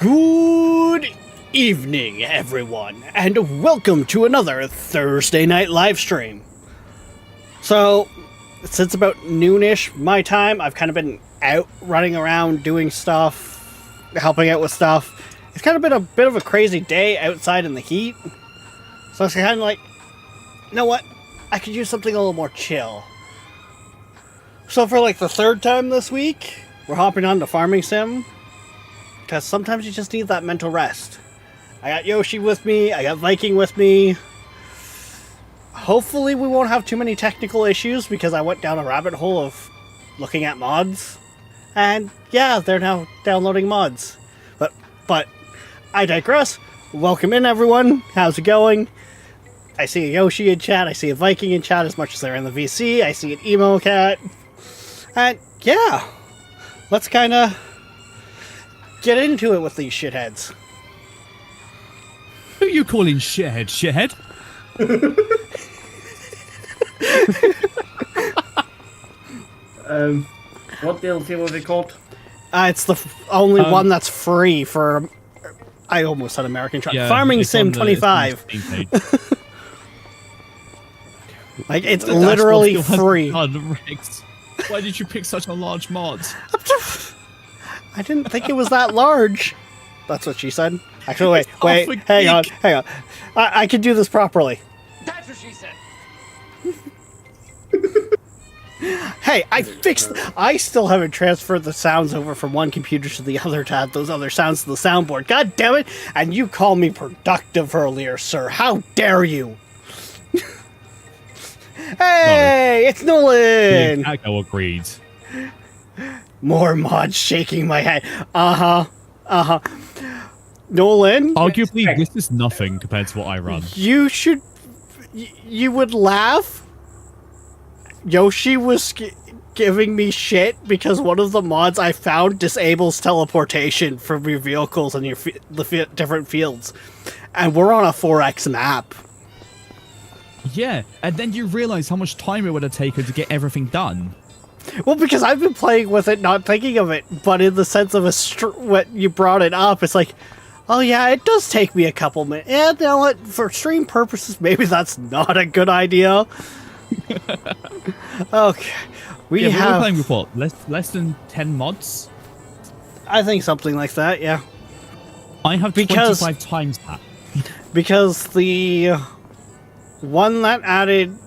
Good evening, everyone, and welcome to another Thursday night live stream. So, since about noonish my time, I've kind of been out running around doing stuff, helping out with stuff. It's kind of been a bit of a crazy day outside in the heat. So it's kind of like, you know what? I could use something a little more chill. So for like the third time this week, we're hopping on to Farming Sim. Because sometimes you just need that mental rest. I got Yoshi with me, I got Viking with me. Hopefully we won't have too many technical issues because I went down a rabbit hole of looking at mods. And yeah, they're now downloading mods. But I digress. Welcome in, everyone. How's it going? I see a Yoshi in chat, I see a Viking in chat as much as they're in the VC, I see an Emo Cat. And yeah, let's kind of get into it with these shitheads. Who are you calling shithead, shithead? What DLC was it called? It's the only one that's free for... I almost said American Truck. Yeah, Farming Sim 25. Like, it's literally free. Why did you pick such a large mod? I didn't think it was that large. That's what she said. Actually, wait, hang on. I can do this properly. That's what she said. Hey, I still haven't transferred the sounds over from one computer to the other to add those other sounds to the soundboard. God damn it! And you called me productive earlier, sir. How dare you? Hey, it's Nolan! Echo agreed. More mods shaking my head. Nolan? Arguably, this is nothing compared to what I run. You would laugh? Yoshi was giving me shit because one of the mods I found disables teleportation from your vehicles and the different fields. And we're on a 4X map. Yeah, and then you realize how much time it would have taken to get everything done. Well, because I've been playing with it, not thinking of it, but in the sense of when you brought it up, it's like, oh yeah, it does take me a couple minutes. And you know what? For stream purposes, maybe that's not a good idea. Okay, we we're have playing with what? Less than 10 mods. I think something like that. Yeah, I have 25 times that. Because the one that added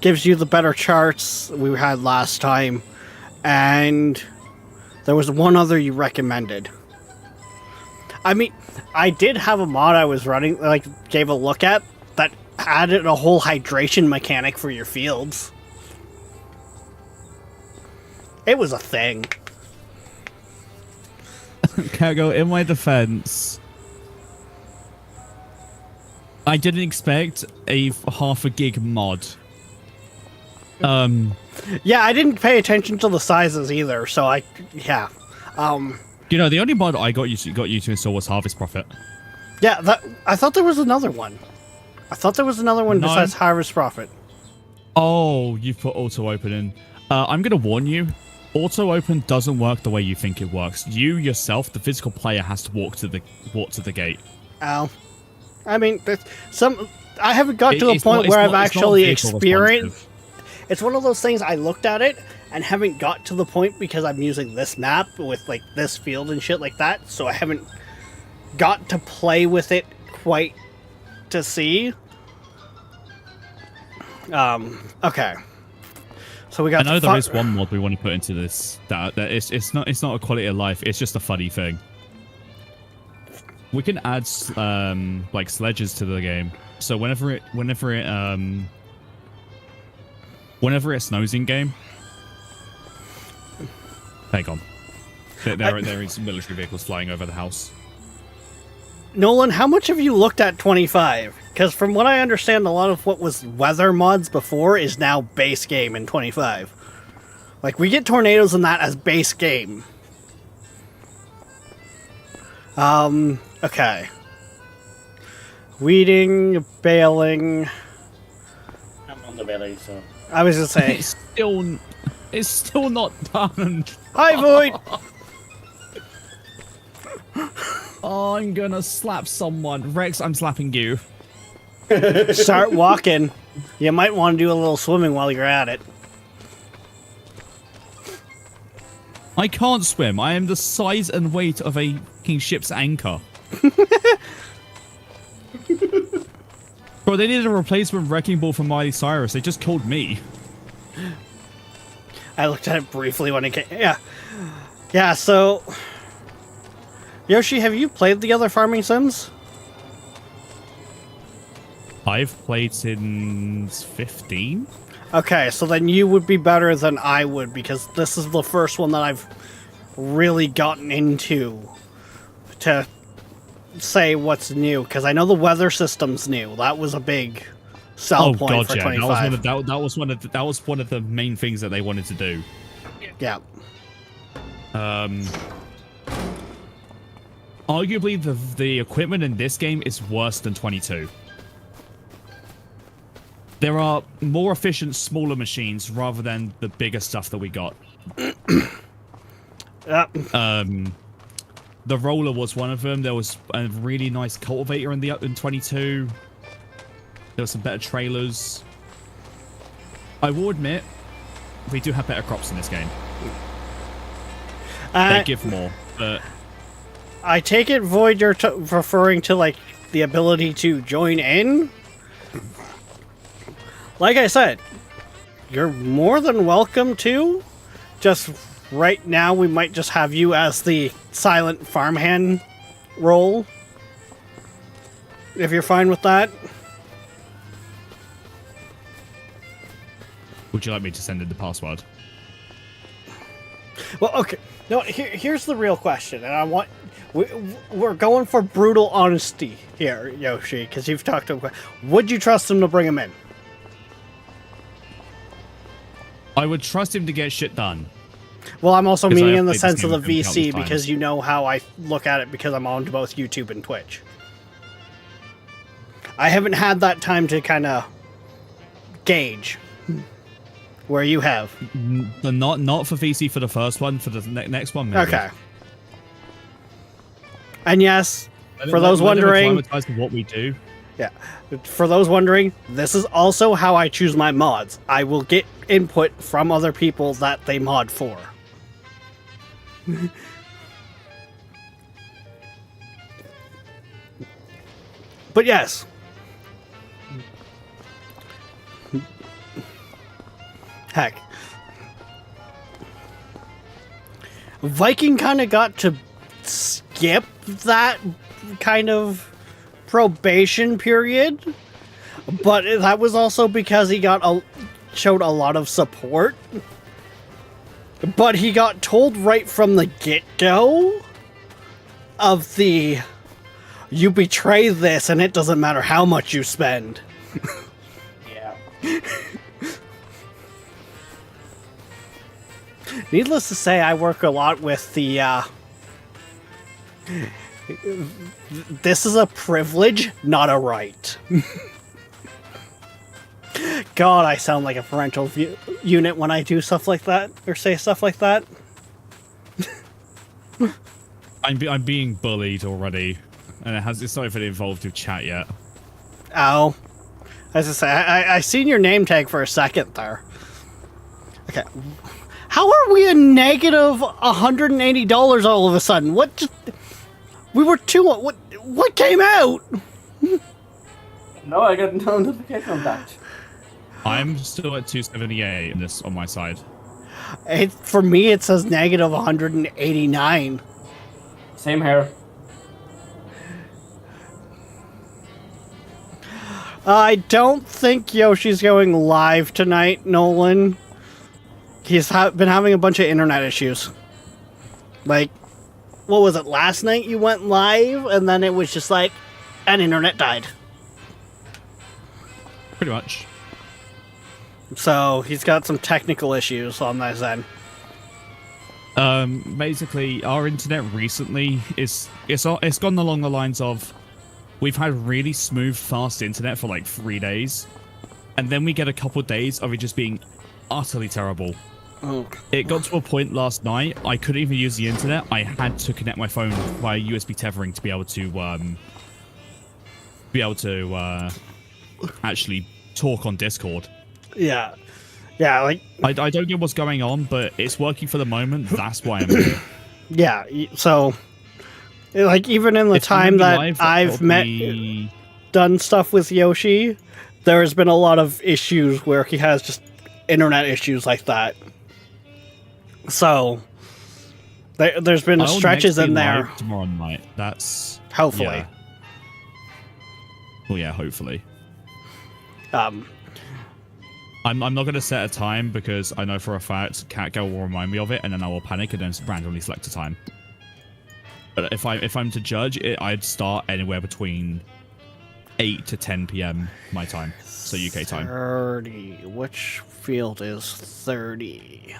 gives you the better charts we had last time, and there was one other you recommended. I mean, I did have a mod I was running, like, gave a look at, that added a whole hydration mechanic for your fields. It was a thing. Kago, in my defense, I didn't expect a half a gig mod. Yeah, I didn't pay attention to the sizes either, so yeah. You know, the only mod I got you to install was Harvest Prophet. Yeah, I thought there was another one. Besides Harvest Prophet. Oh, you put auto open in. I'm gonna warn you. Auto open doesn't work the way you think it works. You yourself, the physical player, has to walk to the gate. Oh, I mean, I haven't got to a point where I've actually experienced. It's one of those things. I looked at it and haven't got to the point because I'm using this map with like this field and shit like that. So I haven't got to play with it quite to see. Okay. So we got. I know there is one mod we want to put into this. That it's not a quality of life. It's just a funny thing. We can add like sledges to the game. So whenever it snows in game. Hang on. There is military vehicles flying over the house. Nolan, how much have you looked at 25? Because from what I understand, a lot of what was weather mods before is now base game in 25. Like, we get tornadoes in that as base game. Okay. Weeding, baling. I'm on the belly, so. I was gonna say. It's still not done. Hi, Void! Oh, I'm gonna slap someone. Rex, I'm slapping you. Start walking. You might want to do a little swimming while you're at it. I can't swim. I am the size and weight of a fucking ship's anchor. Bro, they needed a replacement wrecking ball for Miley Cyrus. They just called me. I looked at it briefly when it came. Yeah. Yeah, so... Yoshi, have you played the other farming sims? I've played since 15. Okay, so then you would be better than I would, because this is the first one that I've really gotten into to say what's new, because I know the weather system's new. That was a big sell point for 25. That was one of the main things that they wanted to do. Yeah. Arguably, the equipment in this game is worse than 22. There are more efficient, smaller machines rather than the bigger stuff that we got. The roller was one of them. There was a really nice cultivator in 22. There were some better trailers. I will admit, we do have better crops in this game. They give more, but... I take it, Void, you're referring to, like, the ability to join in? Like I said, you're more than welcome to. Just right now, we might just have you as the silent farmhand role. If you're fine with that. Would you like me to send in the password? Well, okay. No, here's the real question, and I want... We're going for brutal honesty here, Yoshi, because you've talked to him. Would you trust him to bring him in? I would trust him to get shit done. Well, I'm also meaning in the played this sense of game the with him VC, countless because times. you know how I look at it because I'm on both YouTube and Twitch. I haven't had that time to kind of gauge where you have. Not for VC for the first one, for the next one, maybe. Okay. And yes, for those wondering... what we do. Yeah. For those wondering, this is also how I choose my mods. I will get input from other people that they mod for. But yes. Heck. Viking kind of got to skip that kind of probation period, but that was also because he showed a lot of support. But he got told right from the get-go of the, you betray this and it doesn't matter how much you spend. Yeah. Needless to say, I work a lot with the, this is a privilege, not a right. God, I sound like a parental unit when I do stuff like that, or say stuff like that. I'm being bullied already, and it's not even involved with chat yet. Oh. As I say, I seen your name tag for a second there. Okay. How are we a negative $180 all of a sudden? What just... We were what came out? No, I got no notification on that. I'm still at 278 in this on my side. For me, it says negative 189. Same here. I don't think Yoshi's going live tonight, Nolan. He's been having a bunch of internet issues. Like, what was it, last night you went live, and then it was just like, an internet died. Pretty much. So, he's got some technical issues on that end. Basically, our internet recently it's gone along the lines of, we've had really smooth, fast internet for like 3 days, and then we get a couple of days of it just being utterly terrible. Oh. It got to a point last night, I couldn't even use the internet. I had to connect my phone via USB tethering to be able to actually talk on Discord. Yeah. Yeah, like... I don't get what's going on, but it's working for the moment. That's why I'm here. Yeah, so... Like, even in the time that I've done stuff with Yoshi, there has been a lot of issues where he has just internet issues like that. So, there's been stretches in there. Tomorrow night. That's... Hopefully. Yeah. Well, yeah, hopefully. Um... I'm not going to set a time because I know for a fact Catgirl will remind me of it, and then I will panic and then randomly select a time. But if I'm to judge it, I'd start anywhere between 8 to 10 p.m. my time, so UK time. 30. Which field is 30?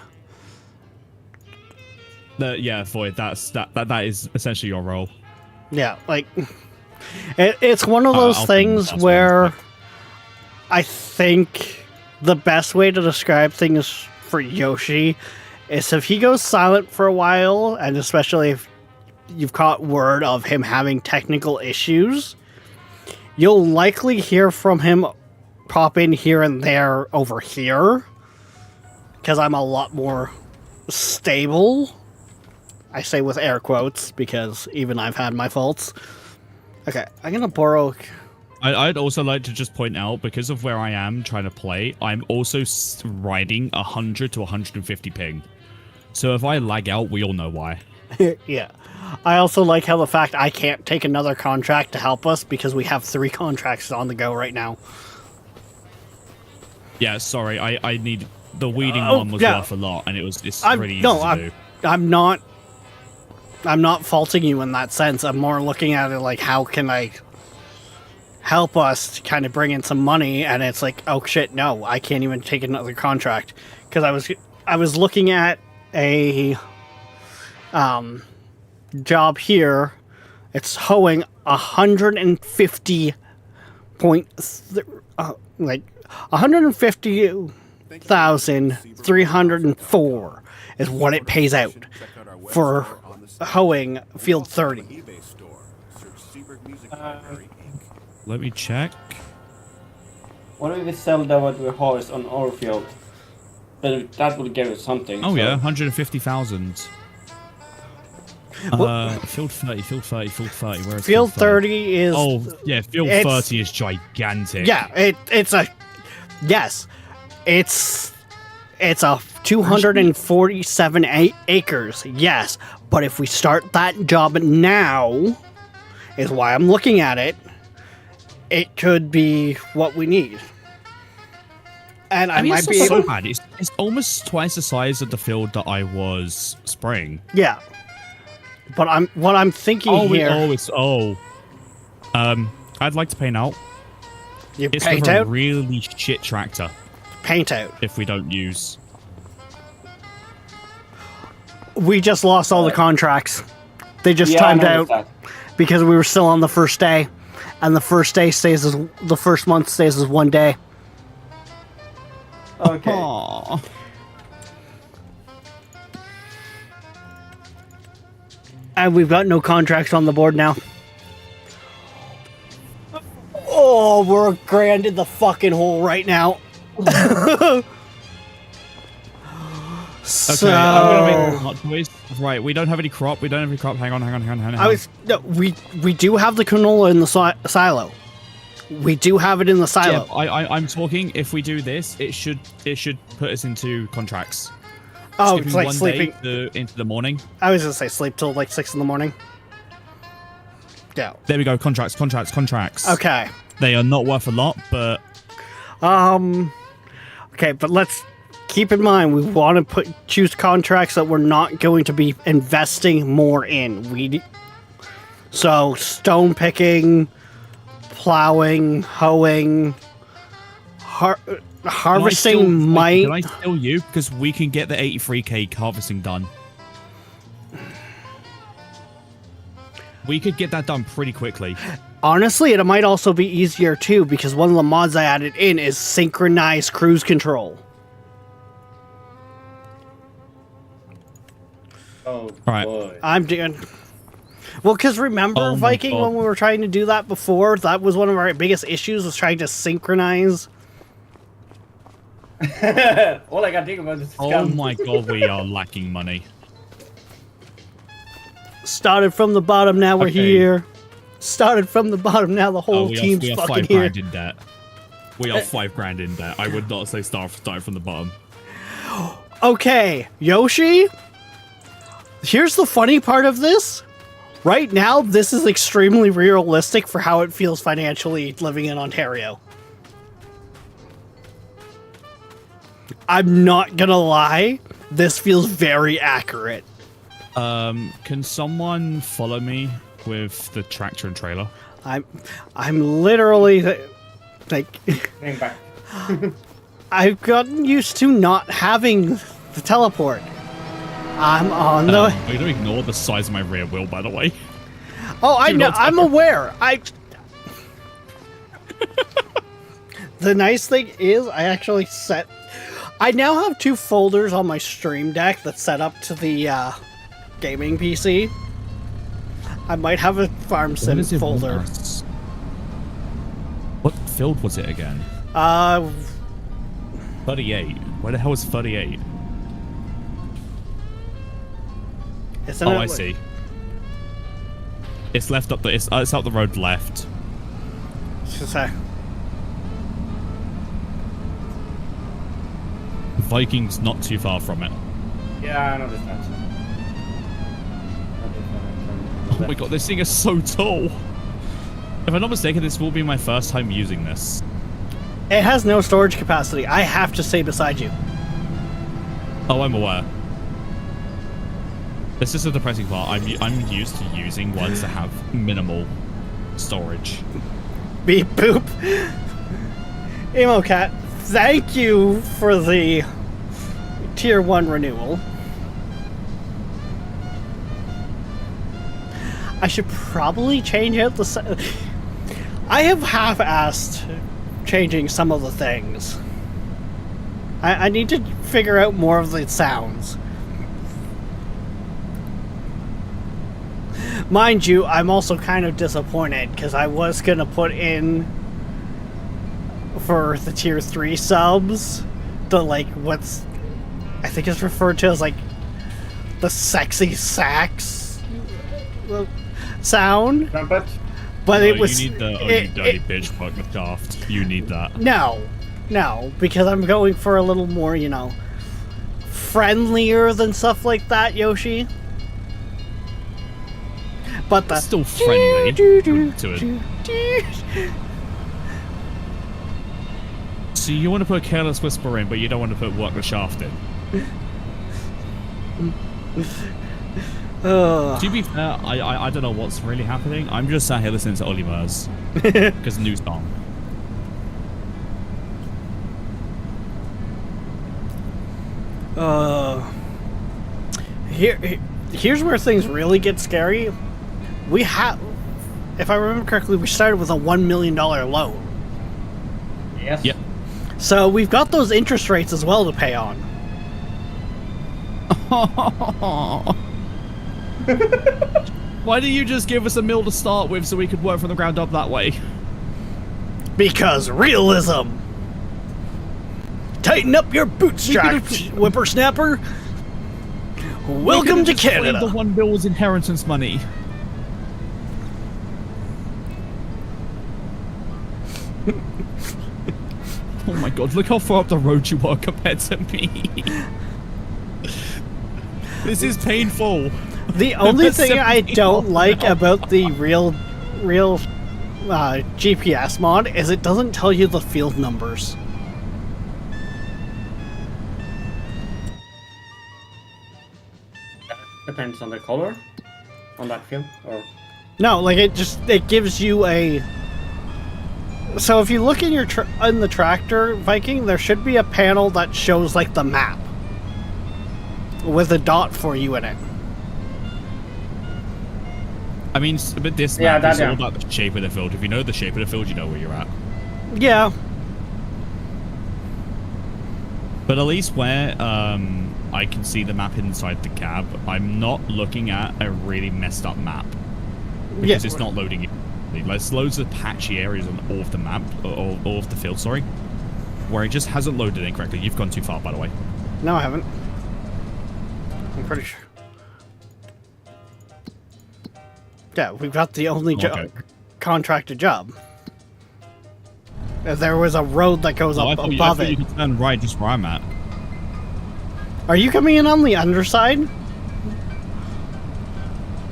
Yeah, Void. That is essentially your role. Yeah, like it's one of those things where I think the best way to describe things for Yoshi is if he goes silent for a while, and especially if you've caught word of him having technical issues, you'll likely hear from him pop in here and there over here, because I'm a lot more stable. I say with air quotes, because even I've had my faults. Okay, I'm gonna borrow... I'd also like to just point out, because of where I am trying to play, I'm also riding 100 to 150 ping. So if I lag out, we all know why. Yeah. I also like how the fact I can't take another contract to help us because we have 3 contracts on the go right now. Yeah, sorry, I need... The weeding one was worth a lot, and it's pretty easy to do. I'm not faulting you in that sense. I'm more looking at it like, how can I help us to kind of bring in some money? And it's like, oh shit, no, I can't even take another contract. Because I was looking at a job here. It's hoeing 150,304 is what it pays out for hoeing field 30. Let me check. What if we sell that what we harvest on our field? But that will give us something. Oh, so. Yeah, 150,000. Field 30. Where is Field 30 is... Oh, yeah, field 30 is gigantic. Yeah, it's a... Yes. It's a 247 acres, yes. But if we start that job now, is why I'm looking at it, it could be what we need. And I mean, might be able... so bad. It's almost twice the size of the field that I was spraying. Yeah. But what I'm thinking here... I'd like to paint out. You it's paint with out? A really shit tractor. Paint out. If we don't use... We just lost all the contracts. They just timed out because we were still on the first day. And the first day stays as... The first month stays as 1 day. Okay. Aww. And we've got no contracts on the board now. Oh, we're grand in the fucking hole right now. So, okay, I'm gonna make a hot choice. Right, we don't have any crop. Hang on. We do have the canola in the silo. We do have it in the silo. Yeah, I'm talking. If we do this, it should put us into contracts. Oh, it's like sleeping into the morning. I was gonna say sleep till like 6 in the morning. Yeah. There we go. Contracts. Okay. They are not worth a lot, but okay, but let's keep in mind we want to choose contracts that we're not going to be investing more in. So stone picking, plowing, hoeing, harvesting Can I steal you? Because we can get the 83k harvesting done. We could get that done pretty quickly. Honestly, it might also be easier too, because one of the mods I added in is synchronized cruise control. Oh, Right. boy. I'm doing. Well, because remember, Oh my Viking, God. when we were trying to do that before, that was one of our biggest issues, was trying to synchronize. All I can think about is Oh scam. my god, we are lacking money. Started from the bottom, now we're Okay. here. Started from the bottom, now the whole we team's are fucking 5 here. grand in debt. We are 5 grand in debt. I would not say start from the bottom. Okay, Yoshi, here's the funny part of this. Right now, this is extremely realistic for how it feels financially living in Ontario. I'm not gonna lie, this feels very accurate. Can someone follow me with the tractor and trailer? I'm literally like Bring back. I've gotten used to not having the teleport. I'm on the. You don't ignore the size of my rear wheel, by the way. Oh, I Do know. not I'm tell. aware. The nice thing is, I actually set. I now have 2 folders on my Stream Deck that's set up to the gaming PC. I might have a Farm What Sim does it want folder. us? What field was it again? 38. Where the hell is 38? Isn't Oh, it I like- see. It's left up the. It's up the road left. Just a- Viking's not too far from it. Yeah, I noticed that. Oh my god, this thing is so tall. If I'm not mistaken, this will be my first time using this. It has no storage capacity. I have to stay beside you. Oh, I'm aware. This is the depressing part. I'm used to using ones that have minimal storage. Beep boop. EmoCat, thank you for the Tier 1 renewal. I should probably change out the... I have half-assed changing some of the things. I need to figure out more of the sounds. Mind you, I'm also kind of disappointed because I was going to put in for the tier 3 subs the like what's I think it's referred to as like the sexy sax sound, Trumpet? but No, it was you need the it- you dirty it- bitch fuck the shaft. You need that. no, because I'm going for a little more, you know, friendlier than stuff like that, Yoshi. But the It's still friendly to it. So you want to put Careless Whisper in, but you don't want to put Work the Shaft in. To be fair, I don't know what's really happening. I'm just sat here listening to Ollie Murs. Because new song. Here's where things really get scary. We have, if I remember correctly, we started with a $1 million loan. Yes. Yep. So we've got those interest rates as well to pay on. Why didn't you just give us a mill to start with so we could work from the ground up that way? Because realism! Tighten up your bootstraps, whippersnapper! Welcome to Canada! The $1 bill's inheritance money. Oh my god, look how far up the road you are compared to me. This is painful. The only thing I 70 don't like miles an hour. about the real GPS mod is it doesn't tell you the field numbers. Depends on the color on that field, or No, like it gives you a. So if you look in your in the tractor, Viking, there should be a panel that shows like the map with a dot for you in it. I mean, but this Yeah, map is that, all yeah. about the shape of the field. If you know the shape of the field, you know where you're at. Yeah, But at least where I can see the map inside the cab. I'm not looking at a really messed up map. Because it's not loading it. There's loads of patchy areas on all of the map, or all of the field, sorry, where it just hasn't loaded in correctly. You've gone too far, by the way. No, I haven't. I'm pretty sure. Yeah, we've got the only contracted job. If there was a road that goes up above it. You can turn right just where I'm at. Are you coming in on the underside?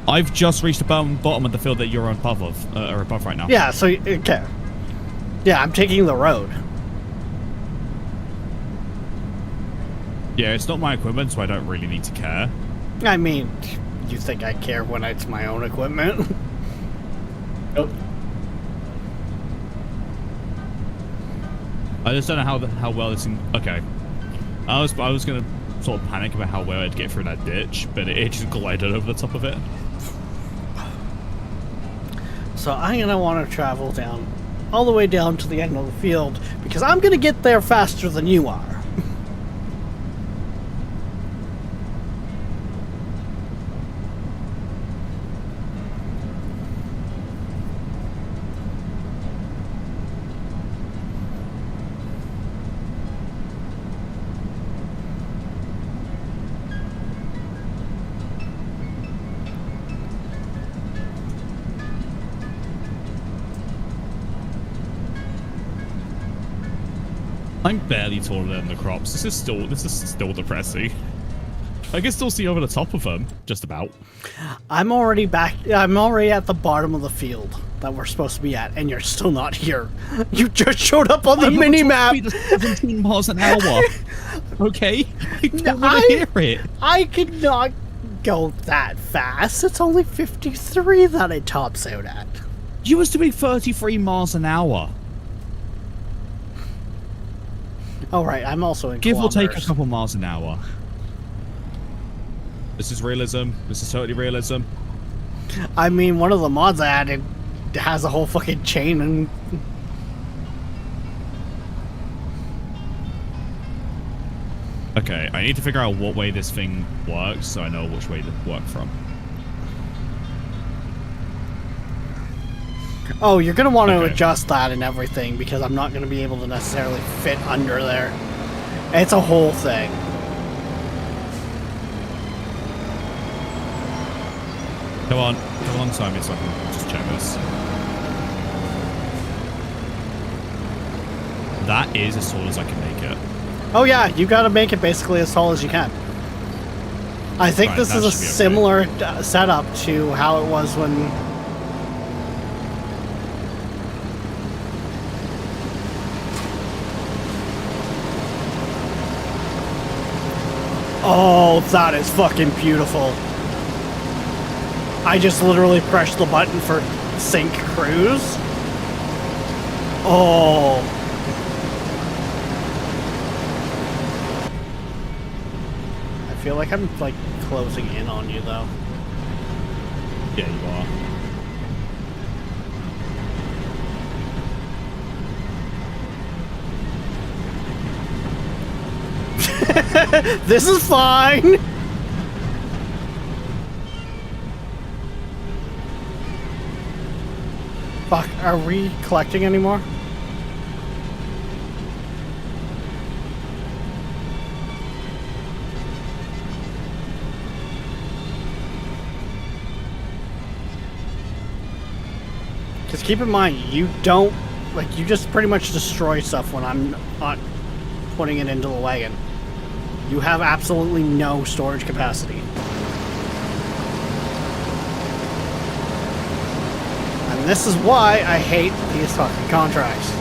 I've just reached the bottom of the field that you're on above or above right now. Yeah, so okay. Yeah, I'm taking the road. Yeah, it's not my equipment, so I don't really need to care. I mean, you think I care when it's my own equipment? Nope. I just don't know how well it's in. Okay, I was gonna sort of panic about how well I'd get through that ditch, but it just glided over the top of it. So I'm gonna want to travel down, all the way down to the end of the field, because I'm gonna get there faster than you are. I'm barely taller than the crops. This is still depressing. I can still see over the top of them, just about. I'm already back. I'm already at the bottom of the field that we're supposed to be at, and you're still not here. You just showed up on the mini map. 17 miles an hour. Okay, I don't want to hear it. I could not go that fast. It's only 53 that it tops out at. You was doing 33 miles an hour. Oh right, I'm also in Give kilometers. or take a couple miles an hour. This is realism. This is totally realism. I mean, one of the mods I added has a whole fucking chain and... Okay, I need to figure out what way this thing works so I know which way to work from. Oh, you're going to want to adjust that and everything, because I'm not going to be able to necessarily fit under there. It's a whole thing. Come on, Simon, so I can just check this. That is as tall as I can make it. Oh yeah, you got to make it basically as tall as you can. I think Right, this is a similar setup to how it was when... Oh, that is fucking beautiful. I just literally pressed the button for sync cruise. Oh. I feel like I'm like closing in on you though. Yeah, you are. This is fine. Fuck, are we collecting anymore? Because keep in mind, you don't, like, you just pretty much destroy stuff when I'm not putting it into the wagon. You have absolutely no storage capacity. And this is why I hate these fucking contracts.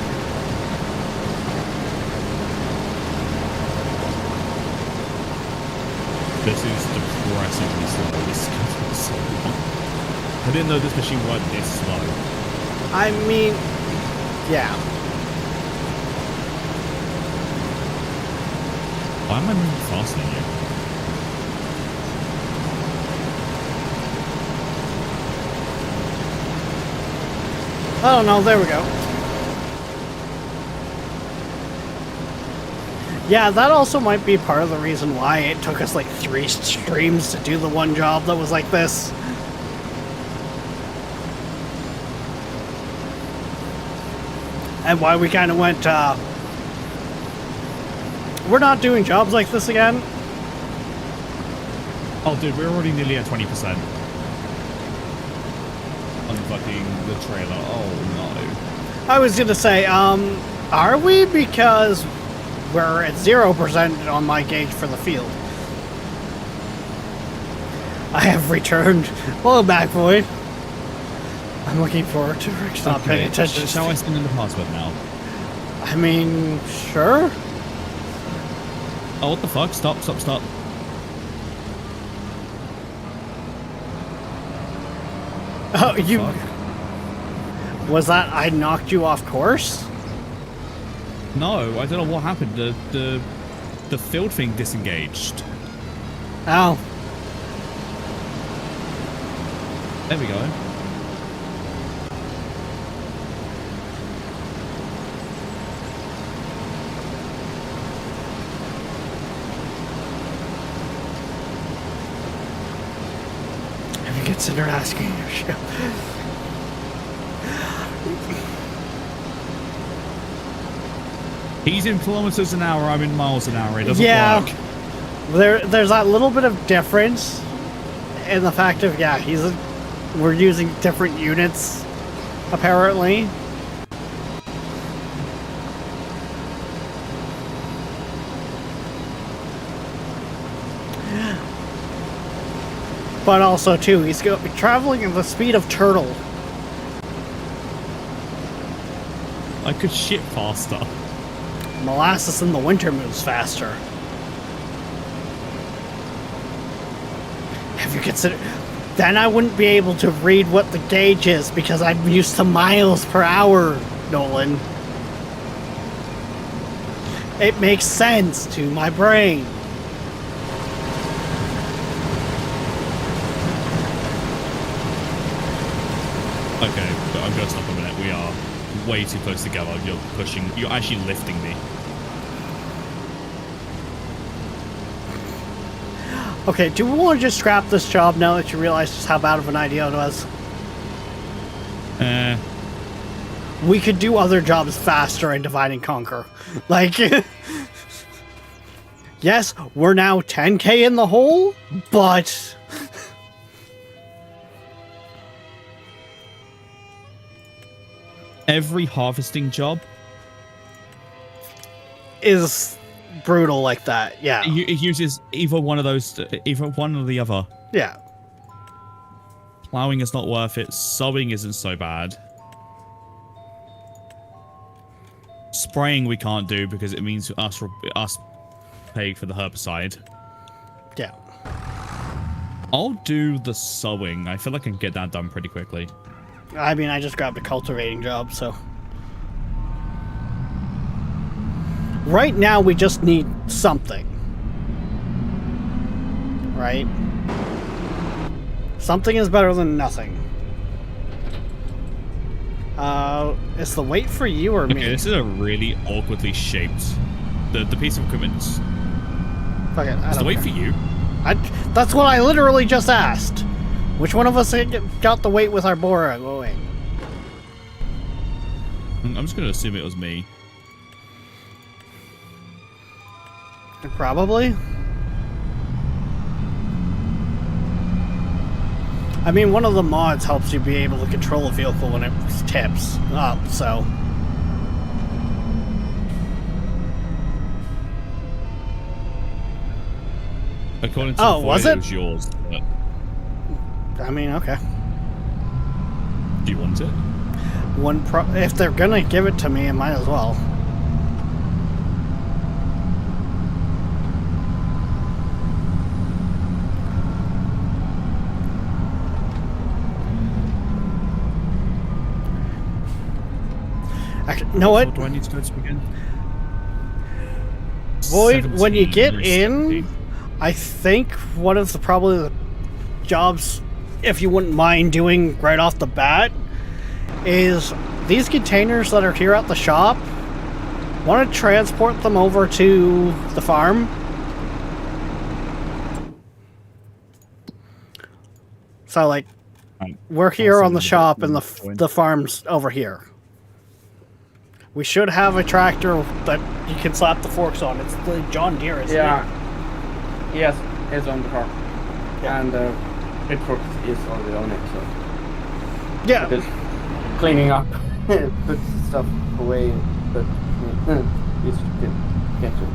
This is depressingly slow. This is going to be so long. I didn't know this machine was this slow. I mean, yeah. Why am I moving faster than you? Oh no, there we go. Yeah, that also might be part of the reason why it took us like 3 streams to do the one job that was like this. And why we kind of went, we're not doing jobs like this again. Oh, dude, we're already nearly at 20%. On fucking the trailer. Oh, I was gonna say, are we? Because we're at 0% on my gauge for the field. I have returned. Welcome back, Void. I'm looking forward to Rick's not paying attention. Shall I send in the password now? I mean, sure. Oh, what the fuck? Stop. Oh, you... Fuck. Was that I knocked you off course? No, I don't know what happened. The field thing disengaged. Oh. There we go. Have you considered asking your ship? He's in kilometers an hour, I'm in miles an hour. It doesn't work. There's that little bit of difference in the fact of, yeah, we're using different units, apparently. But also, too, he's traveling at the speed of turtle. I could ship faster. Molasses in the winter moves faster. Have you considered... Then I wouldn't be able to read what the gauge is because I'm used to miles per hour, Nolan. It makes sense to my brain. Okay, but I'm gonna stop a minute. We are way too close together. You're actually lifting me. Okay, do we want to just scrap this job now that you realize just how bad of an idea it was? We could do other jobs faster in Divide and Conquer. Like, yes, we're now 10k in the hole, but... Every harvesting job is brutal like that, yeah. it uses either one of those, either one or the other. Yeah. Plowing is not worth it. Sowing isn't so bad. Spraying we can't do because it means us paying for the herbicide. Yeah. I'll do the sowing. I feel like I can get that done pretty quickly. I mean, I just grabbed a cultivating job, so... Right now, we just need something. Right? Something is better than nothing. Is the weight for you or me? Okay, this is a really awkwardly shaped... The piece of equipment... Fuck it, Is the weight for you? That's what I literally just asked. Which one of us got the weight with our Bora going? I'm just going to assume it was me. Probably. I mean, one of the mods helps you be able to control a vehicle when it tips up, so... According to the void, it was yours. But... I mean, okay. Do you want it? If they're gonna give it to me, I might as well. Actually, you know what? Do I need to go to again? Void, when you get in, I think one of the probably the jobs, if you wouldn't mind doing right off the bat, is these containers that are here at the shop. Want to transport them over to the farm? So, like, we're here on the shop and the farm's over here. We should have a tractor that you can slap the forks on. It's the John Deere, isn't it? Yes, it's on the farm. Yeah. And it is already on it, so. Yeah. Just cleaning up, put stuff away, but it's good. Get to.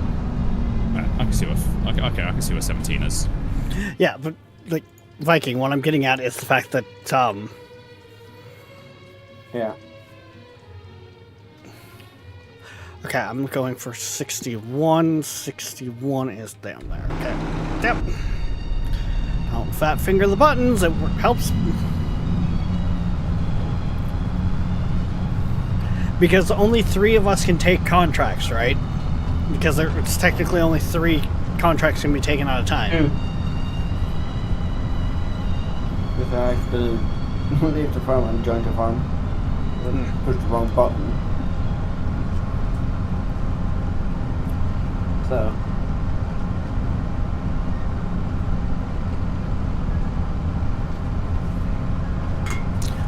I can see what. Okay, I can see what 17 is. Yeah, but, like, Viking, what I'm getting at is the fact that, Yeah. okay, I'm going for 61. 61 is down there. Okay. Yep. Don't fat finger the buttons. It helps. Because only 3 of us can take contracts, right? Because it's technically only 3 contracts can be taken at a time. If I actually leave the farm and join the farm, push the wrong button. So.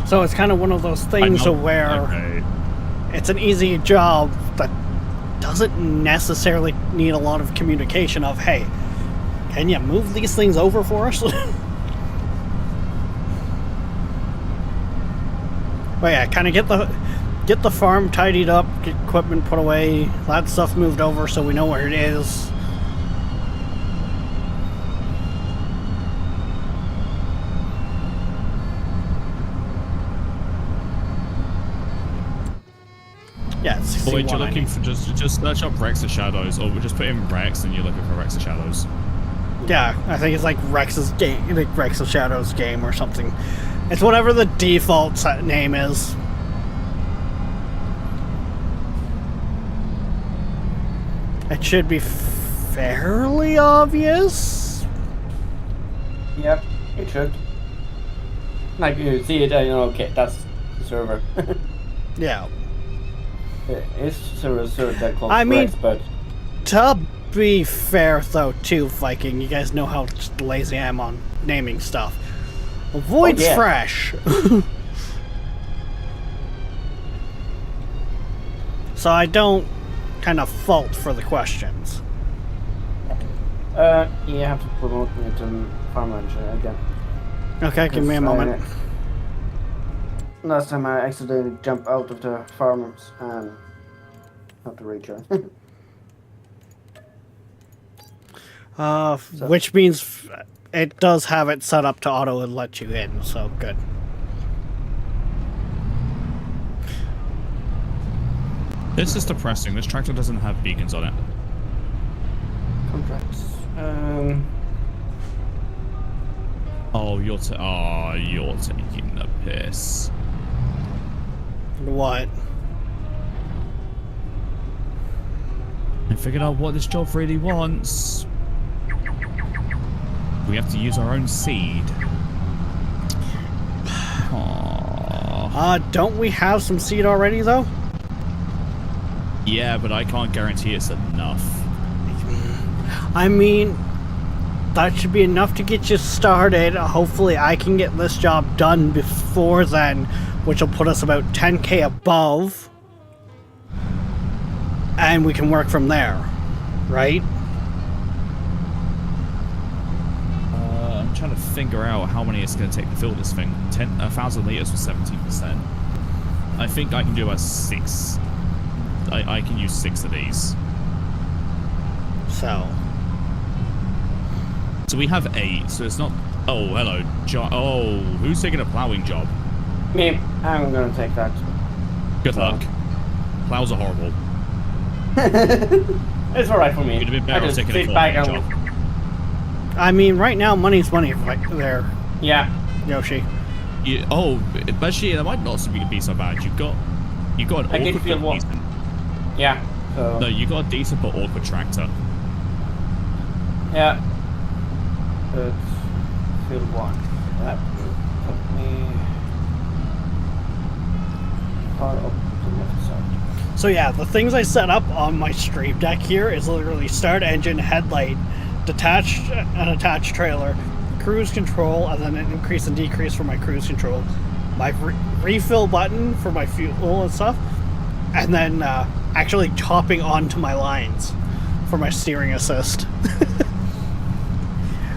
So it's kind of one of those things where it's an easy job that doesn't necessarily need a lot of communication of, hey, can you move these things over for us? But yeah, kind of get the farm tidied up, get equipment put away, that stuff moved over so we know where it is. Yeah, it's 61, Boyd, you're looking for just search up Rex of Shadows, or just put in Rex and you're looking for Rex of Shadows. Yeah, I think it's like Rex's game, like Rex of Shadows game or something. It's whatever the default name is. It should be fairly obvious. Yep, it should. Like you see it, you know, okay, that's the server. Yeah. It's server that close I mean, Rex, but to be fair though, too, Viking, you guys know how lazy I am on naming stuff. Void's fresh. So I don't kind of fault for the questions. you have to promote me to farm manager again. Okay, give me a moment. Last time I accidentally jumped out of the farms and have to rejoin. Which means it does have it set up to auto and let you in, so good. This is depressing. This tractor doesn't have beacons on it. Contracts. Oh, you're taking the piss. What? I figured out what this job really wants. We have to use our own seed. Aww. Don't we have some seed already, though? Yeah, but I can't guarantee it's enough. I mean, that should be enough to get you started. Hopefully I can get this job done before then, which will put us about 10k above. And we can work from there, right? I'm trying to figure out how many it's going to take to fill this thing. 1,000 liters was 17%. I think I can do about 6. I can use 6 of these. So we have 8, so it's not... Oh, hello. Oh, who's taking a plowing job? Me. I'm gonna take that. Good luck. Plows are horrible. It's alright for me. You'd have been better I off just taking a sit back plowing and... job. I mean, right now money's money right there, Yeah. Yoshi. But actually, that might not be so bad. You got an I can awkward feel but what. decent. Yeah. So. No, you got a decent but awkward tractor. Yeah. But field 1. That will put me far up to the left side. So yeah, the things I set up on my Stream Deck here is literally start engine, headlight, detached and attached trailer, cruise control, and then an increase and decrease for my cruise control, my refill button for my fuel and stuff, and then actually chopping onto my lines for my steering assist.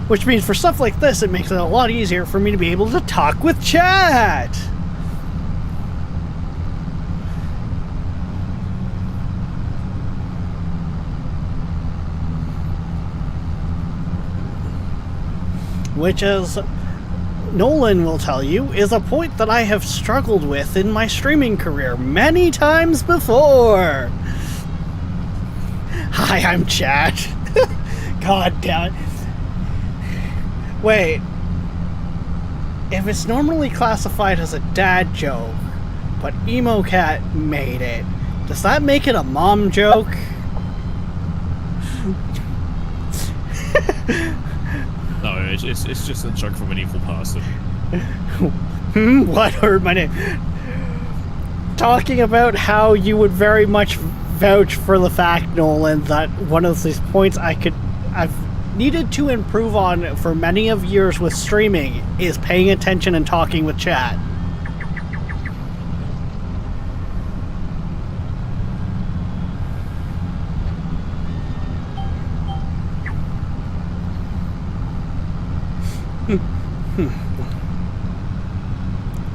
Which means for stuff like this, it makes it a lot easier for me to be able to talk with chat. Which, as Nolan will tell you, is a point that I have struggled with in my streaming career many times before. Hi, I'm Chat. God damn it. Wait. If it's normally classified as a dad joke, but EmoCat made it, does that make it a mom joke? No, it's just a joke from an evil person. What hurt my name? Talking about how you would very much vouch for the fact, Nolan, that one of these points I've needed to improve on for many of years with streaming is paying attention and talking with chat.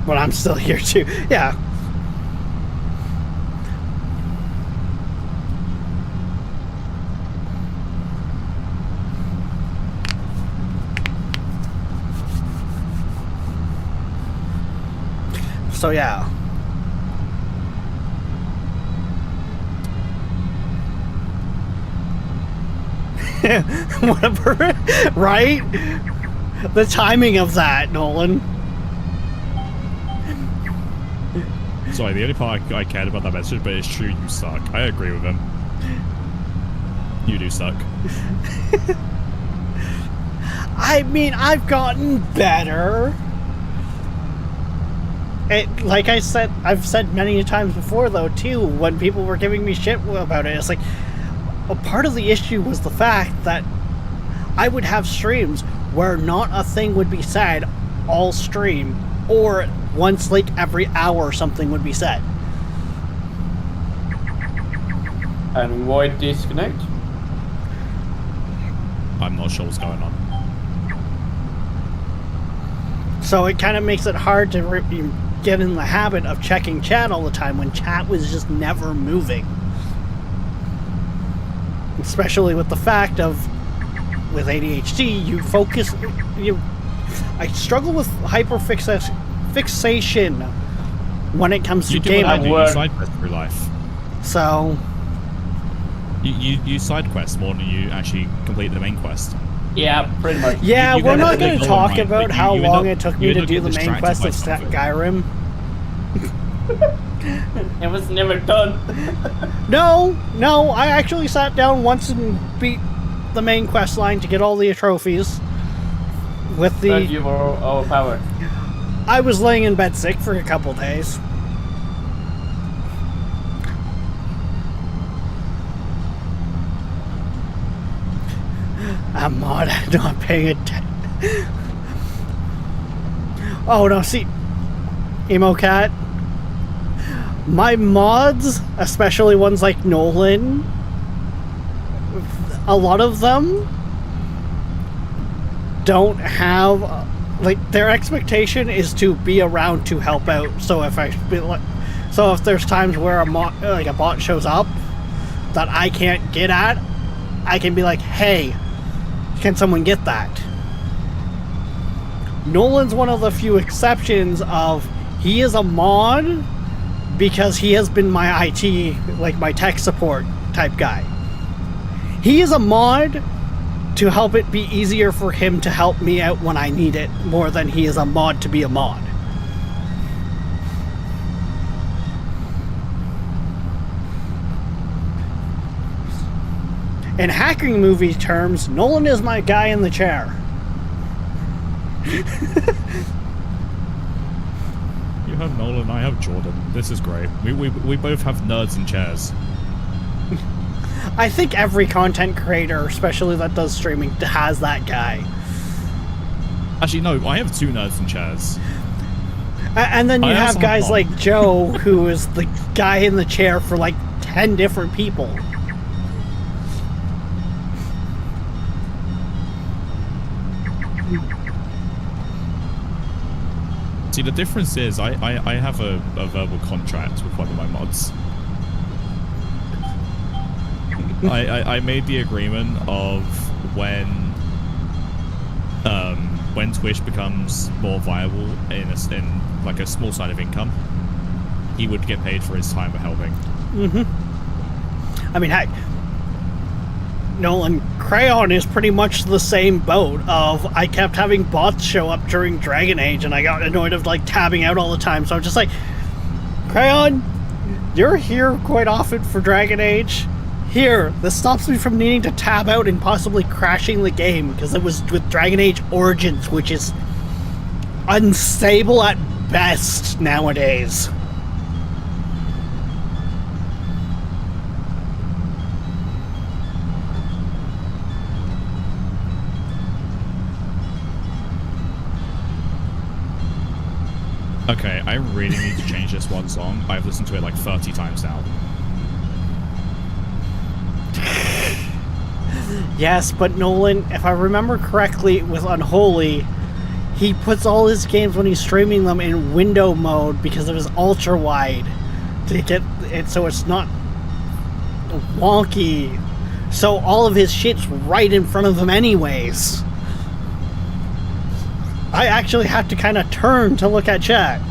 But I'm still here too. Yeah. So yeah. Whatever, right? The timing of that, Nolan. Sorry, the only part I cared about that message, but it's true, you suck. I agree with him. You do suck. I mean, I've gotten better. Like I said, I've said many times before, though, too, when people were giving me shit about it, it's like, a part of the issue was the fact that I would have streams where not a thing would be said all stream, or once like every hour something would be said. And void disconnect? I'm not sure what's going on. So it kind of makes it hard to get in the habit of checking chat all the time when chat was just never moving. Especially with the fact of, with ADHD, you focus, I struggle with hyperfixation when it comes to You do what I gaming. do, you side quest through life. So, You side quest more than you actually complete the main quest. Yeah, pretty much. yeah, You we're get not the going to goal talk right, about but how you end long up- it took you me end to up do getting the main distracted quest by of something. Skyrim. It was never done. No, I actually sat down once and beat the main quest line to get all the trophies. With But the, you were overpowered. I was laying in bed sick for a couple days. I'm not paying attention. Oh no, see, EmoCat, my mods, especially ones like Nolan, a lot of them don't have, like, their expectation is to be around to help out. So if there's times where a bot shows up that I can't get at, I can be like, hey, can someone get that? Nolan's one of the few exceptions of, he is a mod because he has been my IT, like my tech support type guy. He is a mod to help it be easier for him to help me out when I need it, more than he is a mod to be a mod. In hacking movie terms, Nolan is my guy in the chair. You have Nolan. I have Jordan. This is great. We both have nerds in chairs. I think every content creator, especially that does streaming, has that guy. Actually, no. I have 2 nerds in chairs. And then you I have also guys have like Joe, who is the guy in the chair for like 10 different people. See, the difference is I have a verbal contract with one of my mods. I made the agreement of when Twitch becomes more viable in like a small side of income, he would get paid for his time of helping. I mean, heck, Nolan, Crayon is pretty much the same boat of I kept having bots show up during Dragon Age and I got annoyed of like tabbing out all the time, so I'm just like, Crayon, you're here quite often for Dragon Age. Here, this stops me from needing to tab out and possibly crashing the game, because it was with Dragon Age Origins, which is unstable at best nowadays. Okay, I really need to change this one song. I've listened to it like 30 times now. Yes, but Nolan, if I remember correctly, with Unholy, he puts all his games when he's streaming them in window mode because of his ultra wide to get it so it's not wonky. So all of his shit's right in front of him anyways. I actually have to kind of turn to look at chat.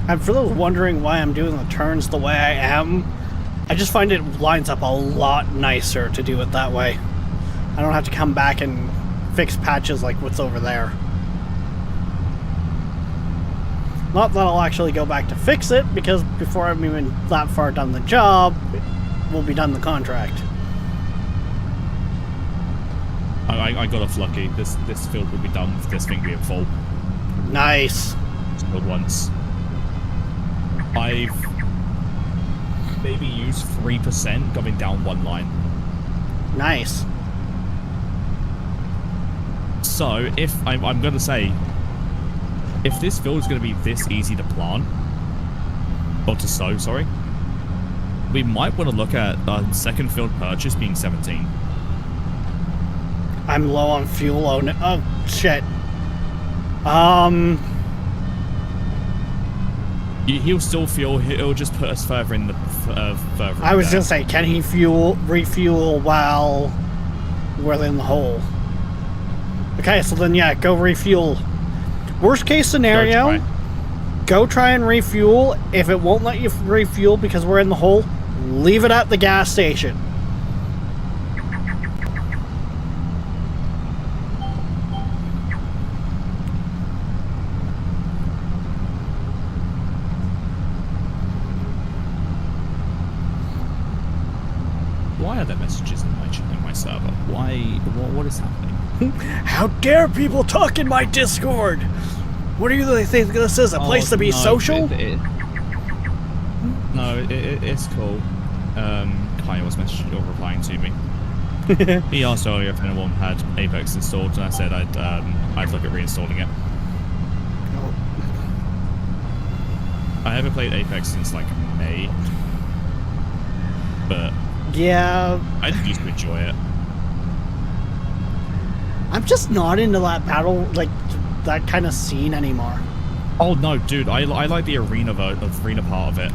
And for those wondering why I'm doing the turns the way I am, I just find it lines up a lot nicer to do it that way. I don't have to come back and fix patches like what's over there. Not that I'll actually go back to fix it, because before I'm even that far done the job, we'll be done the contract. I got off lucky. This field will be done with this thing being full. Nice. It's filled once. I've maybe used 3% going down one line. Nice. So, if I'm going to say, if this field is going to be this easy to plant, or to sow, sorry, we might want to look at a second field purchase being 17. I'm low on fuel. Oh, shit. He'll still fuel. He'll just put us further in the further. I was gonna say, can he refuel while we're in the hole? Okay, so then yeah, go refuel. Worst case scenario, go try and refuel. If it won't let you refuel because we're in the hole, leave it at the gas station. Why are there messages in my server? Why? What is happening? How dare people talk in my Discord? What do you think this is? A place to be social? It's cool. Kyle was messaging or replying to me. He asked earlier if anyone had Apex installed, and I said I'd look at reinstalling it. I haven't played Apex since like May, but yeah, I just used to enjoy it. I'm just not into that battle, like that kind of scene anymore. Oh no, dude! I like the arena part of it.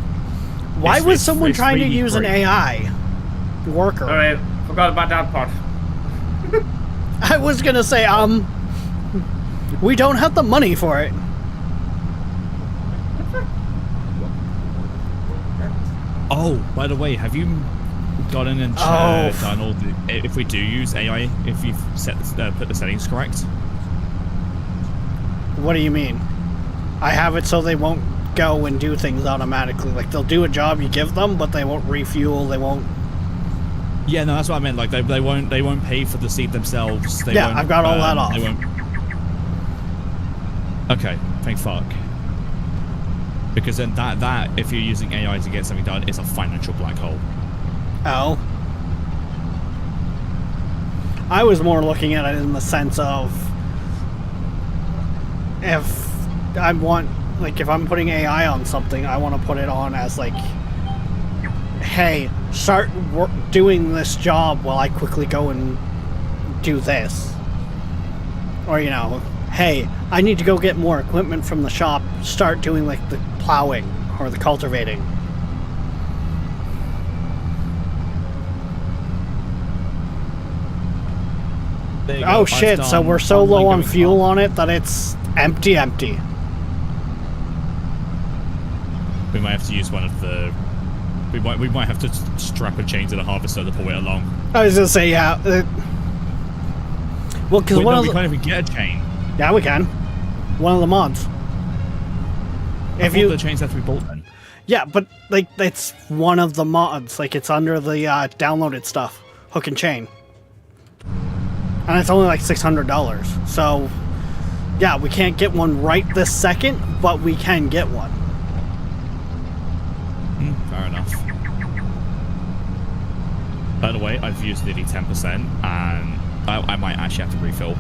Why was someone trying to use an AI worker? Alright, forgot about that part. I was gonna say, We don't have the money for it. Oh, by the way, have you gotten and done all the... If we do use AI, if you've put the settings correct? What do you mean? I have it so they won't go and do things automatically. Like, they'll do a job you give them, but they won't refuel, they won't... Yeah, no, that's what I meant. Like, they won't pay for the seed themselves. They Yeah, won't, I've got all that off. They won't... Okay, thank fuck. Because then that, if you're using AI to get something done, is a financial black hole. Oh. I was more looking at it in the sense of if I want, like, if I'm putting AI on something, I want to put it on as like, hey, start doing this job while I quickly go and do this. Or, you know, hey, I need to go get more equipment from the shop, start doing like the plowing or the cultivating. Oh shit, so we're so low on fuel on it that it's empty. We might have to use one of the... We might have to strap a chain to the harvester to pull it along. I was gonna say, yeah. Well, because we can't even get a chain. Yeah, we can. One of the mods. If the chains have to be bought then. Yeah, but like it's one of the mods. Like it's under the downloaded stuff, hook and chain, and it's only like $600. So, yeah, we can't get one right this second, but we can get one. Fair enough. By the way, I've used nearly 10%, and I might actually have to refill.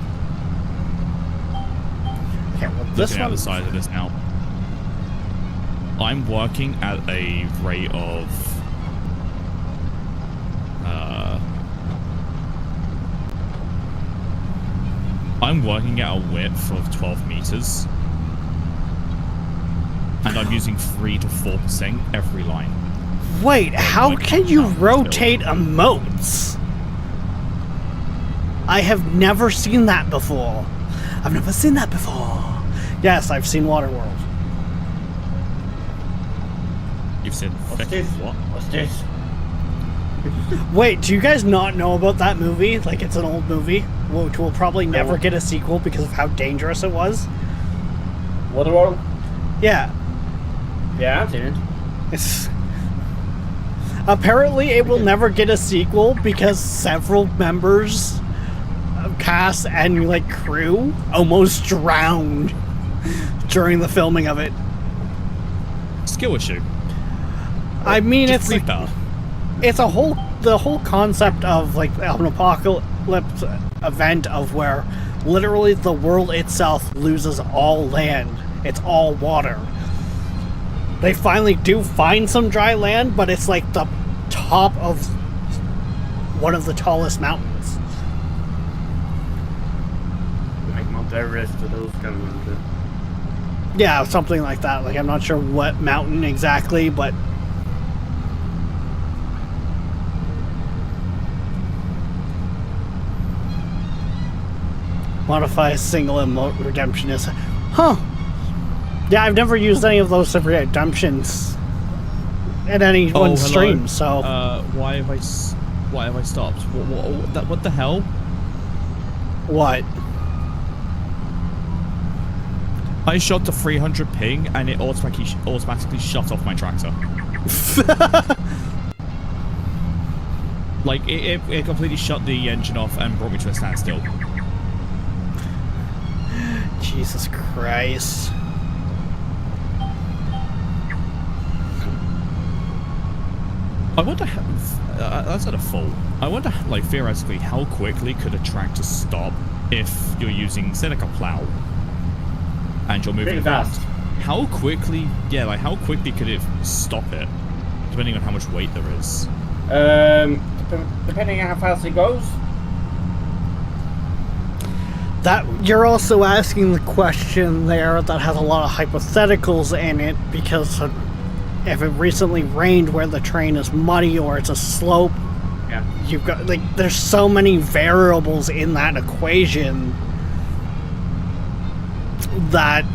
Okay, well, this Looking at the size of this now. I'm working at a rate of... I'm working at a width of 12 meters. And I'm using 3 to 4% every line. Wait, how can you rotate emotes? I have never seen that before. I've never seen that before. Yes, I've seen Waterworld. You've said... What's this? What's this? Wait, do you guys not know about that movie? Like, it's an old movie, which will probably never get a sequel because of how dangerous it was. Waterworld? Yeah. Yeah, I've seen it. It's... Apparently, it will never get a sequel because several members of cast and, like, crew almost drowned during the filming of it. Skill issue. I mean, Just it's like, it's the whole concept of like an apocalypse event of where literally the world itself loses all land. It's all water. They finally do find some dry land, but it's like the top of one of the tallest mountains. Like Mount Everest or those kind of mountains. Yeah, something like that. Like, I'm not sure what mountain exactly, but modify a single emote redemption is... Huh. Yeah, I've never used any of those redemptions at any one stream, so... Why have I stopped? What the hell? What? I shot the 300 ping and it automatically shut off my tractor. Like, it completely shut the engine off and brought me to a standstill. Jesus Christ. I wonder how... that's not a fault. I wonder, like, theoretically, how quickly could a tractor stop if you're using, say, like a plow and you're moving fast? How quickly... Yeah, like, how quickly could it stop it? Depending on how much weight there is. Depending on how fast it goes. That you're also asking the question there that has a lot of hypotheticals in it, because if it recently rained where the terrain is muddy or it's a slope, yeah, you've got, like, there's so many variables in that equation that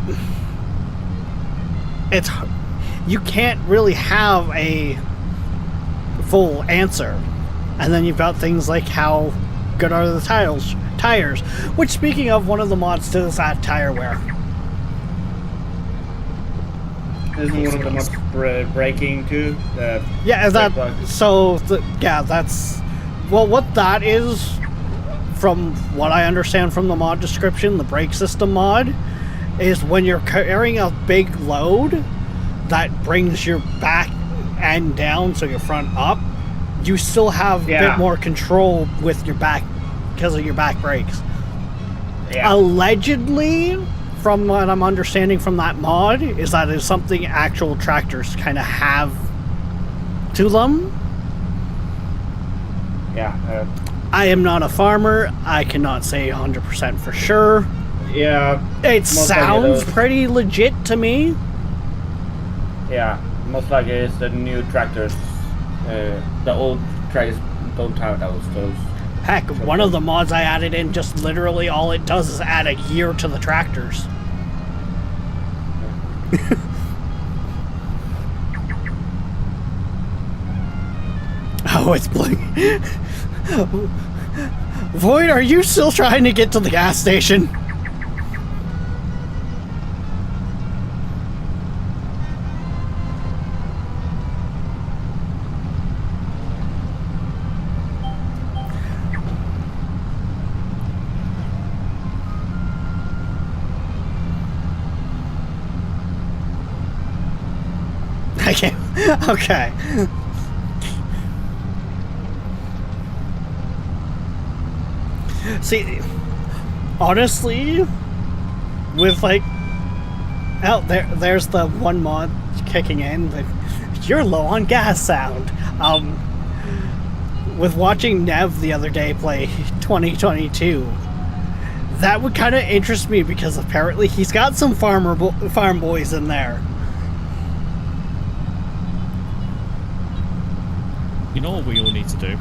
it's you can't really have a full answer. And then you've got things like how good are the tires, which, speaking of, one of the mods does add tire wear. Isn't one of the mods braking too? Yeah, that's well, what that is, from what I understand from the mod description, the brake system mod is when you're carrying a big load that brings your back end down, so your front up, you still have a bit more control with your back because of your back brakes. Yeah. Allegedly, from what I'm understanding from that mod, is that it's something actual tractors kind of have to them. Yeah. I am not a farmer. I cannot say 100% for sure. Yeah. It sounds pretty legit to me. Yeah, most likely it's the new tractors. The old tractors don't have those. Heck, one of the mods I added in, just literally all it does is add a gear to the tractors. Oh, it's blinking. Void, are you still trying to get to the gas station? I can't. Okay. See, honestly, with like, there's the one mod kicking in, the "you're low on gas" sound. With watching Nev the other day play 2022, that would kind of interest me because apparently he's got some farm boys in there. You know what we all need to do?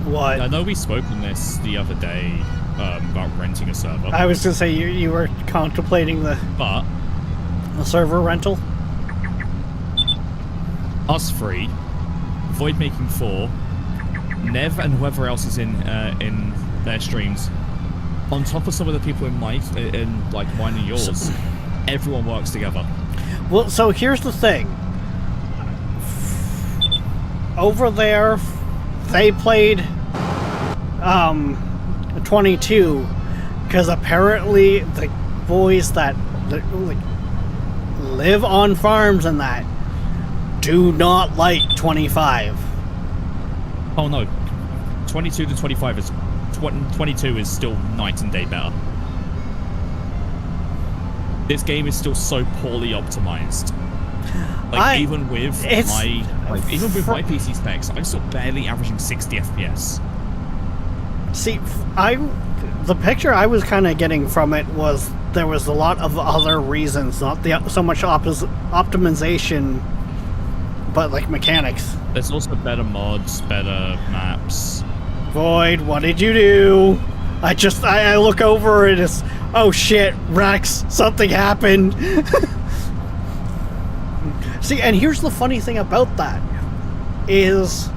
What? I know we spoke on this the other day about renting a server. I was gonna say you were contemplating the server rental. Us three, Void making 4, Nev and whoever else is in their streams, on top of some of the people in mine and yours, everyone works together. Well, so here's the thing. Over there, they played 22 because apparently the boys that live on farms and that do not like 25. Oh no, 22 to 25 is 22 is still night and day better. This game is still so poorly optimized. Like even with my PC specs, I'm still barely averaging 60 FPS. See, the picture I was kind of getting from it was there was a lot of other reasons, not so much optimization, but like mechanics. There's also better mods, better maps. Void, what did you do? I look over and it's, oh shit, Rex, something happened. See, and here's the funny thing about that is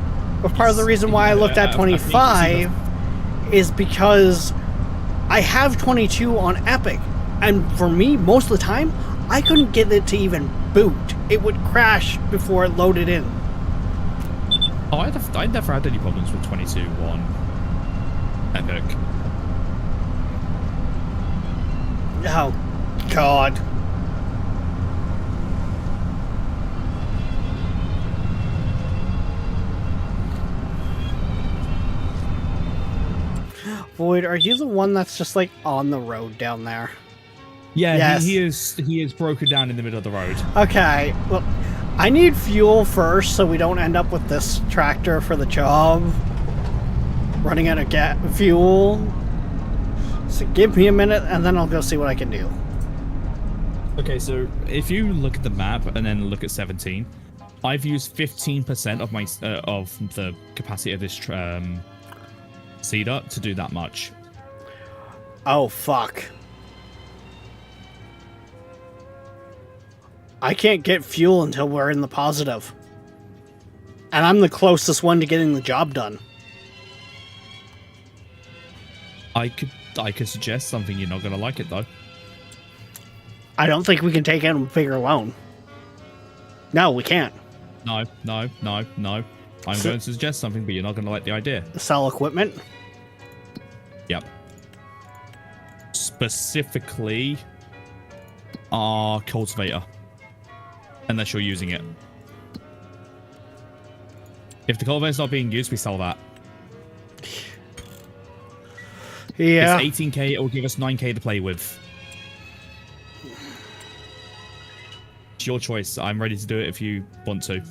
part of the reason why I looked at 25 is because I have 22 on Epic, and for me, most of the time, I couldn't get it to even boot. It would crash before it loaded in. Oh, I never had any problems with 22 on Epic. Oh, God. Void, are you the one that's just like on the road down there? Yeah, yes. he is broken down in the middle of the road. Okay, well, I need fuel first so we don't end up with this tractor for the job running out of fuel. So give me a minute and then I'll go see what I can do. Okay, so if you look at the map and then look at 17, I've used 15% of my of the capacity of this seeder to do that much. Oh, fuck. I can't get fuel until we're in the positive. And I'm the closest one to getting the job done. I could suggest something. You're not gonna like it though. I don't think we can take out a bigger loan. No, we can't. No. I'm going to suggest something, but you're not gonna like the idea. Sell equipment? Yep. Specifically, our cultivator. Unless you're using it. If the cultivator's not being used, we sell that. Yeah. It's 18k, it will give us 9k to play with. It's your choice. I'm ready to do it if you want to.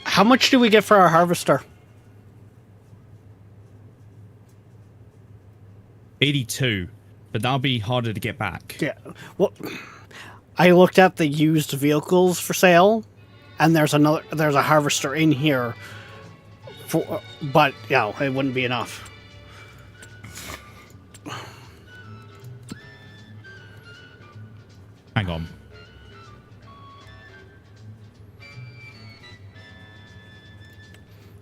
How much do we get for our harvester? 82, but that'll be harder to get back. Yeah. Well, I looked at the used vehicles for sale, and there's a harvester in here. But it wouldn't be enough. Hang on.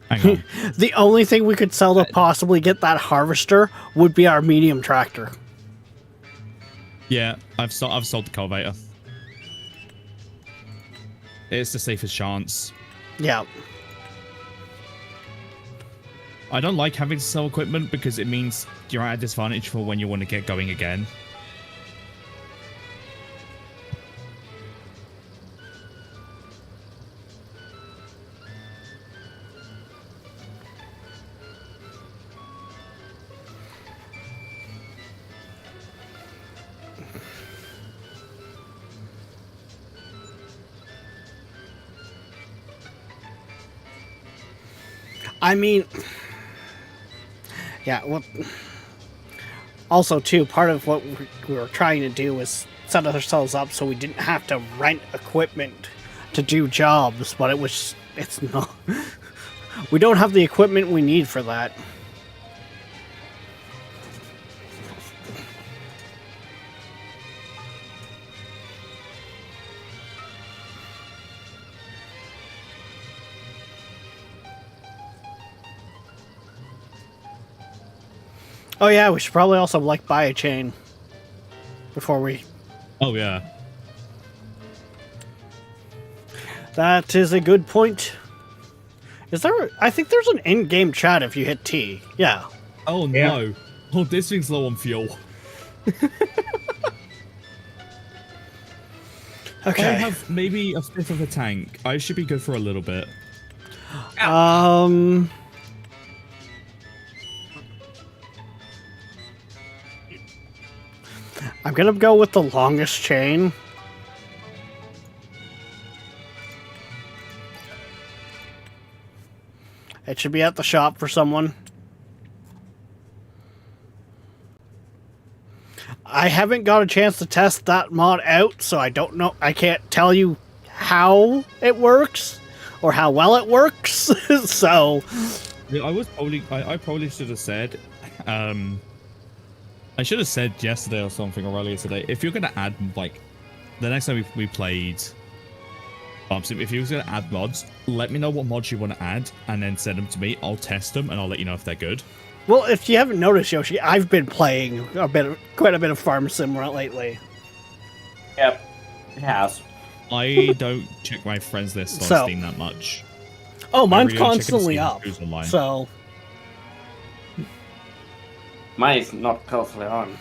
Hang on. The only thing we could sell to possibly get that harvester would be our medium tractor. Yeah, I've sold the cultivator. It's the safest chance. Yeah. I don't like having to sell equipment because it means you're at a disadvantage for when you want to get going again. I mean, yeah, well, also, too, part of what we were trying to do was set ourselves up so we didn't have to rent equipment to do jobs, but it's not. We don't have the equipment we need for that. Oh yeah, we should probably also buy a chain before we. Oh yeah. That is a good point. Is there? I think there's an in-game chat if you hit T. Yeah. Oh no. Oh, this thing's low on fuel. Okay. I have maybe a fifth of a tank. I should be good for a little bit. I'm gonna go with the longest chain. It should be at the shop for someone. I haven't got a chance to test that mod out, so I don't know. I can't tell you how it works or how well it works. So I probably should have said I should have said yesterday or something, or earlier today, if you're going to add, like, the next time we played, if you're going to add mods, let me know what mods you want to add, and then send them to me. I'll test them, and I'll let you know if they're good. Well, if you haven't noticed, Yoshi, I've been playing quite a bit of Farm Sim lately. Yep, it has. I don't check my friends list on Steam that much. Oh, mine's really only check constantly to see up, who's online. so... Mine is not constantly on.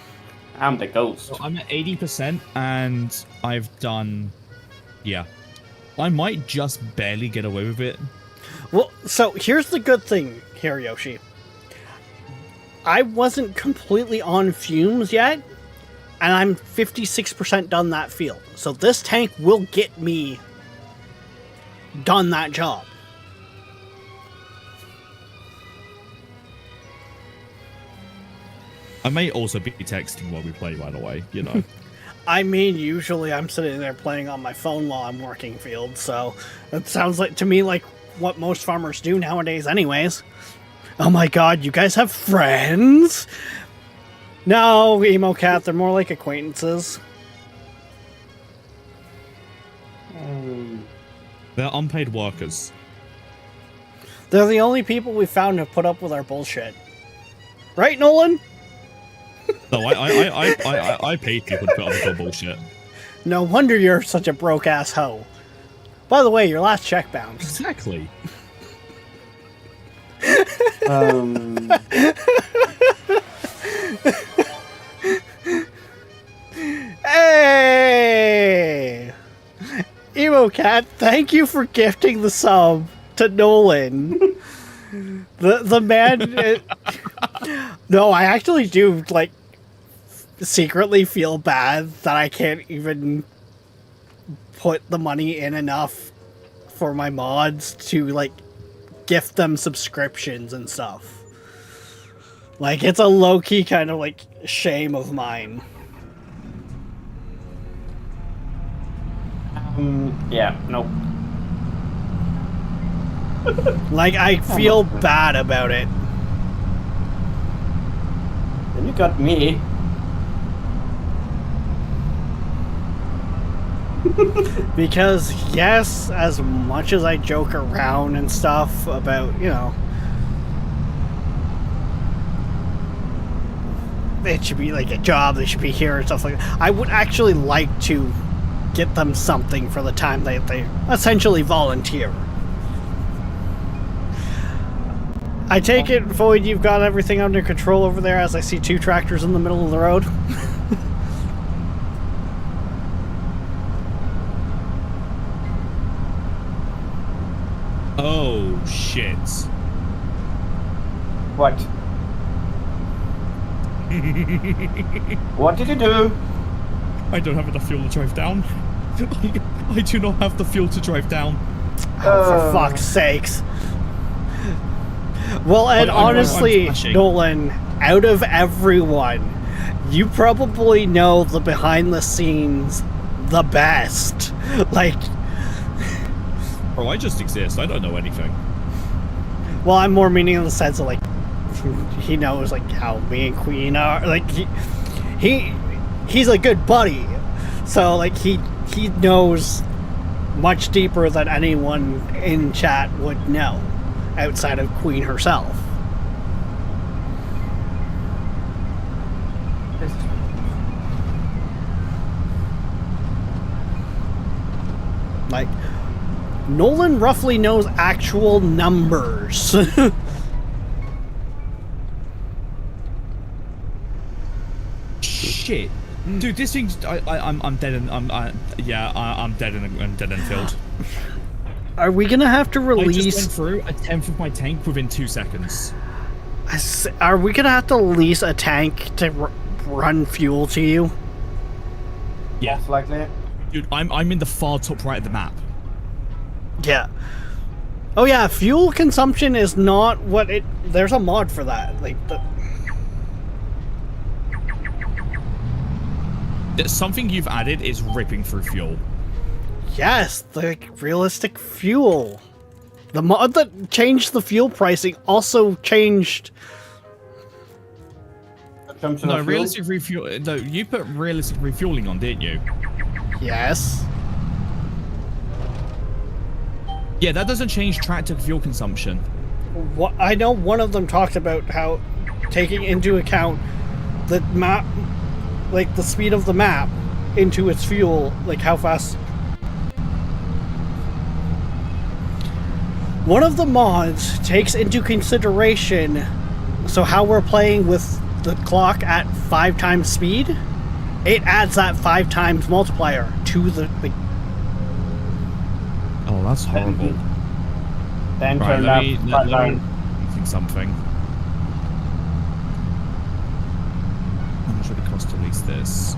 I'm the ghost. So I'm at 80%, and I've done... Yeah. I might just barely get away with it. Well, so here's the good thing here, Yoshi. I wasn't completely on fumes yet, and I'm 56% done that field. So this tank will get me done that job. I may also be texting while we play, by the way, you know. I mean, usually I'm sitting there playing on my phone while I'm working field, so it sounds like to me like what most farmers do nowadays anyways. Oh my god, you guys have friends? No, Emo Cat, they're more like acquaintances. They're unpaid workers. They're the only people we found to put up with our bullshit. Right, Nolan? No, I paid people to put up with their bullshit. No wonder you're such a broke-ass hoe. By the way, your last check bounced. Exactly. Hey! Emo Cat, thank you for gifting the sub to Nolan. The man... No, I actually do, like, secretly feel bad that I can't even put the money in enough for my mods to, like, gift them subscriptions and stuff. Like, it's a low-key kind of, like, shame of mine. Yeah, nope. Like, I feel bad about it. Then you got me. Because, yes, as much as I joke around and stuff about, you know, it should be like a job, they should be here and stuff like that, I would actually like to get them something for the time they essentially volunteer. I take it, Void, you've got everything under control over there as I see 2 tractors in the middle of the road. Oh, shit. What? What did you do? I don't have enough fuel to drive down. I do not have the fuel to drive down. Oh, for fuck's sakes. Well, and I'm honestly, flashing. Nolan, out of everyone, you probably know the behind the scenes the best. Like, Bro, I just exist. I don't know anything. well, I'm more meaning in the sense of, like, he knows, like, how me and Queen are. Like, he's a good buddy. So, like, he knows much deeper than anyone in chat would know, outside of Queen herself. Like, Nolan roughly knows actual numbers. Shit. Dude, this thing's... I'm dead in... I'm dead in the field. Are we gonna have to I just release... went through a tenth of my tank within 2 seconds. Are we gonna have to lease a tank to run fuel to you? Yeah. Most likely. Dude, I'm in the far top right of the map. Yeah. Oh yeah, fuel consumption is not what it... There's a mod for that. Like, Something you've added is ripping through fuel. yes, the realistic fuel. The mod that changed the fuel pricing also changed... Consumption No, of fuel? realistic refuel. No, you put realistic refueling on, didn't you? Yes. Yeah, that doesn't change tractor fuel consumption. What I know one of them talked about how taking into account the map, like the speed of the map into its fuel, like how fast. One of the mods takes into consideration so how we're playing with the clock at 5 times speed. It adds that 5 times multiplier to the Oh, that's horrible. Then Right, turn let up me think something. How much would it cost to lease this?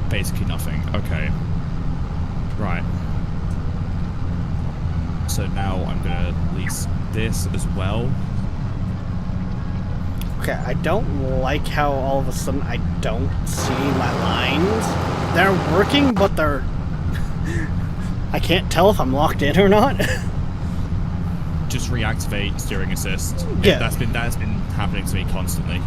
Basically nothing. Okay. Right. So now I'm gonna lease this as well. Okay, I don't like how all of a sudden I don't see my lines. They're working, but they're... I can't tell if I'm locked in or not. Just reactivate steering assist. Yeah. That's been happening to me constantly.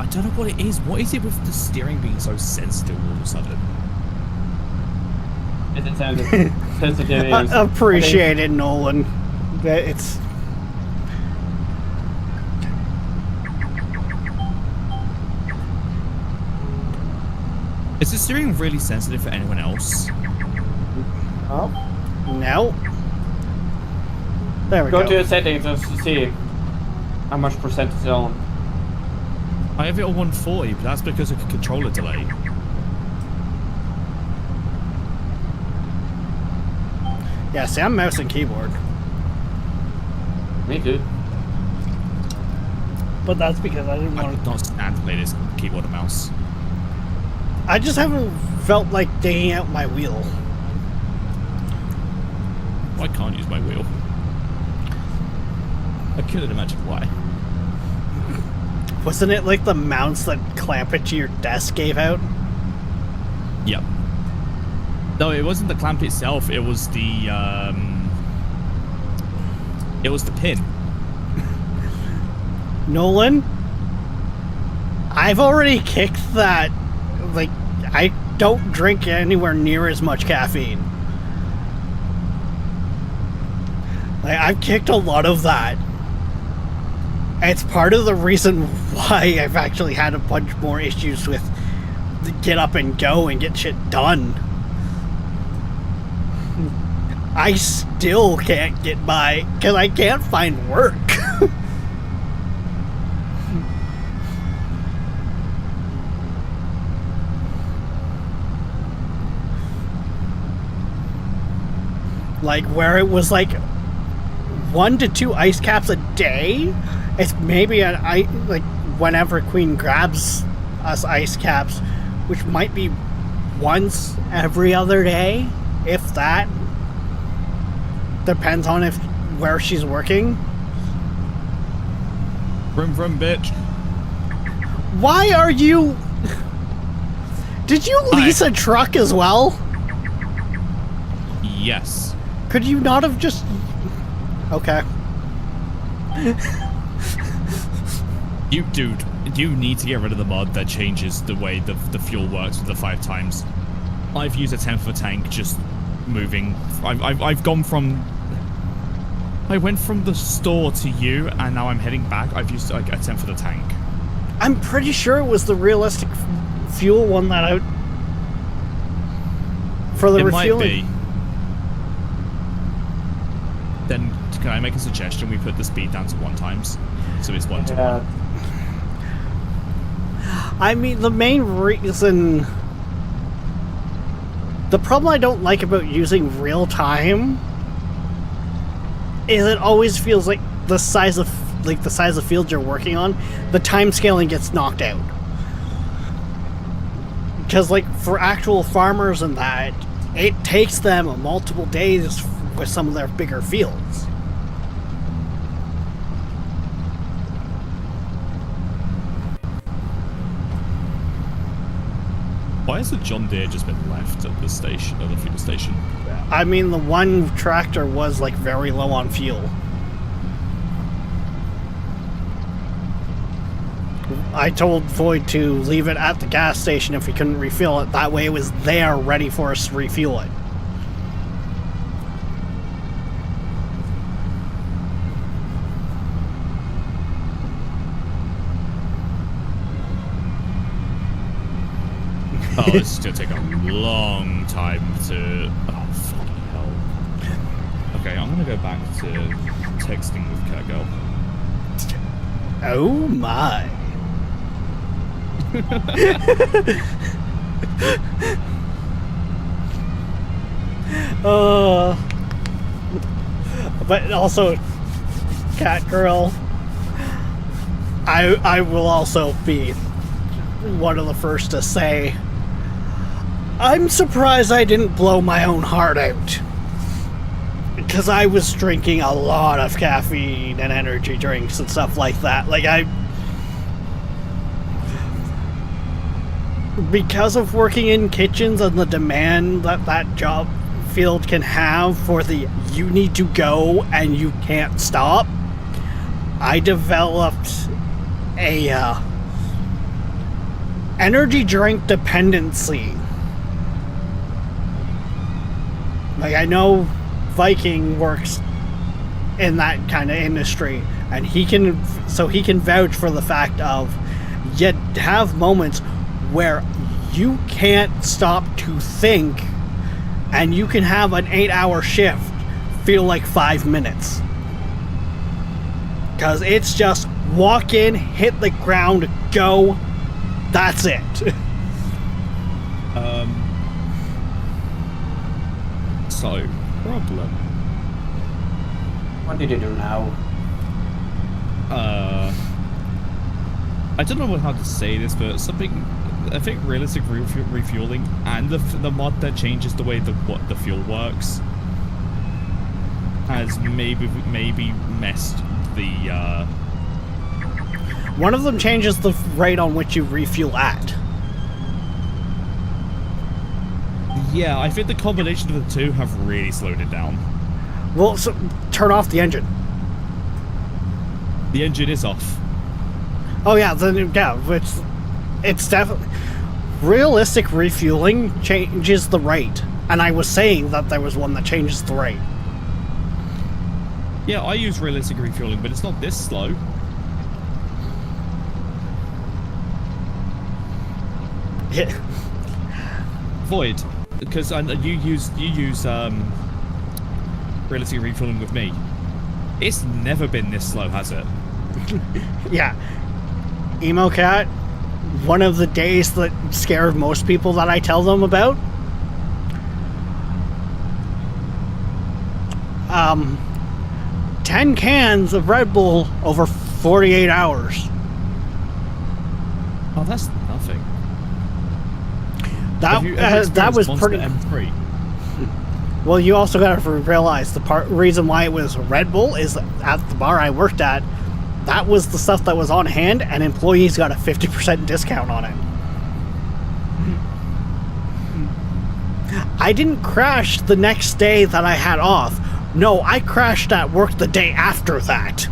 don't know what it is. What is it with the steering being so sensitive all of a sudden? It's sensitivity. Appreciate it, Nolan. It's Is the steering really sensitive for anyone else? Oh. no. There we Go go. to your settings and see how much percent is on. I have it on 140, but that's because of a controller delay. Yeah, see, I'm mouse and keyboard, Me too. but that's because I didn't I want could to. not stand to play this keyboard and mouse. I just haven't felt like digging out my wheel. I can't use my wheel. I couldn't imagine why. Wasn't it like the mounts that clamp it to your desk gave out? Yep. No, it wasn't the clamp itself. It was the pin. Nolan, I've already kicked that. Like, I don't drink anywhere near as much caffeine. Like, I've kicked a lot of that. It's part of the reason why I've actually had a bunch more issues with the get up and go and get shit done. I still can't get by because I can't find work. Like, where it was like 1 to 2 ice caps a day, it's maybe like whenever Queen grabs us ice caps, which might be once every other day, if that. Depends on where she's working. Vroom vroom, bitch. Why are you? Did you lease a truck as well? Yes. Could you not have just? Okay. You need to get rid of the mod that changes the way the fuel works with the 5 times. I've used a 10th of a tank just moving. I've gone from. I went from the store to you, and now I'm heading back. I've used like a 10th of the tank. I'm pretty sure it was the realistic fuel one that I. For the It refueling. might be. Then can I make a suggestion? We put the speed down to 1 times, so it's 1 to 1. I mean, the main reason. The problem I don't like about using real time is it always feels like the size of field you're working on, the time scaling gets knocked out. Because like for actual farmers and that, it takes them multiple days with some of their bigger fields. Why has the John Deere just been left at the station, at the fuel station? I mean, the one tractor was like very low on fuel. I told Void to leave it at the gas station if he couldn't refill it. That way it was there ready for us to refuel it. Oh, this is gonna take a long time to. Oh, fucking hell. Okay, I'm gonna go back to texting with Catgirl. Oh my. But also, Cat Girl, I will also be one of the first to say, I'm surprised I didn't blow my own heart out. Because I was drinking a lot of caffeine and energy drinks and stuff like that. Like, because of working in kitchens and the demand that job field can have for the you need to go and you can't stop, I developed a energy drink dependency. Like, I know Viking works in that kind of industry, and he can vouch for the fact of you have moments where you can't stop to think, and you can have an 8-hour shift feel like 5 minutes. Because it's just walk in, hit the ground, go, that's it. So, problem. What did you do now? I don't know how to say this, but something, I think realistic refueling and the mod that changes the way what the fuel works has maybe messed the One of them changes the rate on which you refuel at. yeah, I think the combination of the two have really slowed it down. Well, so turn off the engine. The engine is off. Oh yeah, it's definitely realistic refueling changes the rate, and I was saying that there was one that changes the rate. Yeah, I use realistic refueling, but it's not this slow. Yeah. Void, because you use realistic refueling with me. It's never been this slow, has it? Yeah. Emo Cat, one of the days that scare most people that I tell them about. 10 cans of Red Bull over 48 hours. Oh, that's nothing. That was pretty. M3. Well, you also got to realize the reason why it was Red Bull is at the bar I worked at, that was the stuff that was on hand, and employees got a 50% discount on it. I didn't crash the next day that I had off. No, I crashed at work the day after that.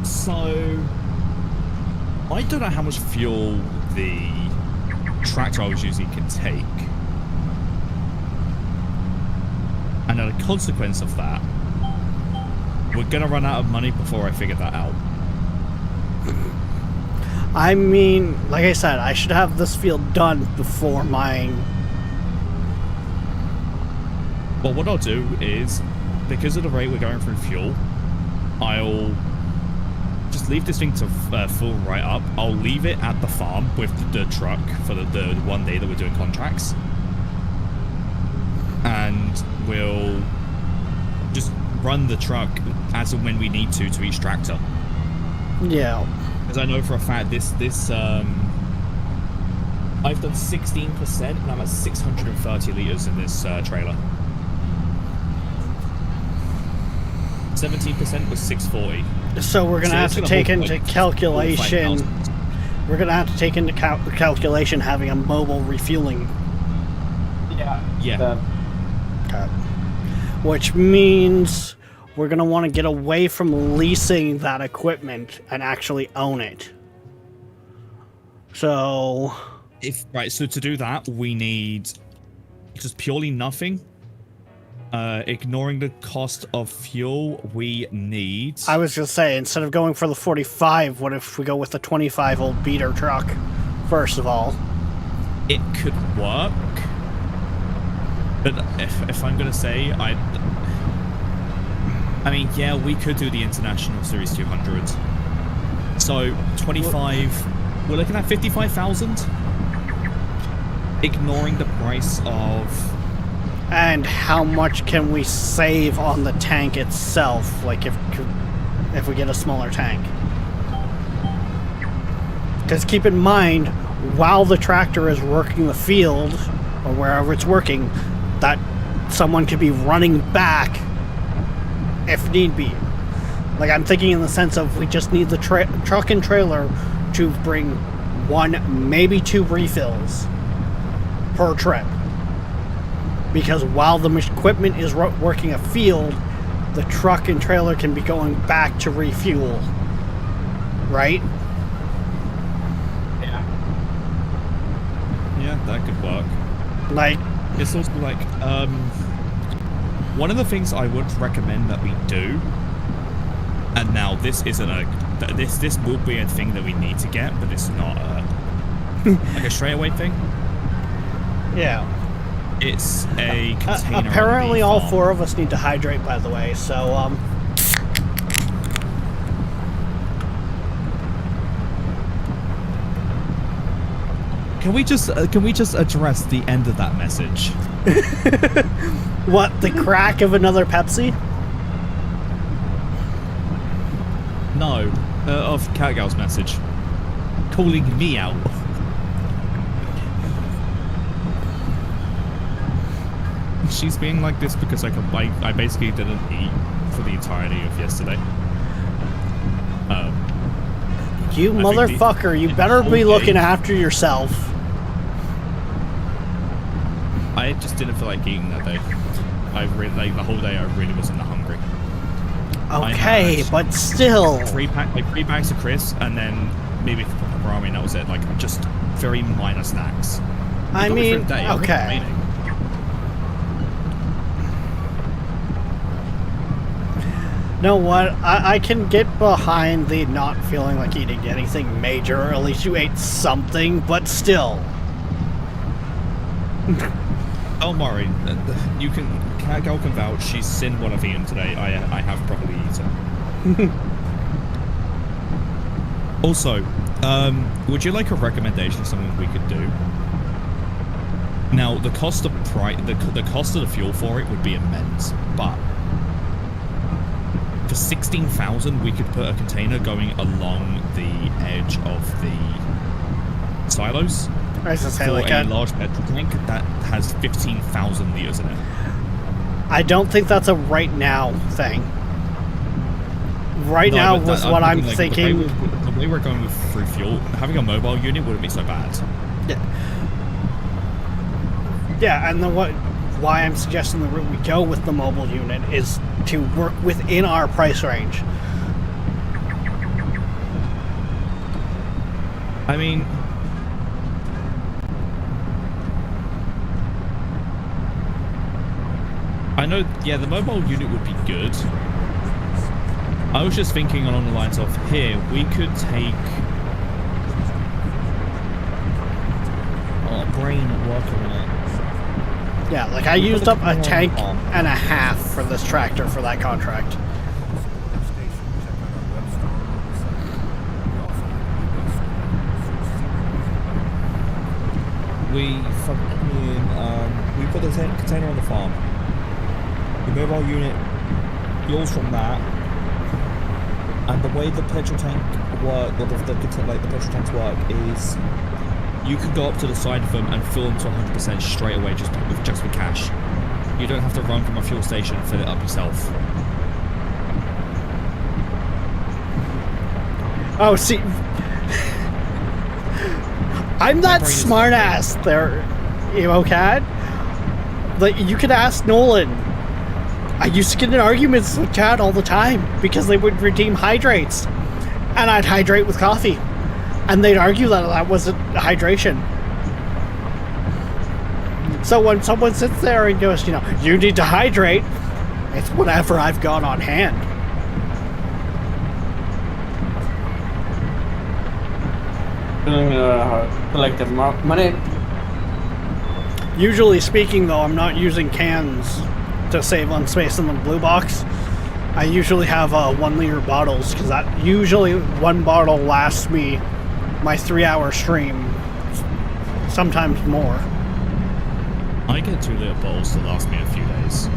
So I don't know how much fuel the tractor I was using can take. And as a consequence of that, we're gonna run out of money before I figure that out. I mean, like I said, I should have this field done before mine. Well, what I'll do is, because of the rate we're going through fuel, I'll just leave this thing to full right up. I'll leave it at the farm with the truck for the 1 day that we're doing contracts. And we'll just run the truck as and when we need to each tractor. Yeah. Because I know for a fact this I've done 16% and I'm at 630 litres in this trailer. 17% was 640. So we're gonna have to take into calculation. We're gonna have to take into calculation having a mobile refueling. Yeah. Which means we're gonna want to get away from leasing that equipment and actually own it. So. So to do that, we need just purely nothing. Ignoring the cost of fuel, we need... I was just saying, instead of going for the 45, what if we go with the 25 old beater truck, first of all? It could work. But if I'm going to say, I mean, yeah, we could do the International Series 200. So, 25... We're looking at 55,000? Ignoring the price of... And how much can we save on the tank itself, like if we get a smaller tank? Because keep in mind, while the tractor is working the field, or wherever it's working, that someone could be running back if need be. Like, I'm thinking in the sense of we just need the truck and trailer to bring 1, maybe 2 refills per trip. Because while the equipment is working a field, the truck and trailer can be going back to refuel. Right? Yeah. Yeah, that could work. Like, It's also like, one of the things I would recommend that we do, and now this isn't this will be a thing that we need to get, but it's not like a straightaway thing. yeah. It's a container. Apparently on the all farm. 4 of us need to hydrate, by the way, so, Can we just address the end of that message? what, the crack of another Pepsi? No, of Catgirl's message, calling me out. She's being like this because I basically didn't eat for the entirety of yesterday. You I think motherfucker, you better whole be day- looking after yourself. I just didn't feel like eating that day. I really, like, the whole day I really wasn't that hungry. Okay, had but still. 3 bags of crisps and then maybe ramen, and that was it. Like, just very minor snacks. I Got me through mean, the day. It wasn't okay. raining. Know what? I can get behind the not feeling like eating anything major. At least you ate something, but still. Don't worry. You can. Catgirl can vouch. She's seen what I've eaten today. I have properly eaten. Also, would you like a recommendation of something we could do? Now, the cost of the cost of the fuel for it would be immense, but for 16,000, we could put a container going along the edge of the silos. I was gonna say, For like, a large petrol tank that has 15,000 liters in it. I don't think that's a right now thing. Right No, now but was that- what I'm like, thinking. The way we're going with through fuel, having a mobile unit wouldn't be so bad. Yeah, and why I'm suggesting the route we go with the mobile unit is to work within our price range. I mean, I know, yeah, the mobile unit would be good. I was just thinking along the lines of, here, we could take... Oh, brain working on it. Yeah, like I We put used the up a container on tank the farm. and a half for this tractor for that contract. We put the container on the farm. The mobile unit fuels from that, and the way the petrol tank work, or the petrol tanks work, is You can go up to the side of them and fill them to 100% straight away just with cash. You don't have to run from a fuel station and fill it up yourself. Oh, see, I'm that brain is smart ass there, EmoCat. Like, you could ask Nolan. I used to get in arguments with Chad all the time because they would redeem hydrates, and I'd hydrate with coffee, and they'd argue that that wasn't hydration. So when someone sits there and goes, you need to hydrate, it's whatever I've got on hand. Collect the money. Usually speaking, though, I'm not using cans to save on space in the blue box. I usually have 1 liter bottles because that usually one bottle lasts me my 3-hour stream, sometimes more. I get 2 liter bottles to last me a few days.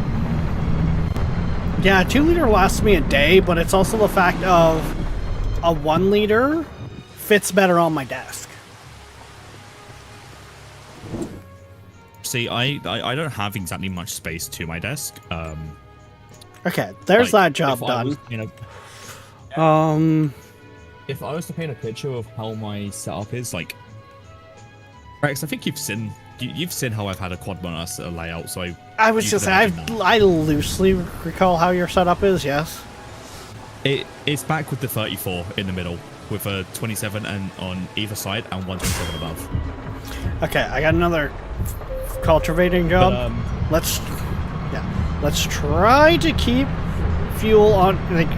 Yeah, 2 liter lasts me a day, but it's also the fact of a 1 liter fits better on my desk. See, I don't have exactly much space to my desk. Okay, there's Like, that job if I was, done. if I was to paint a picture of how my setup is, like, Rex, I think you've seen how I've had a quad motor layout. So I was just saying, I loosely recall how your setup is. Yes. It's back with the 34 in the middle, with a 27 and on either side and 127 above. Okay, I got another cultivating job. But, Let's try to keep fuel on. Like,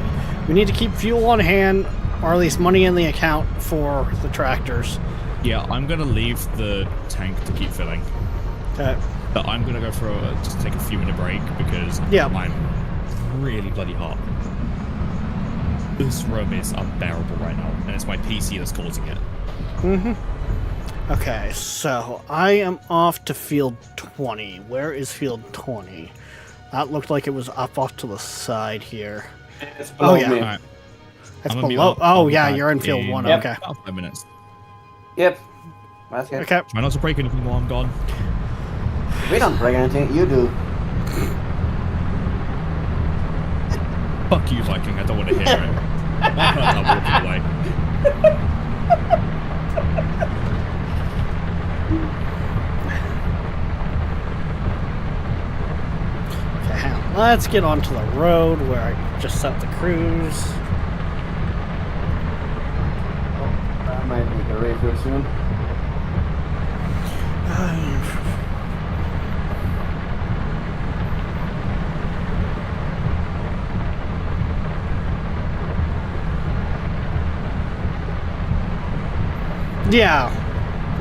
we need to keep fuel on hand, or at least money in the account for the tractors. yeah, I'm gonna leave the tank to keep filling. Okay. But I'm gonna go for just take a few minute break because I'm really bloody hot. This room is unbearable right now, and it's my PC that's causing it. Okay, so I am off to field 20. Where is field 20? That looked like it was up off to the side here. It's below me. Alright. That's I'm gonna be below. up- Oh, I'll be yeah, back you're in field in 1. Yep. Okay. about 5 minutes. Yep. That's it. Okay. Try not to break anything while I'm gone. We don't break anything, you do. Fuck you, Viking. I don't want to hear it. I'm walking away. Okay, hang on. Let's get onto the road where I just set the cruise. I might make a refill soon. Yeah,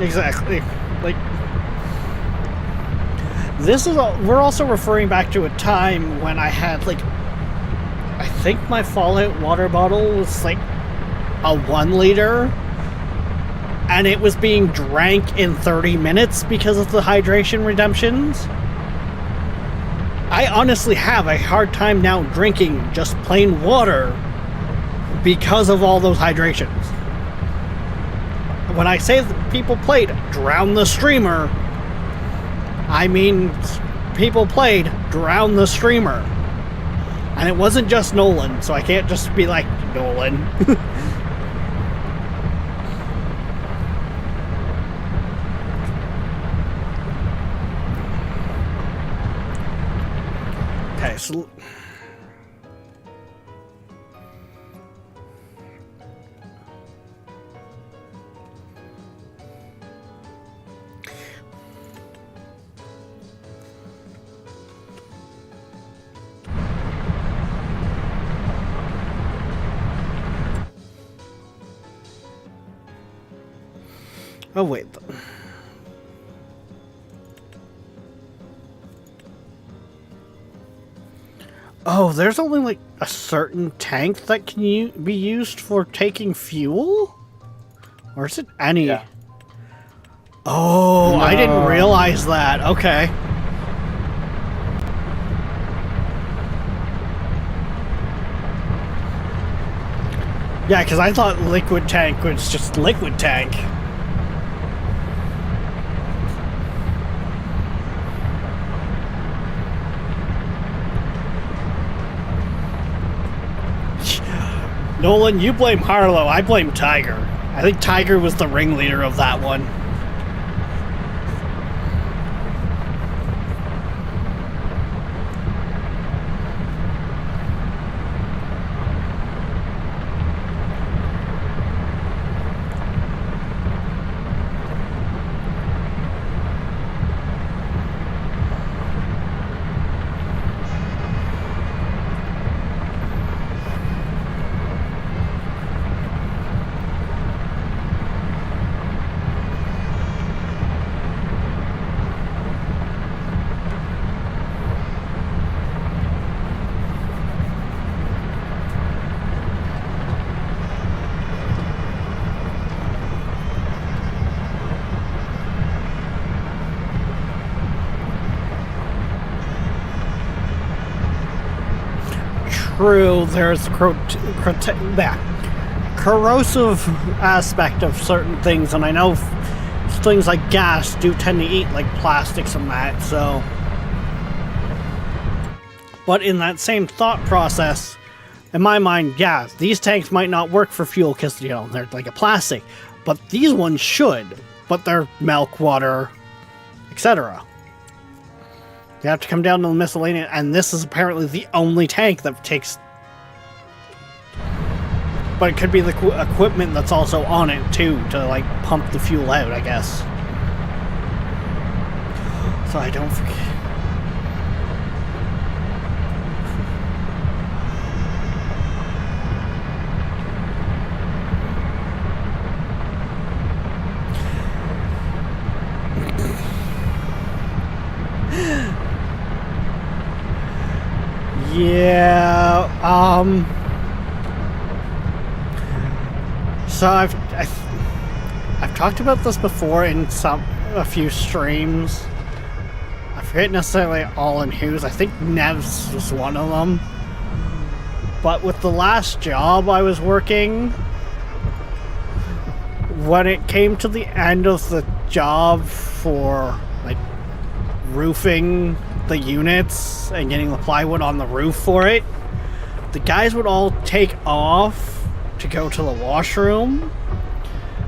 exactly. Like, this is we're also referring back to a time when I had, like, I think my Fallout water bottle was like a 1 liter, and it was being drank in 30 minutes because of the hydration redemptions. I honestly have a hard time now drinking just plain water because of all those hydrations. When I say that people played Drown the Streamer, I mean people played Drown the Streamer. And it wasn't just Nolan, so I can't just be like, Nolan. Okay, so... Oh, wait. Oh, there's only, like, a certain tank that can be used for taking fuel? Or is it any? Yeah. Oh, I didn't realize that. Okay. Yeah, because I thought liquid tank was just liquid tank. Nolan, you blame Harlow, I blame Tiger. I think Tiger was the ringleader of that one. True, there's that corrosive aspect of certain things, and I know things like gas do tend to eat like plastics and that, so. But in that same thought process, in my mind, yeah, these tanks might not work for fuel because, you know, they're like a plastic, but these ones should, but they're milk, water, etc. You have to come down to the miscellaneous, and this is apparently the only tank that takes... But it could be the equipment that's also on it, too, to, like, pump the fuel out, I guess. So I don't forget... Yeah, so I've talked about this before in a few streams. I forget necessarily all in whose. I think Nev's was one of them. But with the last job I was working, when it came to the end of the job for like roofing the units and getting the plywood on the roof for it, the guys would all take off to go to the washroom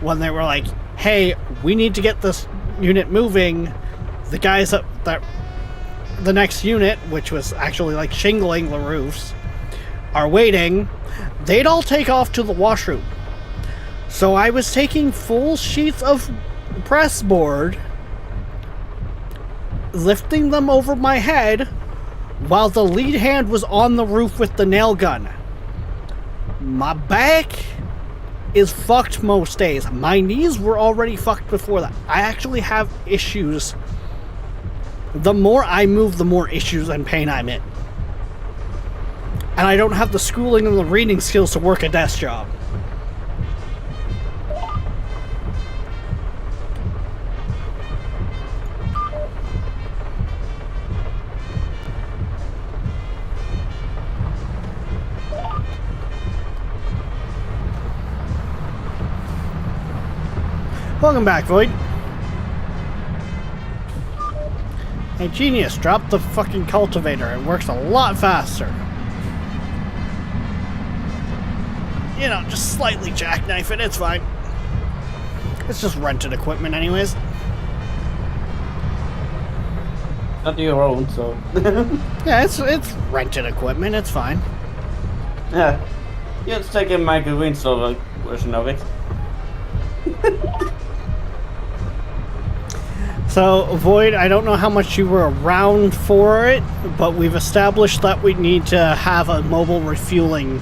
when they were like, hey, we need to get this unit moving. The guys that the next unit, which was actually like shingling the roofs, are waiting. They'd all take off to the washroom. So I was taking full sheets of press board, lifting them over my head while the lead hand was on the roof with the nail gun. My back is fucked most days. My knees were already fucked before that. I actually have issues. The more I move, the more issues and pain I'm in. And I don't have the schooling and the reading skills to work a desk job. Welcome back, Void. Hey, genius, drop the fucking cultivator. It works a lot faster. You know, just slightly jackknife it, it's fine. It's just rented equipment anyways. Not your own, so. Yeah, it's rented equipment, it's fine. Yeah. Yeah, it's taking Michael Winslow version of it. So, Void, I don't know how much you were around for it, but we've established that we need to have a mobile refueling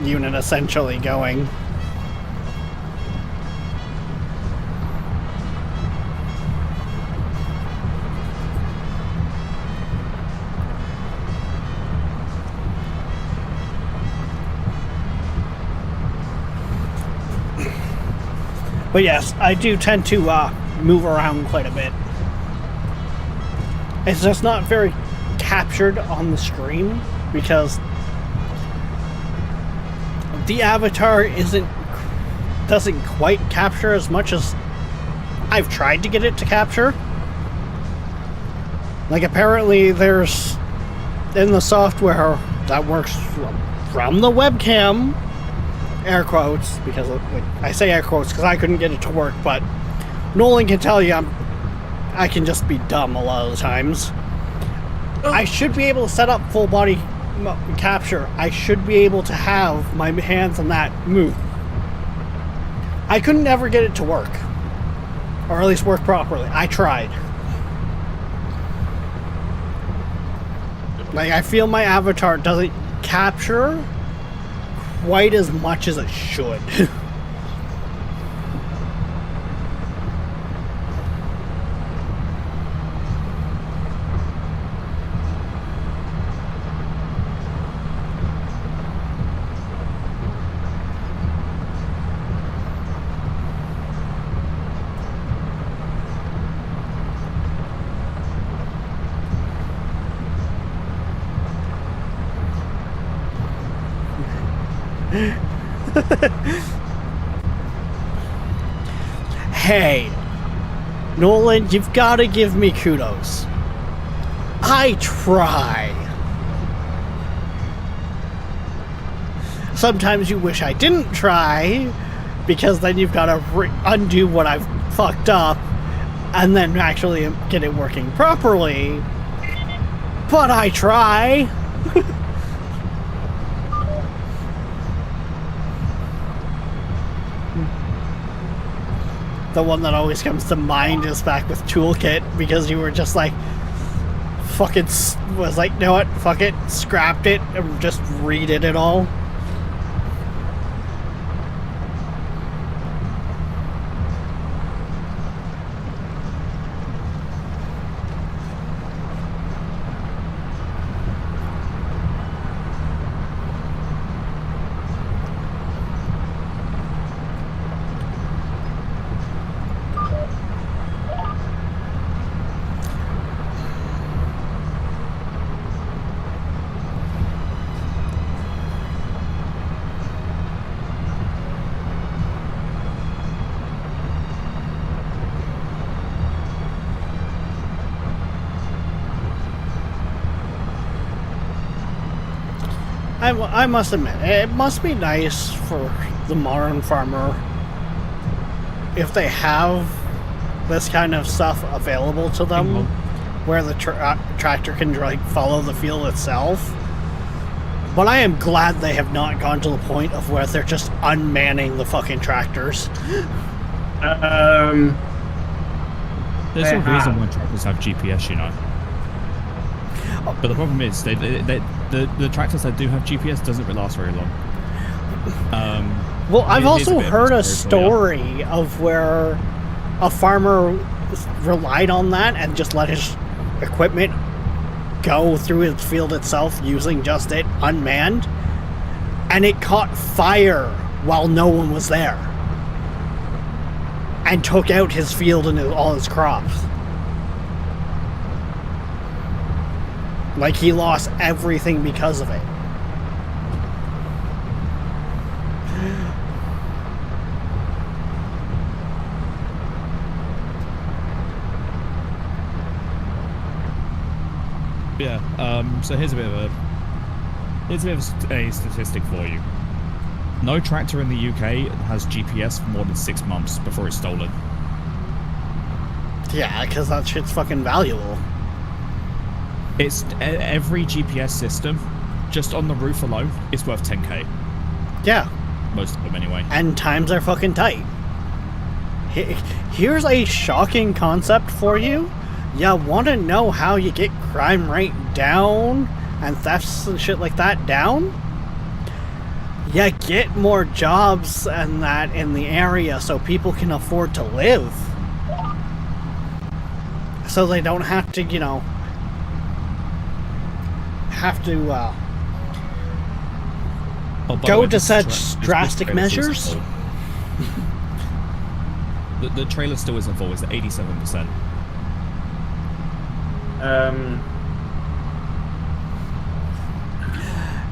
unit essentially going. But yes, I do tend to move around quite a bit. It's just not very captured on the stream because the avatar doesn't quite capture as much as I've tried to get it to capture. Like apparently there's in the software that works from the webcam, air quotes, because I say air quotes because I couldn't get it to work, but Nolan can tell you I can just be dumb a lot of the times. I should be able to set up full body capture. I should be able to have my hands on that move. I couldn't ever get it to work. Or at least work properly. I tried. Like, I feel my avatar doesn't capture quite as much as it should. Hey, Nolan, you've got to give me kudos. I try. sometimes you wish I didn't try, because then you've got to undo what I've fucked up and then actually get it working properly. But I try. The one that always comes to mind is back with Toolkit, because you were just like, fucking was like, you know what, fuck it, scrapped it, and just redid it all. I must admit, it must be nice for the modern farmer if they have this kind of stuff available to them, where the tractor can like follow the field itself. But I am glad they have not gone to the point of where they're just unmanning the fucking tractors. There's a reason why tractors have GPS, you know. But the problem is, the tractors that do have GPS doesn't last very long. Well, I've also heard a story of where a farmer relied on that and just let his equipment go through his field itself using just it unmanned, and it caught fire while no one was there and took out his field and all his crops. Like, he lost everything because of it. Yeah, so here's a bit of a statistic for you. No tractor in the UK has GPS for more than 6 months before it's stolen. Yeah, because that shit's fucking valuable. It's every GPS system, just on the roof alone, is worth 10k. Yeah. Most of them, anyway. And times are fucking tight. Here's a shocking concept for you. You want to know how you get crime rate down and thefts and shit like that down? You get more jobs and that in the area so people can afford to live. So they don't have to, you know, go to such drastic measures. The trailer still isn't full. It's at 87%.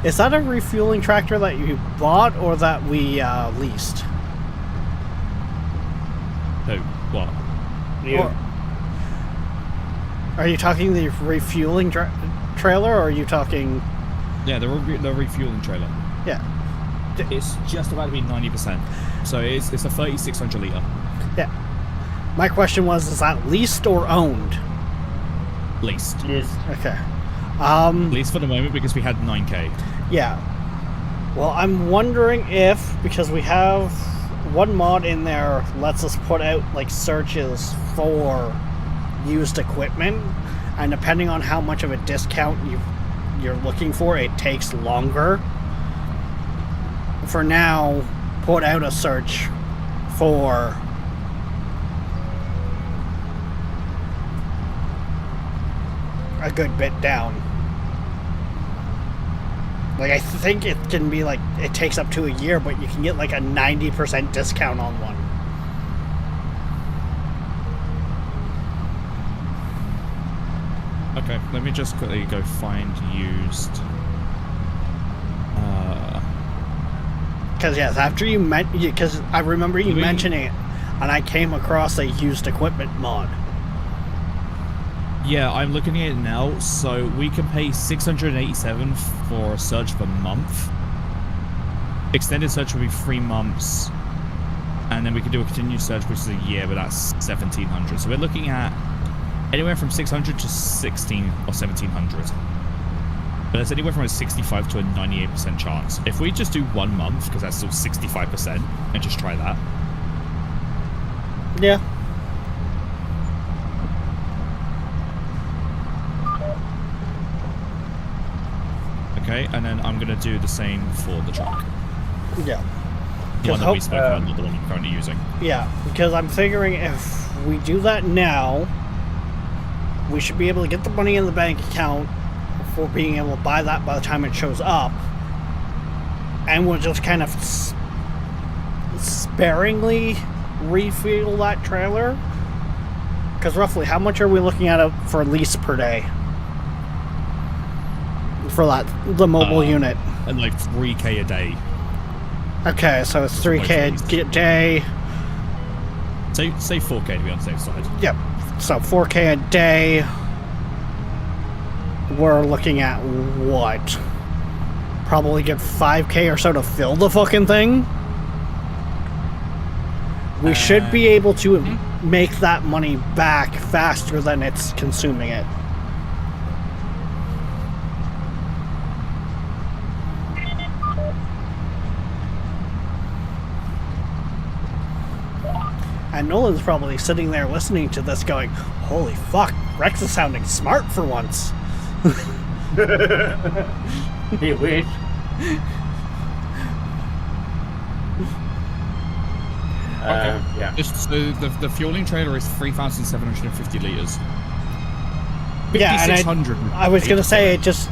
Is that a refueling tractor that you bought or that we leased? Who? What? Or, are you talking the refueling trailer, or are you talking... Yeah, the refueling trailer. Yeah. It's just about to be 90%. So it's a 3,600 litre. Yeah. My question was, is that leased or owned? Leased. Yes. Okay. Leased for the moment because we had 9k. Yeah. Well, I'm wondering if, because we have one mod in there lets us put out like searches for used equipment, and depending on how much of a discount you're looking for, it takes longer. For now, put out a search for a good bit down. Like, I think it can be like, it takes up to a year, but you can get like a 90% discount on one. Okay, let me just quickly go find used. Because yes, after you because I remember you mentioning it, and I came across a used equipment mod. Yeah, I'm looking at it now. So we can pay 687 for a search per month. Extended search will be 3 months. And then we can do a continued search, which is a year, but that's 1,700. So we're looking at anywhere from 600 to 16 or 1,700. But there's anywhere from a 65 to a 98% chance. If we just do 1 month, because that's still 65%, and just try that. Yeah. Okay, and then I'm going to do the same for the truck. Yeah. The one that we hope- spoke about, not the one I'm currently using. Yeah, because I'm figuring if we do that now, we should be able to get the money in the bank account for being able to buy that by the time it shows up. And we'll just kind of sparingly refuel that trailer. Because roughly, how much are we looking at for lease per day? For the mobile unit. And like 3K a day. Okay, so it's 3K a day. Say 4K to be on the safe side. Yep. So 4K a day. We're looking at what? Probably get 5K or so to fill the fucking thing. We should be able to make that money back faster than it's consuming it. And Nolan's probably sitting there listening to this going, holy fuck, Rex is sounding smart for once. He wish. Yeah. Just so the fueling trailer is 3,750 liters. Yeah, and 5,600. I was going to say it just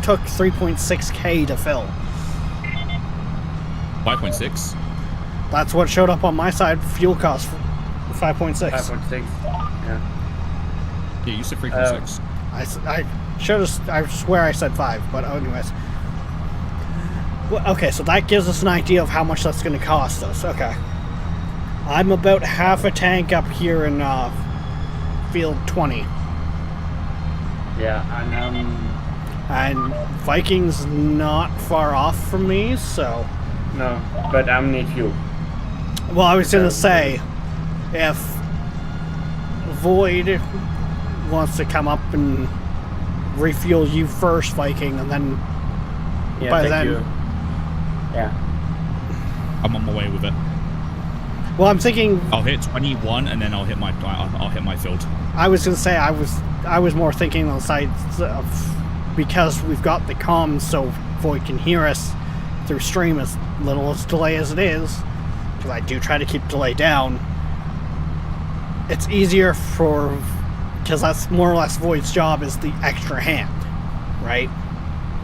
took 3.6K to fill. 5.6. That's what showed up on my side. Fuel cost 5.6. 5.6. Yeah. Yeah, you said 3.6. I should have. I swear I said 5, but anyways. Well, okay, so that gives us an idea of how much that's going to cost us. Okay. I'm about half a tank up here in field 20. Yeah, And Viking's not far off from me, so. no, but I need fuel. Well, I was gonna say, if Void wants to come up and refuel you first, Viking, and then Yeah, by thank then, you. Yeah. I'm on my way with it. well, I'm thinking. I'll hit 21 and then I'll hit my field. I was gonna say I was more thinking on the side of because we've got the comms, so Void can hear us through stream as little as delay as it is. Because I do try to keep delay down. It's easier because that's more or less Void's job is the extra hand, right?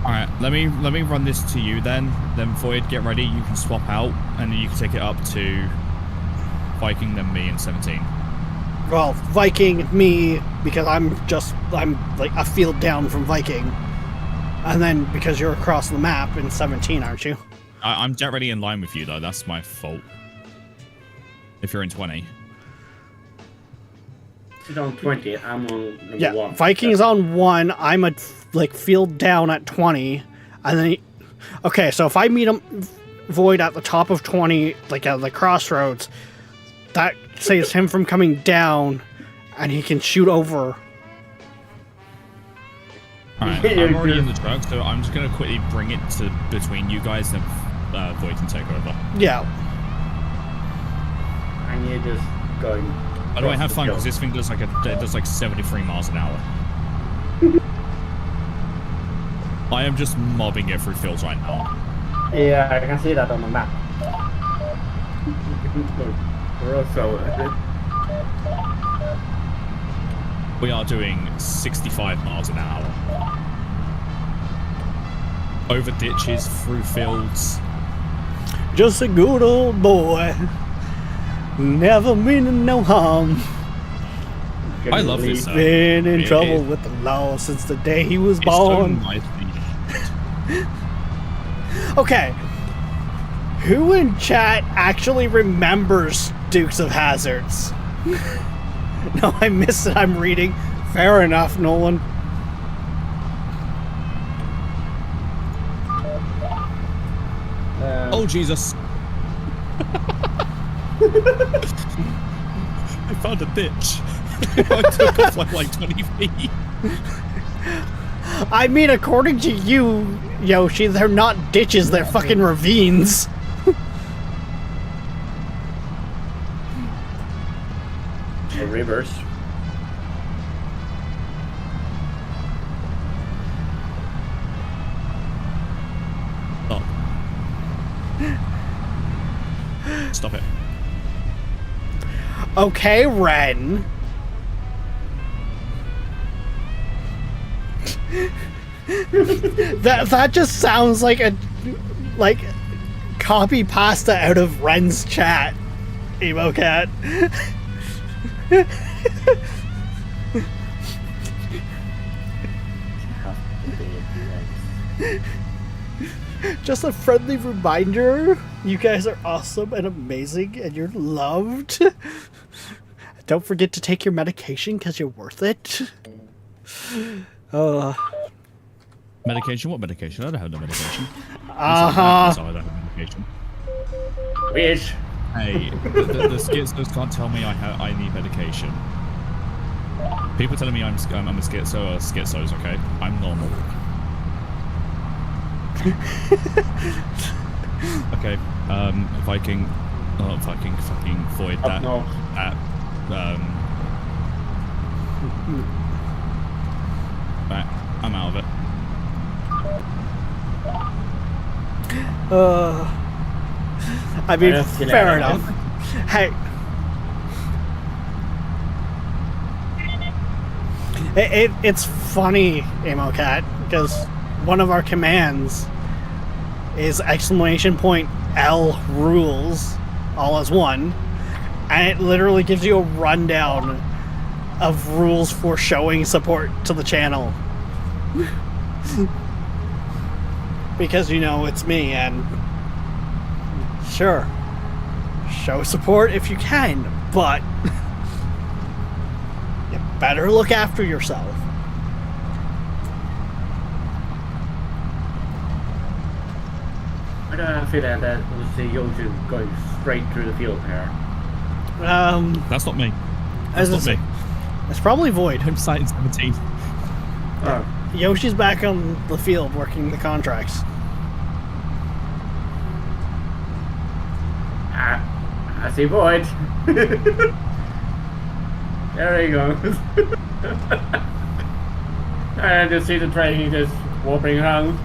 All right, let me run this to you then. Then Void, get ready. You can swap out, and then you can take it up to Viking, then me, and 17. Well, Viking, me, because I'm like a field down from Viking, and then because you're across the map in 17, aren't you? I'm already in line with you though. That's my fault. If you're in 20. She's on 20. I'm on number Yeah, 1. Viking's on 1. I'm at field down at 20, and then okay. So if I meet him, Void at the top of 20, like at the crossroads, that saves him from coming down, and he can shoot over. Alright, I'm already in the truck, so I'm just going to quickly bring it to between you guys, then Void can take over. Yeah. And you're just going. By the way, have fun, across because the this thing does like 73 miles an hour. I am just mobbing it through fields right now. field. Yeah, I can see that on the map. We're also. We are doing 65 miles an hour. Over ditches, through fields. Just a good old boy. Never meaning no harm. I love this song. Been in It- trouble it- with the law since the day he was It's so born. nicely. Okay. Who in chat actually remembers Dukes of Hazzards? No, I missed it. I'm reading. Fair enough, Nolan. Oh, Jesus. I found a ditch. I took off like 20 feet. I mean, according to you, Yoshi, they're not ditches, they're fucking ravines. Or rivers. Stop. Stop it. Okay, Ren. that just sounds like a copy pasta out of Ren's chat. Emo cat. Just a friendly reminder, you guys are awesome and amazing and you're loved. Don't forget to take your medication because you're worth it. Medication? What medication? I don't have no medication. Uh-huh. So I don't have medication. Wish. Hey, the schizos can't tell me I need medication. People telling me I'm a schizo are schizos, okay? I'm normal. Okay, Viking fucking void that. No. Right, I'm out of it. I mean, Let's get fair out of enough. Hey. It's funny, Emo Cat, because one of our commands is !L rules, all as one, and it literally gives you a rundown of rules for showing support to the channel. Because, you know, it's me, and sure, show support if you can, but you better look after yourself. I don't feel that was the Yoshi going straight through the field here. That's not me. As That's not me. It's probably Void. I'm sighting 17. Oh. Yoshi's back on the field working the contracts. I see Void. There he goes. I just see the train just warping around.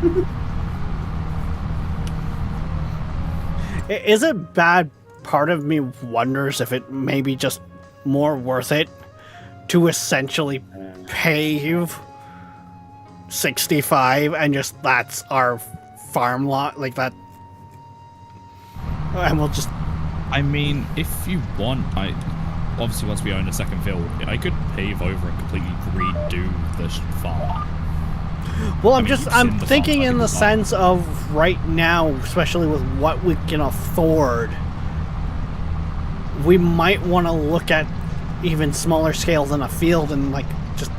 Is it bad? Part of me wonders if it may be just more worth it to essentially pave 65 and just that's our farm lot like that, and we'll just. I mean, if you want, obviously once we own a second field, I could pave over and completely redo the farm. Well, I mean, I'm thinking in the sense of right now, especially with what we can afford, we might want to look at even smaller scale than a field and like just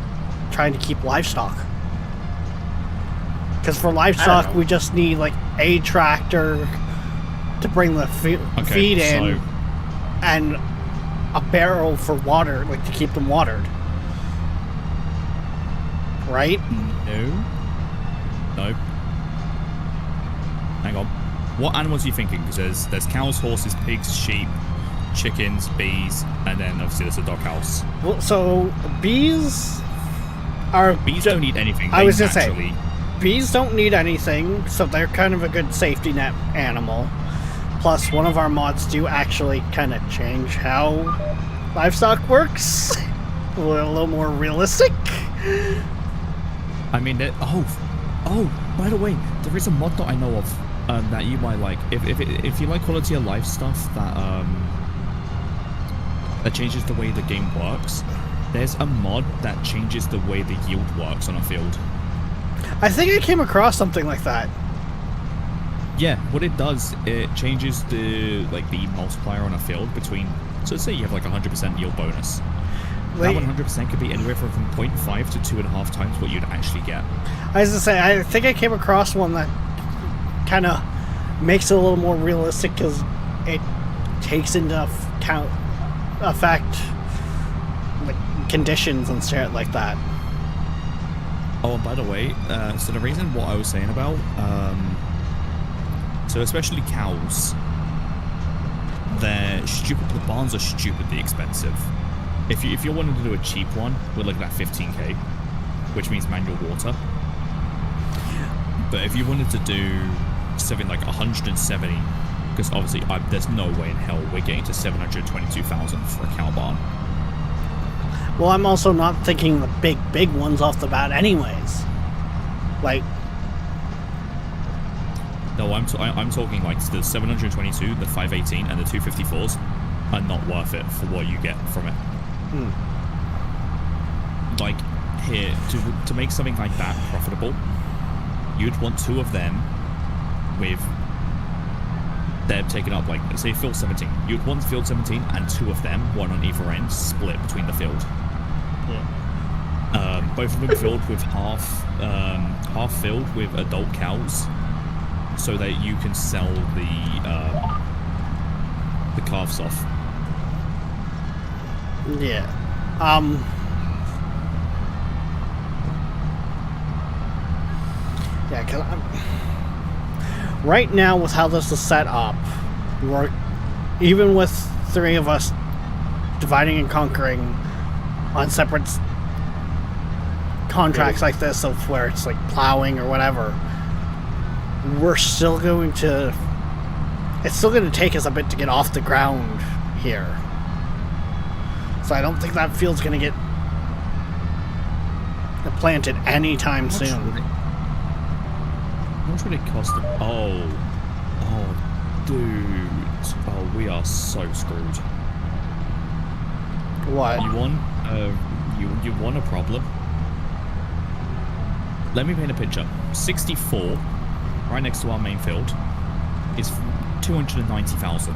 trying to keep livestock. Because for livestock, we just need like a tractor to bring the feed in, and a barrel for water, like to keep them watered. Right? No. Hang on. What animals are you thinking? Because there's cows, horses, pigs, sheep, chickens, bees, and then obviously there's a doghouse. Well, so bees are. Bees don't need anything. I was gonna naturally... say, bees don't need anything, so they're kind of a good safety net animal. Plus, one of our mods do actually kind of change how livestock works. A little more realistic. I mean, oh, by the way, there is a mod that I know of that you might like. If you like quality of life stuff that changes the way the game works, there's a mod that changes the way the yield works on a field. I think I came across something like that. Yeah, what it does, it changes the multiplier on a field between. So let's say you have like 100% yield bonus. That 100% could be anywhere from 0.5 to 2.5 times what you'd actually get. I was gonna say, I think I came across one that kind of makes it a little more realistic because it takes into effect like conditions and shit like that. Oh, and by the way, so the reason what I was saying about, so especially cows, they're stupid. The barns are stupidly expensive. If you're wanting to do a cheap one, we're looking at 15k, which means manual water. But if you wanted to do something like 170, because obviously there's no way in hell we're getting to 722,000 for a cow barn. Well, I'm also not thinking the big ones off the bat anyways. Like... No, I'm talking like the 722, the 518, and the 254s are not worth it for what you get from it. Like, here, to make something like that profitable, you'd want two of them with... They're taken up, like, say, field 17. You'd want field 17 and two of them, one on either end, split between the field. Yeah. Both of them filled with half filled with adult cows, so that you can sell the calves off. Yeah. Yeah, because right now with how this is set up, we're, even with three of us dividing and conquering on separate contracts like this, of where it's like plowing or whatever, we're still going to... It's still going to take us a bit to get off the ground here. So I don't think that field's going to get planted anytime soon. How much would it cost? Oh, dude. Oh, we are so screwed. What? You want a problem? Let me paint a picture. 64, right next to our main field, is 290,000.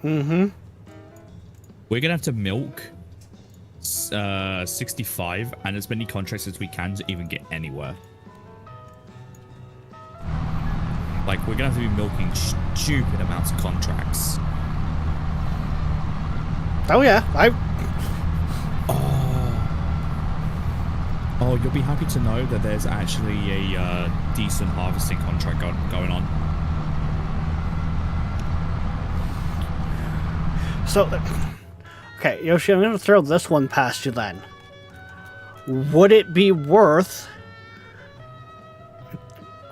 Mm-hmm. We're gonna have to milk 65 and as many contracts as we can to even get anywhere. Like, we're gonna have to be milking stupid amounts of contracts. Oh yeah, Oh, you'll be happy to know that there's actually a decent harvesting contract going on. So, okay, Yoshi, I'm going to throw this one past you then. Would it be worth,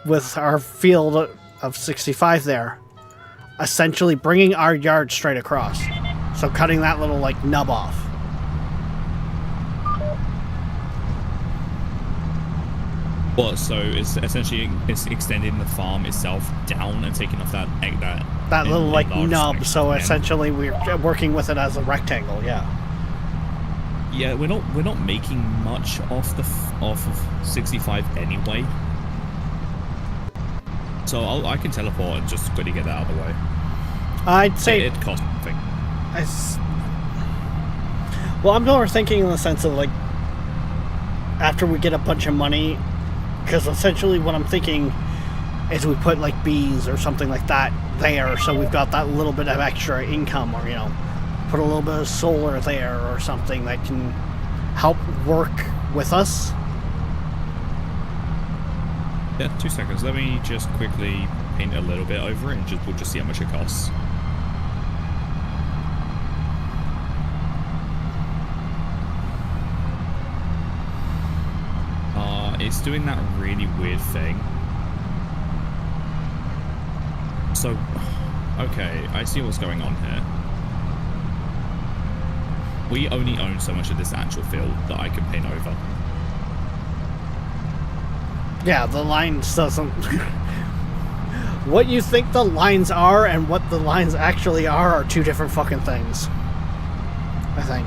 with our field of 65 there, essentially bringing our yard straight across? So cutting that little, like, nub off. Well, so it's essentially extending the farm itself down and taking off that little, like, nub, section. so essentially we're working with it as a rectangle, yeah. Yeah, we're not making much off of 65 anyway. So I can teleport and just quickly get that out of the way. I'd say it costs nothing. Well, I'm more thinking in the sense of, like, after we get a bunch of money, because essentially what I'm thinking is we put, like, bees or something like that there, so we've got that little bit of extra income, or, you know, put a little bit of solar there or something that can help work with us. Yeah, 2 seconds. Let me just quickly paint a little bit over it, and we'll just see how much it costs. It's doing that really weird thing. So, okay, I see what's going on here. We only own so much of this actual field that I can paint over. Yeah, the lines doesn't... What you think the lines are and what the lines actually are two different fucking things. I think.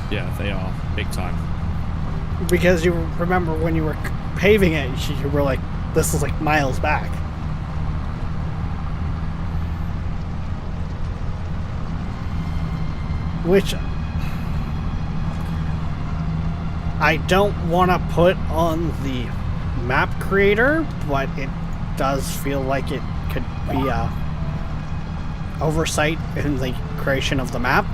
Yeah, they are. Big time. Because you remember when you were paving it, you were like, this is like miles back. Which... I don't want to put on the map creator, but it does feel like it could be a oversight in the creation of the map.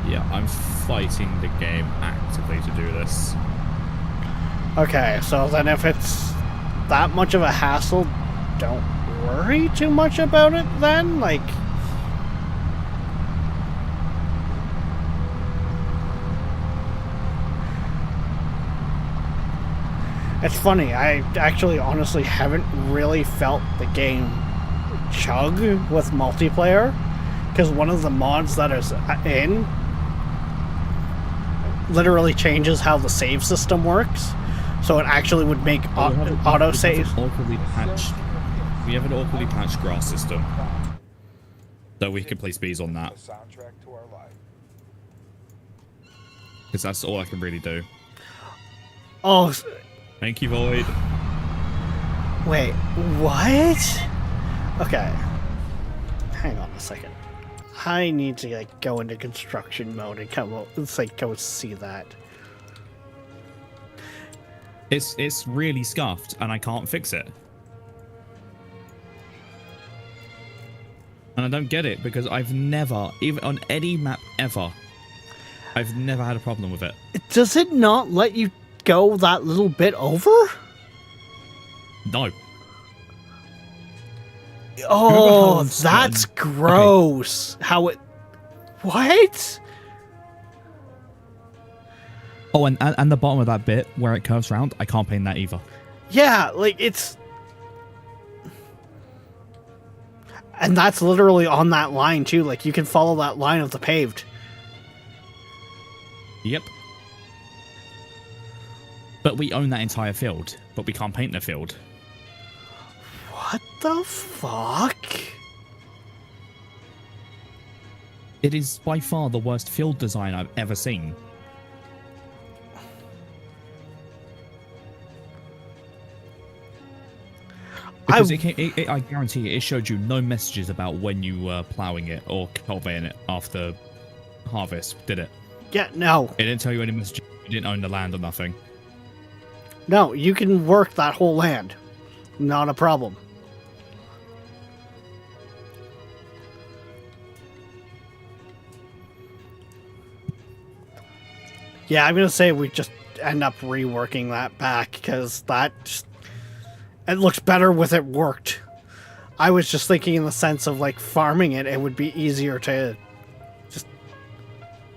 Yeah, I'm fighting the game actively to do this. Okay, so then if it's that much of a hassle, don't worry too much about it then? Like... It's funny, I actually honestly haven't really felt the game chug with multiplayer, because one of the mods that is in literally changes how the save system works, so it actually would make auto saves. We have an awkwardly patched grass system, so we can place bees on that. Because that's all I can really do. Oh, thank you, Void. wait, what? Okay, hang on a second. I need to like go into construction mode and go see that. It's really scuffed, and I can't fix it. And I don't get it, because I've never, even on any map ever, I've never had a problem with it. Does it not let you go that little bit over? No. Oh, it's that's gotten- gross. How it... What? Oh, and the bottom of that bit where it curves around, I can't paint that either. Yeah, like it's... And that's literally on that line too. Like you can follow that line of the paved. Yep. But we own that entire field, but we can't paint the field. What the fuck? It is by far the worst field design I've ever seen. Because I guarantee you, it showed you no messages about when you were plowing it or cultivating it after harvest, did it? Yeah, no. It didn't tell you any messages. You didn't own the land or nothing. No, you can work that whole land. Not a problem. Yeah, I'm gonna say we just end up reworking that back, because that just... It looks better with it worked. I was just thinking in the sense of, like, farming it, it would be easier to just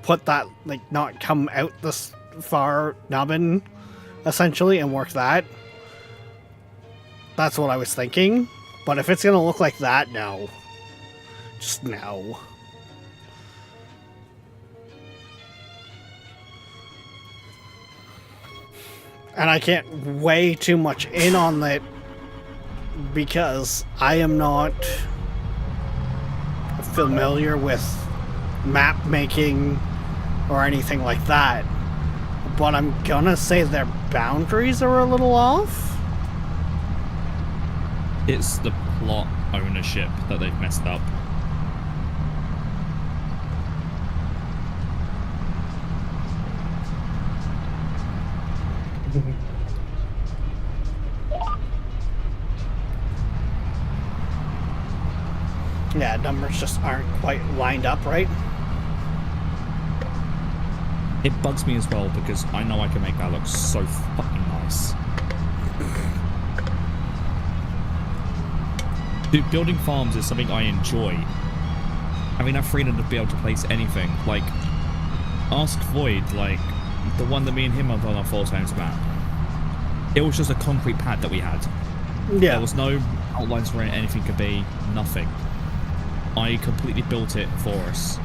put that, like, not come out this far nubbin, essentially, and work that. That's what I was thinking. But if it's gonna look like that, no. Just no. And I can't weigh too much in on that, because I am not familiar with map making or anything like that. But I'm gonna say their boundaries are a little off. It's the plot ownership that they've messed up. Yeah, numbers just aren't quite lined up right. It bugs me as well, because I know I can make that look so fucking nice. Dude, building farms is something I enjoy. Having that freedom to be able to place anything. Like, ask Void, like, the one that me and him have on our 4x map. It was just a concrete pad that we had. Yeah. There was no outlines where anything could be, nothing. I completely built it for us.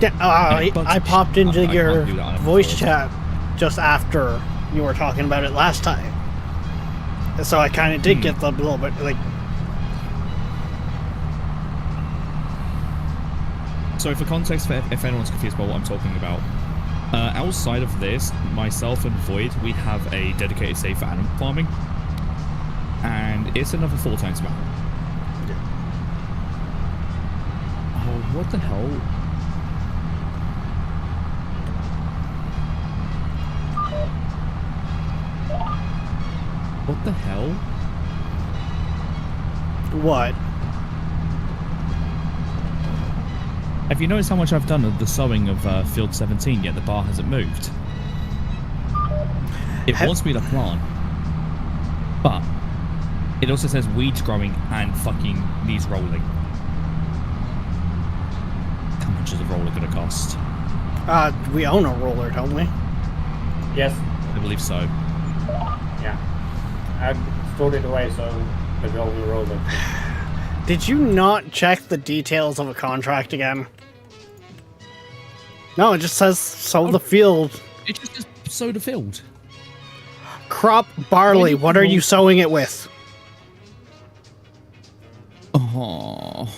Yeah, I popped into I your can't do that on a voice board. chat just after you were talking about it last time. So I kind of did get the little bit, like... So for context, if anyone's confused about what I'm talking about, outside of this, myself and Void, we have a dedicated save for animal farming. And it's another 4x map. What the hell? What the hell? What? Have you noticed how much I've done of the sowing of field 17, yet the bar hasn't moved? It wants me to plant, but it also says weeds growing and fucking knees rolling. How much is a roller going to cost? We own a roller, don't we? Yes. I believe so. Yeah. I stored it away so the girl will roll it. Did you not check the details of a contract again? No, it just says sow the field. It just sow the field. Crop barley. What are you sowing it with? Oh.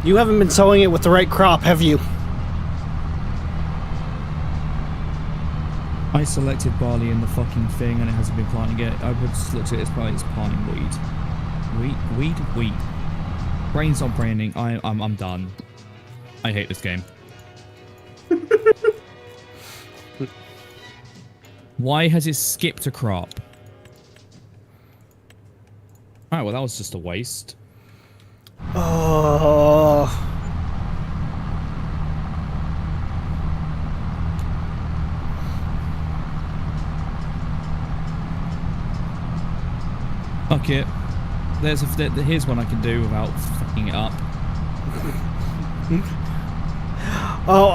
You haven't been sowing it with the right crop, have you? I selected barley in the fucking thing and it hasn't been planting yet. I would look at it as probably planting weed. Weed. Brain's not braining. I'm done. I hate this game. Why has it skipped a crop? Alright, well that was just a waste. Oh. Fuck it. Here's one I can do without fucking it up. Oh,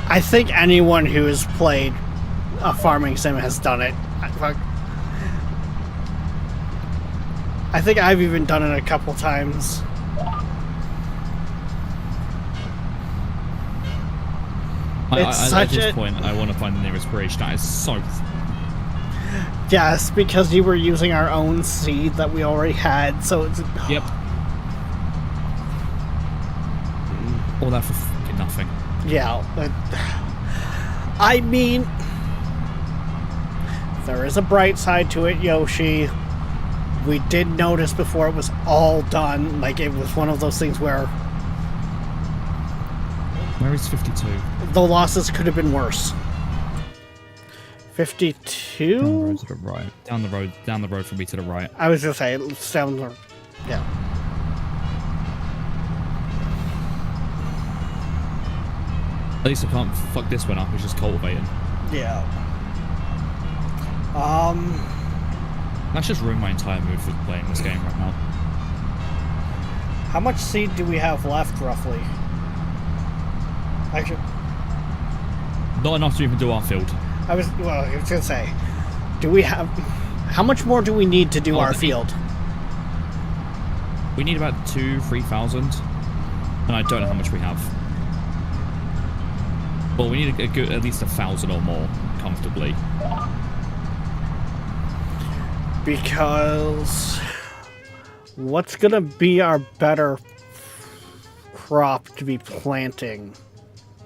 I think anyone who has played a farming sim has done it. I think I've even done it a couple times. At this point, I want to find the nearest bridge. That is so... Yes, because you were using our own seed that we already had, so it's... Yep. All that for fucking nothing. Yeah. I mean... There is a bright side to it, Yoshi. We did notice before it was all done, like it was one of those things where... Where is 52? The losses could have been worse. 52? Down the road to the right. Down the road from me to the right. I was gonna say, it's down the... Yeah. At least I can't fuck this one up, it's just cultivating. Yeah. That's just ruined my entire mood for playing this game right now. How much seed do we have left, roughly? Actually... Not enough to even do our field. I was gonna say, do we have... How much more do we need to do our field? We need about 3,000, and I don't know how much we have. Well, we need a good, at least 1,000 or more, comfortably. Because... What's gonna be our better crop to be planting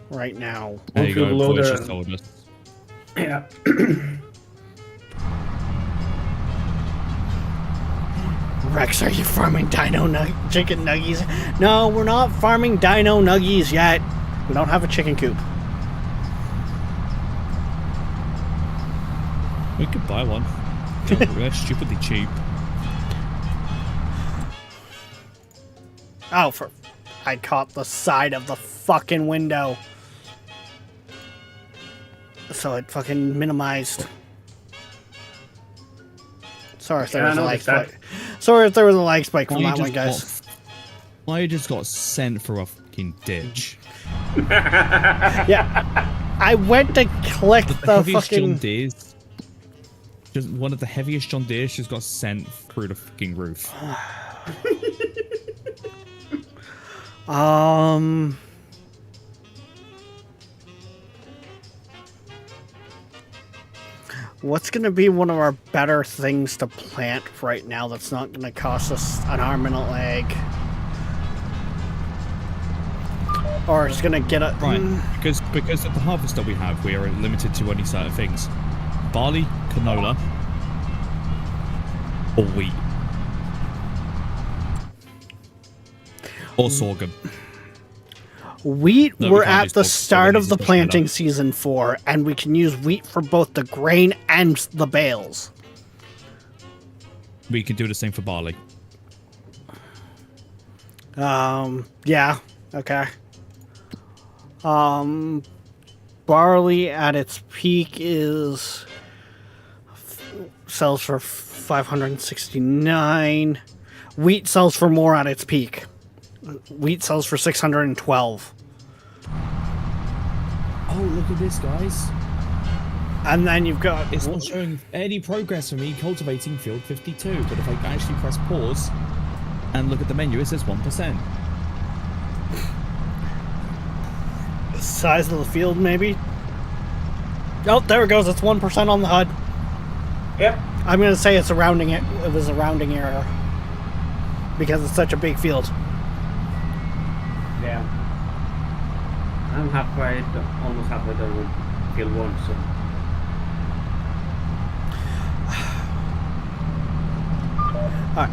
right now? There you go, Loader. Voice just told us. Yeah. Rex, are you farming chicken nuggies? No, we're not farming dino nuggies yet. We don't have a chicken coop. We could buy one. They're stupidly cheap. Oh, I caught the side of the fucking window. So it fucking minimized. Sorry if there was a lag spike. Sorry if there was a lag spike from that one, guys. I just got sent for a fucking ditch. Yeah. I went to click the heaviest fucking... John Deere's. Just one of the heaviest John Deere's just got sent through the fucking roof. What's going to be one of our better things to plant right now that's not going to cost us an arm and a leg? Or it's going to get a... Right, because of the harvest that we have, we are limited to only certain things. Barley, canola, or wheat. Or sorghum. Wheat, No, we we're can't at use the bulk, start so we of need the to push that up. planting season for, and we can use wheat for both the grain and the bales. We can do the same for barley. Yeah, okay. Barley at its peak sells for 569. Wheat sells for more at its peak. Wheat sells for 612. Oh, look at this, guys. And then you've got It's not showing any progress for me cultivating field 52, but if I actually press pause and look at the menu, it says 1%. size of the field, maybe. Oh, there it goes. It's 1% on the HUD. Yep. I'm gonna say it's a rounding. It was a rounding error because it's such a big field. Yeah. I'm halfway, almost halfway done with field 1, so. Alright.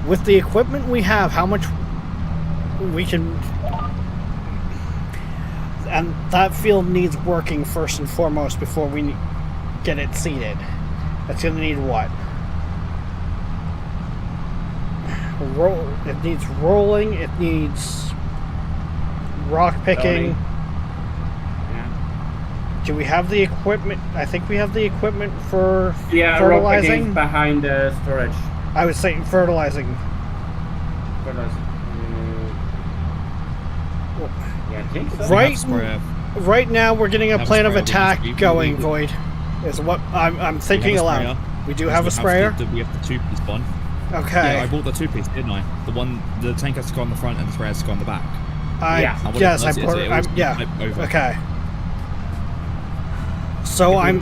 With the equipment we have, how much we can... And that field needs working first and foremost before we get it seeded. That's gonna need what? It needs rolling, it needs rock picking. Yeah. Do we have the equipment? I think we have the equipment for Yeah, fertilizing. behind the storage. I was saying fertilizing. Fertilizer. Yeah, I think so. Right. Sprayer. Right now, we're getting a Have a plan of sprayer, we attack can speed going, it. Void. Is what I'm thinking a aloud. sprayer. We do have a sprayer. We have the two-piece one. Okay. Yeah, I bought the two-piece, didn't I? The tank has to go on the front and the sprayer has to go on the back. Yeah. And what it Yes, does I is put. it always Yeah. flip over. Okay. So I'm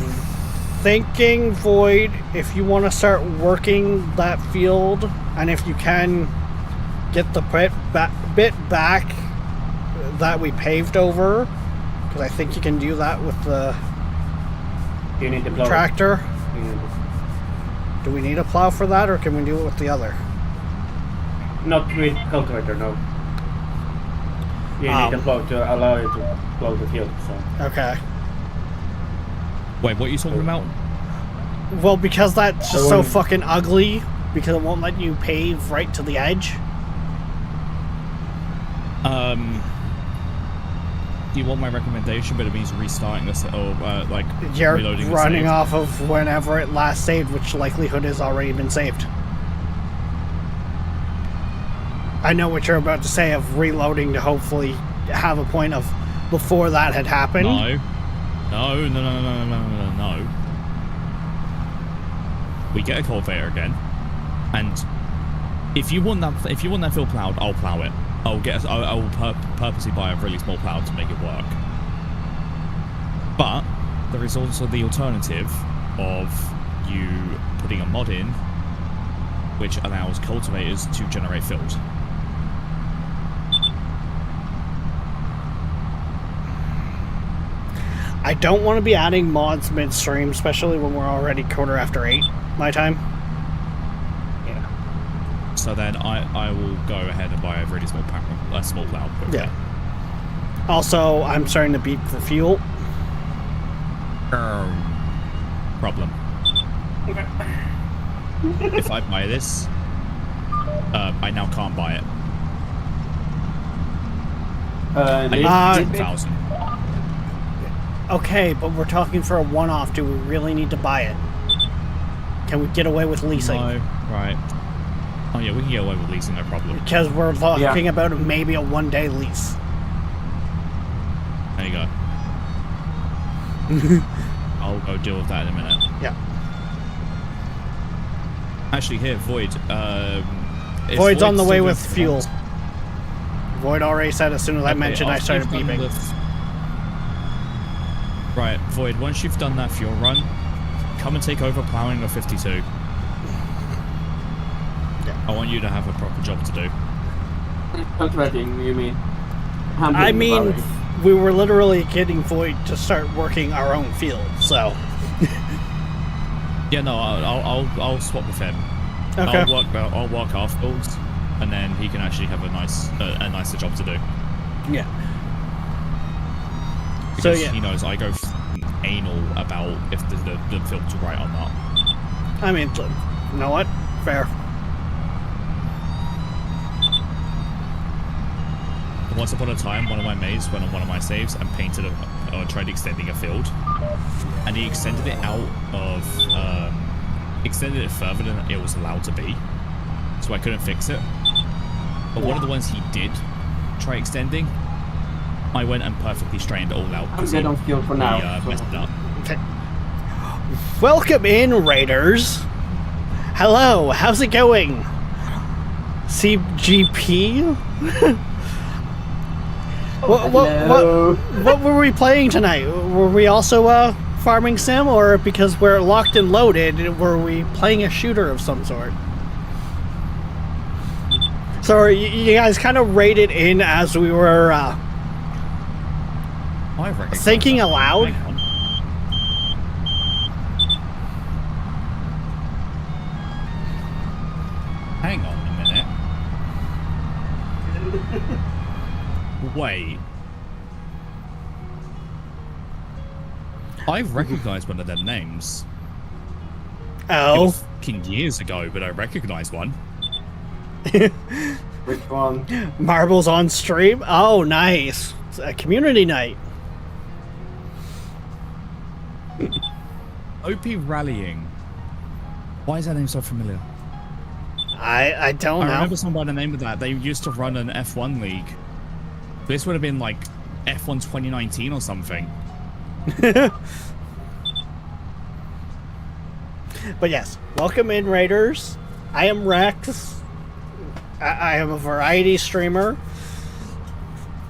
thinking, Void, if you want to start working that field, and if you can get the bit back that we paved over, because I think you can do that with the You need to blow. tractor. You need to- Do we need a plow for that, or can we do it with the other? Not with cultivator, no. You need to plow to allow you to plow the field, so. Okay. Wait, what are you talking about? Well, because that's just I so wouldn't- fucking ugly, because it won't let you pave right to the edge. Do you want my recommendation, but it means restarting this, or like You're reloading the running save? off of whenever it last saved, which likelihood has already been saved. I know what you're about to say of reloading to hopefully have a point of before that had happened. No. We get a cultivator again, and if you want that field plowed, I'll plow it. I will purposely buy a really small plow to make it work. But there is also the alternative of you putting a mod in, which allows cultivators to generate field. I don't want to be adding mods midstream, especially when we're already 8:15 my time. Yeah. So then I will go ahead and buy a really small plow. quickly. Yeah. Also, I'm starting to beep for fuel. Problem. If I buy this, I now can't buy it. I need 10,000. Okay, but we're talking for a one-off. Do we really need to buy it? Can we get away with leasing? No, right. Oh yeah, we can get away with leasing, no problem. Because we're talking about maybe a one-day lease. There you go. I'll go deal with that in a minute. Yeah. Actually, here, Void. Is Void's on the still way doing with fuel. front? Void already said as soon as I Okay, mentioned I after started you've done beeping. Right, Void, once you've done that fuel run, come and take over plowing of 52. I want you to have a proper job to do. Cultivating, you mean? I mean, we were literally getting Void to start working our own field, so... Yeah, no, I'll swap with him. Okay. I'll work our fields, and then he can actually have a nicer job to do. Yeah. So, Because yeah. he knows I go anal about if the film's right or not. I mean, you know what? Fair. Once upon a time, one of my mates went on one of my saves and painted or tried extending a field, and he extended it out of, extended it further than it was allowed to be, so I couldn't fix it. But one of the ones he did try extending, I went and perfectly straightened it all out. I'm good on field for now. He messed it up. Welcome in, Raiders. Hello, how's it going? CGP? What were we playing tonight? Were we also farming sim, or because we're locked and loaded, were we playing a shooter of some sort? So you guys kind of rated in as we were I recognize thinking that. aloud. Hang on. Hang on a minute. Wait. I recognize one of them names. It Oh, was fucking years ago, but I recognize one. Which one? Marbles on stream. Oh, nice. It's a community night. OP Rallying. Why is that name so familiar? I don't I know. remember someone by the name of that. They used to run an F1 league. This would have been like F1 2019 or something. But yes, welcome in, Raiders. I am Rex. I am a variety streamer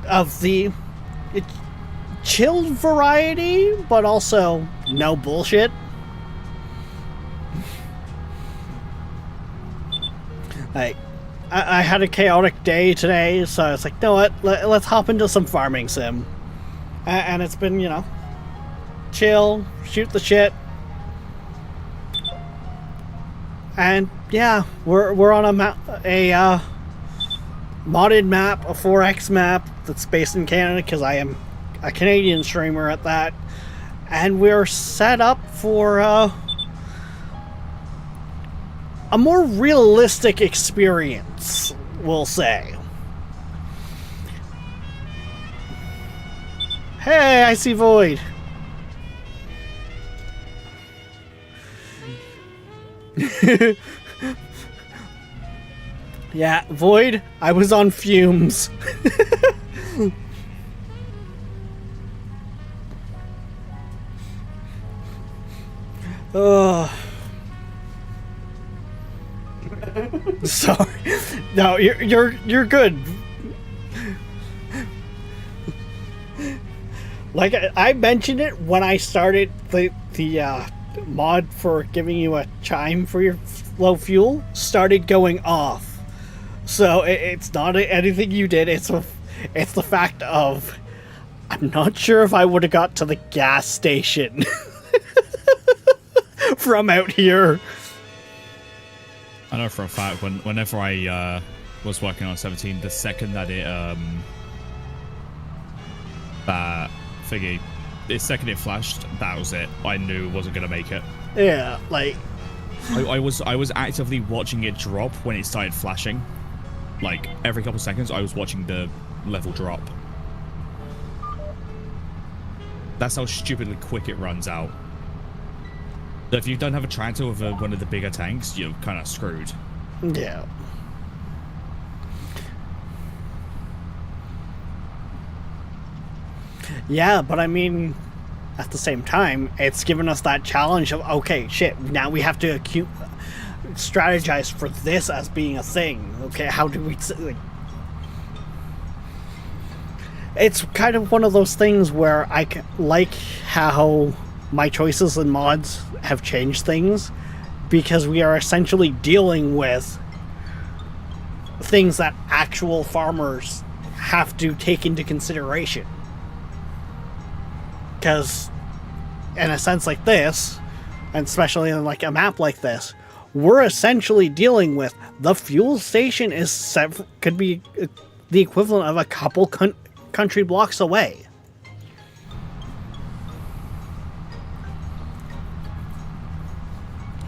of the chilled variety, but also no bullshit. Like, I had a chaotic day today, so it's like, you know what? Let's hop into some farming sim. And it's been, you know, chill, shoot the shit. And yeah, we're on a modded map, a 4X map that's based in Canada because I am a Canadian streamer at that, and we're set up for a more realistic experience, we'll say. Hey, I see Void. Yeah, Void, I was on fumes. Ugh. Sorry. No, you're good. Like I mentioned it when I started the mod for giving you a chime for your low fuel started going off. So it's not anything you did. It's the fact of I'm not sure if I would have got to the gas station from out here. I know for a fact whenever I was working on 17, the second that the second it flashed, that was it. I knew it wasn't gonna make it. Yeah, like I was actively watching it drop when it started flashing. Like every couple seconds, I was watching the level drop. That's how stupidly quick it runs out. So if you don't have a tractor with one of the bigger tanks, you're kind of screwed. yeah. Yeah, but I mean, at the same time, it's given us that challenge of, okay, shit, now we have to strategize for this as being a thing. Okay, how do we... Like, it's kind of one of those things where I like how my choices and mods have changed things, because we are essentially dealing with things that actual farmers have to take into consideration. Because in a sense like this, and especially in like a map like this, we're essentially dealing with the fuel station could be the equivalent of a couple country blocks away.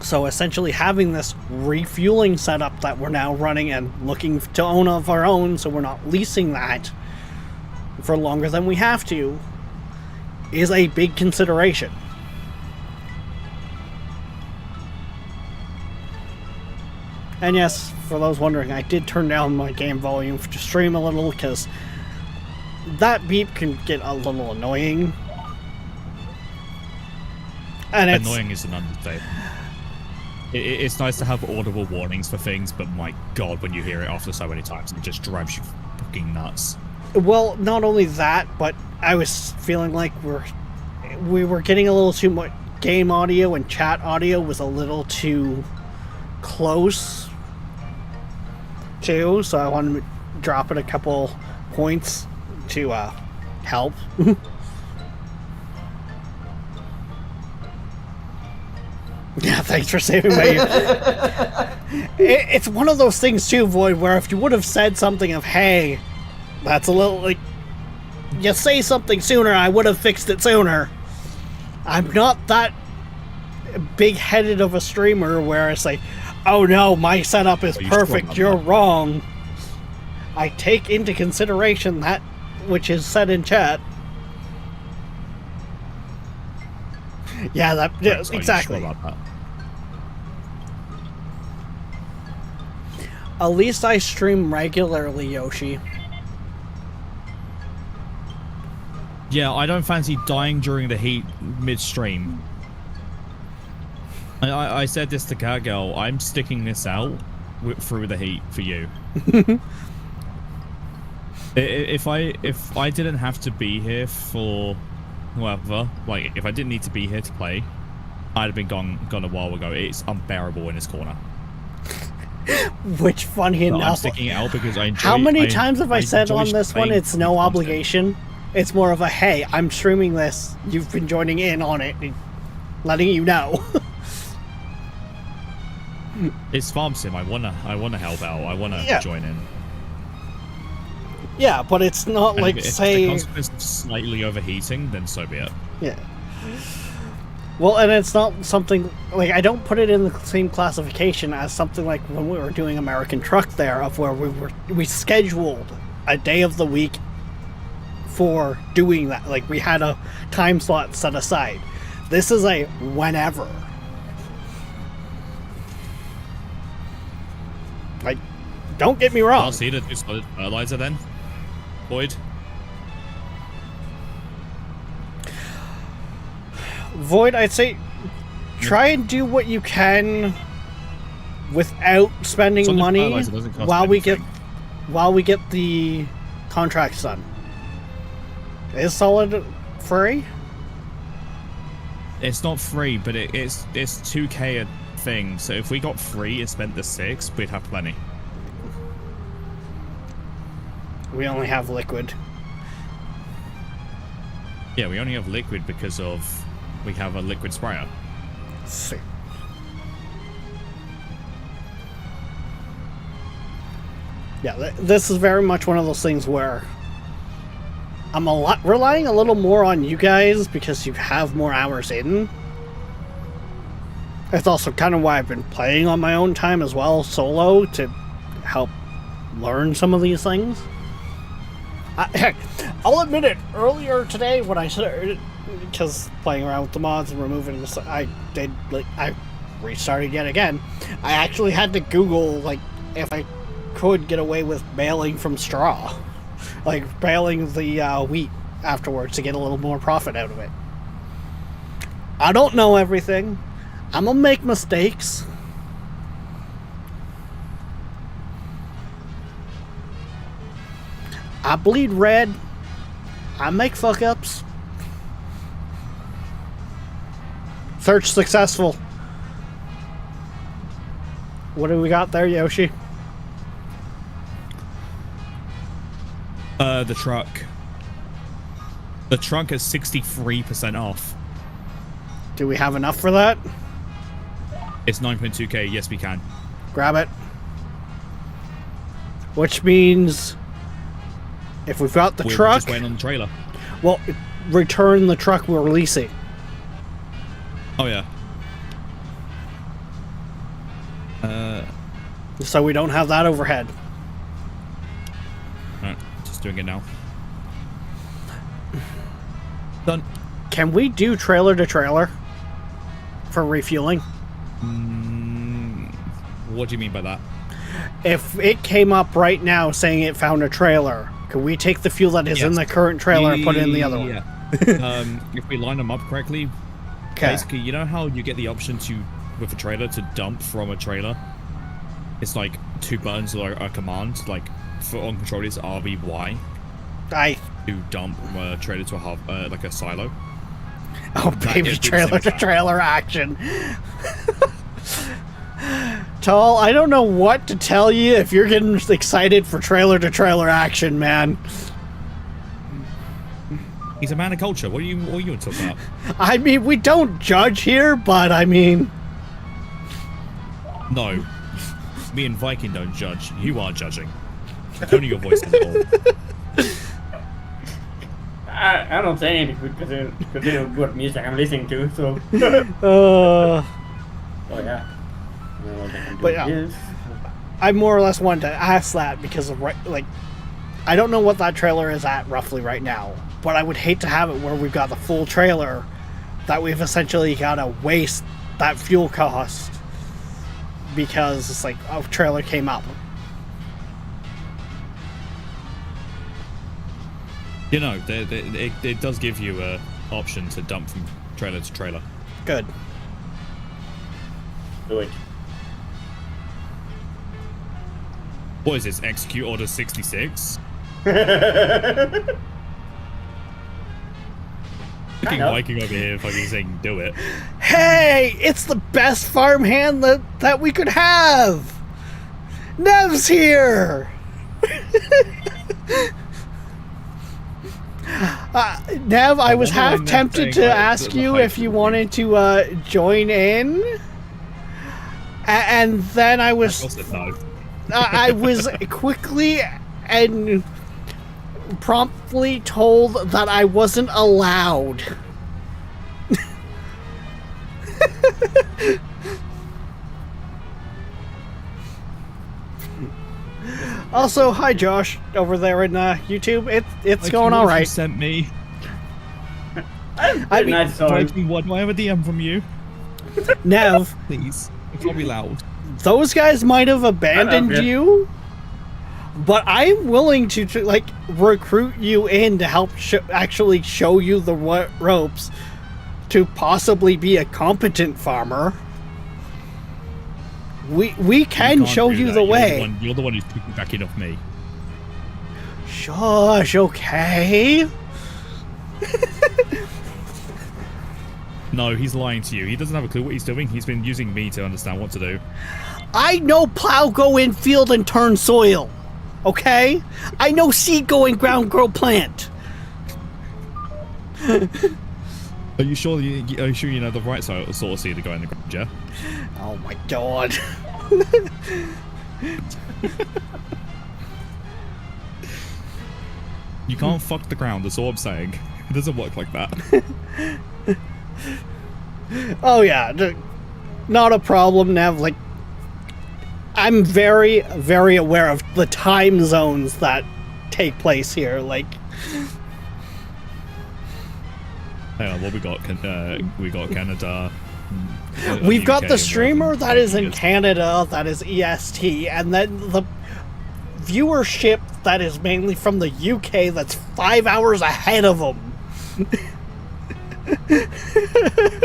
So essentially having this refueling setup that we're now running and looking to own of our own, so we're not leasing that for longer than we have to, is a big consideration. And yes, for those wondering, I did turn down my game volume to stream a little because that beep can get a little annoying. And it's Annoying is an understatement. It's nice to have audible warnings for things, but my god, when you hear it after so many times, it just drives you fucking nuts. well, not only that, but I was feeling like we were getting a little too much game audio, and chat audio was a little too close too, so I wanted to drop it a couple points to help. Yeah, thanks for saving my... It's one of those things too, Void, where if you would have said something of, hey, that's a little, like, you say something sooner, I would have fixed it sooner. I'm not that big-headed of a streamer where it's like, oh no, my setup is perfect, you're wrong. I take into consideration that which is said in chat. Yeah, that, yeah, Right, so exactly. Are you sure about that? At least I stream regularly, Yoshi. Yeah, I don't fancy dying during the heat midstream. I said this to Catgirl, I'm sticking this out through the heat for you. If I didn't have to be here for whoever, like if I didn't need to be here to play, I'd have been gone a while ago. It's unbearable in this corner. Which, funny But I'm enough, sticking it out because I enjoy. how many times have I said enjoy on this one playing it's no content. obligation? It's more of a, hey, I'm streaming this, you've been joining in on it, letting you know. It's farm sim. I wanna help out. I wanna Yeah. join in. Yeah, but it's not And like, if say... the consequence of slightly overheating, then so be it. Yeah. Well, and it's not something, like, I don't put it in the same classification as something like when we were doing American Truck there, of where we scheduled a day of the week for doing that. Like, we had a time slot set aside. This is a whenever. Like, don't get me wrong. I'll see to do solid fertilizer then, Boyd. Void, I'd say try and do what you can without spending Solid money fertilizer doesn't cost while anything. we get the contracts done. Is Solid free? It's not free, but it's 2K a thing. So if we got free and spent the 6, we'd have plenty. We only have liquid. Yeah, we only have liquid because we have a liquid sprayer. See. Yeah, this is very much one of those things where I'm relying a little more on you guys because you have more hours in. It's also kind of why I've been playing on my own time as well, solo, to help learn some of these things. Heck, I'll admit it, earlier today when I started, because playing around with the mods and removing the, I restarted yet again. I actually had to Google, like, if I could get away with baling from straw. Like, baling the wheat afterwards to get a little more profit out of it. I don't know everything. I'm gonna make mistakes. I bleed red. I make fuck-ups. Search successful. What do we got there, Yoshi? The truck. The truck is 63% off. Do we have enough for that? It's 9.2K. Yes, we can. Grab it. Which means If we've got the We're truck, just waiting on the trailer. well, return the truck we're releasing. Oh yeah. So we don't have that overhead. Alright, just doing it now. Done. Can we do trailer to trailer for refueling? What do you mean by that? If it came up right now saying it found a trailer, could we take the fuel that is in Yes. the current trailer and put it in the other one? Yeah. If we line them up correctly, Okay. basically, you know how you get the option to, with a trailer, to dump from a trailer? It's like 2 buttons or a command, like for on control is RBY to dump a trailer to a half, like a silo. Oh, That baby, is the trailer same to trailer action. Tall, I don't know what to tell you if you're getting excited for trailer to trailer action, man. He's a man of culture. What are you talking about? I mean, we don't judge here, but I mean, No. Me and Viking don't judge. You are judging. Turning your voice on the call. I don't say anything because they know what music I'm listening to. So. uh, Oh yeah. You know what I can do But, yeah. is- I more or less wanted to ask that because of like, I don't know what that trailer is at roughly right now, but I would hate to have it where we've got the full trailer that we've essentially got to waste that fuel cost because it's like a trailer came up. You know, it does give you a option to dump from trailer to trailer. Good. Do it. What is this? Execute Order 66? Fucking know. Viking over here fucking saying do it. Hey, it's the best farmhand that we could have. Nev's here. Nev, I was wonder why half Nev's tempted saying, to like, ask the you hype if you of you. wanted to join in, and then I I was said no. I was quickly and promptly told that I wasn't allowed. Also, hi Josh over there in YouTube. It's Like, going what all if you right. sent me. I mean, Nice song. Viking, what do I have a DM from you? Nev, Please. It can't be loud. those guys might have abandoned you. you, but I'm willing to like recruit you in to help actually show you the ropes to possibly be a competent farmer. We You can can't show do you that. the You're way. You're the one who's piggybacking off me. Shush, okay? No, he's lying to you. He doesn't have a clue what he's doing. He's been using me to understand what to do. I know plow go in field and turn soil. Okay? I know seed go in ground grow plant. Are you sure you know the right sort of seed to go in the ground, yeah? Oh my god. You can't fuck the ground, that's all I'm saying. It doesn't work like that. Oh yeah, not a problem, Nev. Like, I'm very, very aware of the time zones that take place here. Like, Hang on, what we got? We got Canada. we've got UK, the streamer that is in Yes. Canada, that is EST, and then the viewership that is mainly from the UK that's 5 hours ahead of them.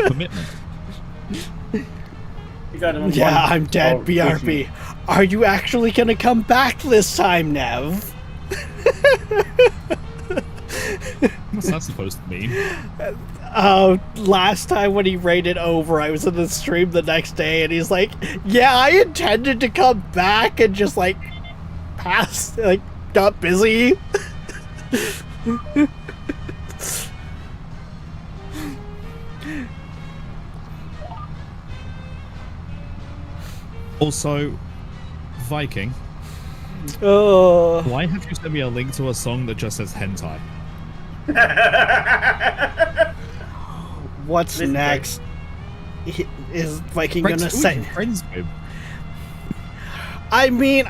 Commitment. You got him Yeah, one. I'm dead, Oh, BRB. Are you actually gonna come back this time, Nev? What's that supposed to mean? Last time when he raided over, I was in the stream the next day, and he's like, yeah, I intended to come back and just, like, pass, like, got busy. Also, Viking. Oh, Why have you sent me a link to a song that just says hentai? what's Listen, next? Is Viking gonna say? Friends with. I mean,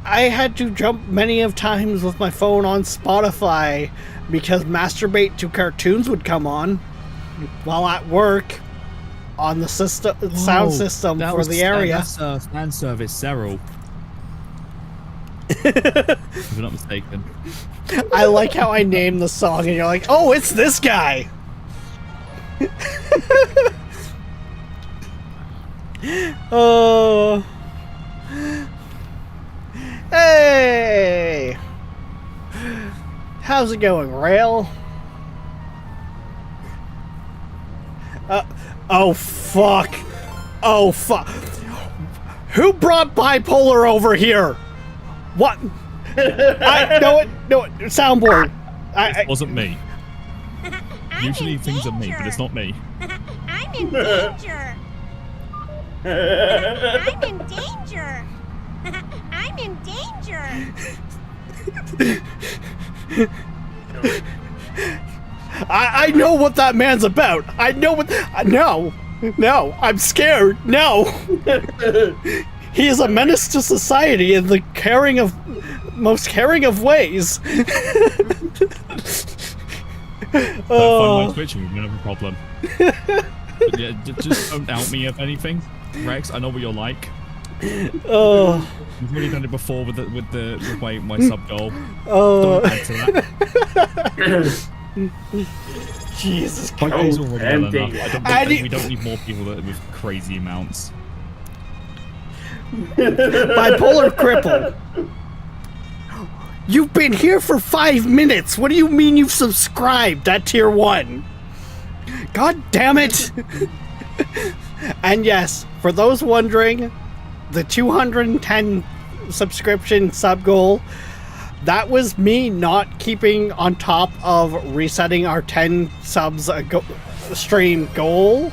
I had to jump many of times with my phone on Spotify because Masturbate to Cartoons would come on while at work on the system sound system for the area. That's fan service, Cyril. If I'm not mistaken. I like how I named the song and you're like, oh, it's this guy. Oh. Hey. How's it going, Rail? Oh, fuck. Oh, fuck. Who brought Bipolar over here? What? No, soundboard. It wasn't me. Usually things are me, but it's not me. I'm in danger. I'm in danger. I'm in danger. I know what that man's about. I know what. No, I'm scared. No. He is a menace to society in the most caring of ways. If I'm switching, we're gonna have a problem. But yeah, just don't out me if anything, Rex. I know what you're like. Oh. We've already done it before with my sub goal. Oh. Don't add to that. Jesus My Christ. goal's already well enough. We don't need more people with crazy amounts. Bipolar cripple. You've been here for 5 minutes. What do you mean you've subscribed at tier 1? God damn it. And yes, for those wondering, the 210 subscription sub goal, that was me not keeping on top of resetting our 10 subs stream goal.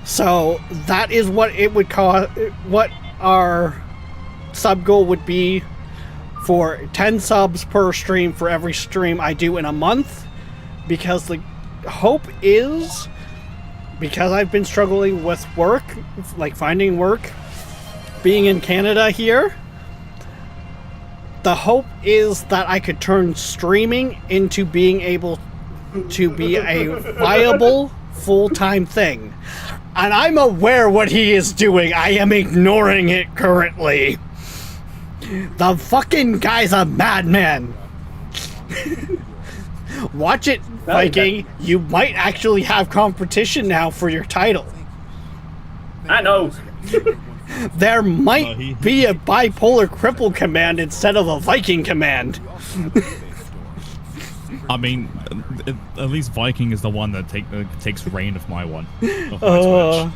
So that is what it would cost, what our sub goal would be for 10 subs per stream for every stream I do in a month, because the hope is, because I've been struggling with work, like finding work, being in Canada here, the hope is that I could turn streaming into being able to be a viable full-time thing. And I'm aware what he is doing. I am ignoring it currently. The fucking guy's a madman. Watch it, Viking. You might actually have competition now for your title. I know. There might be a bipolar cripple command instead of a Viking command. I mean, at least Viking is the one that takes reign of my one. Of my Twitch.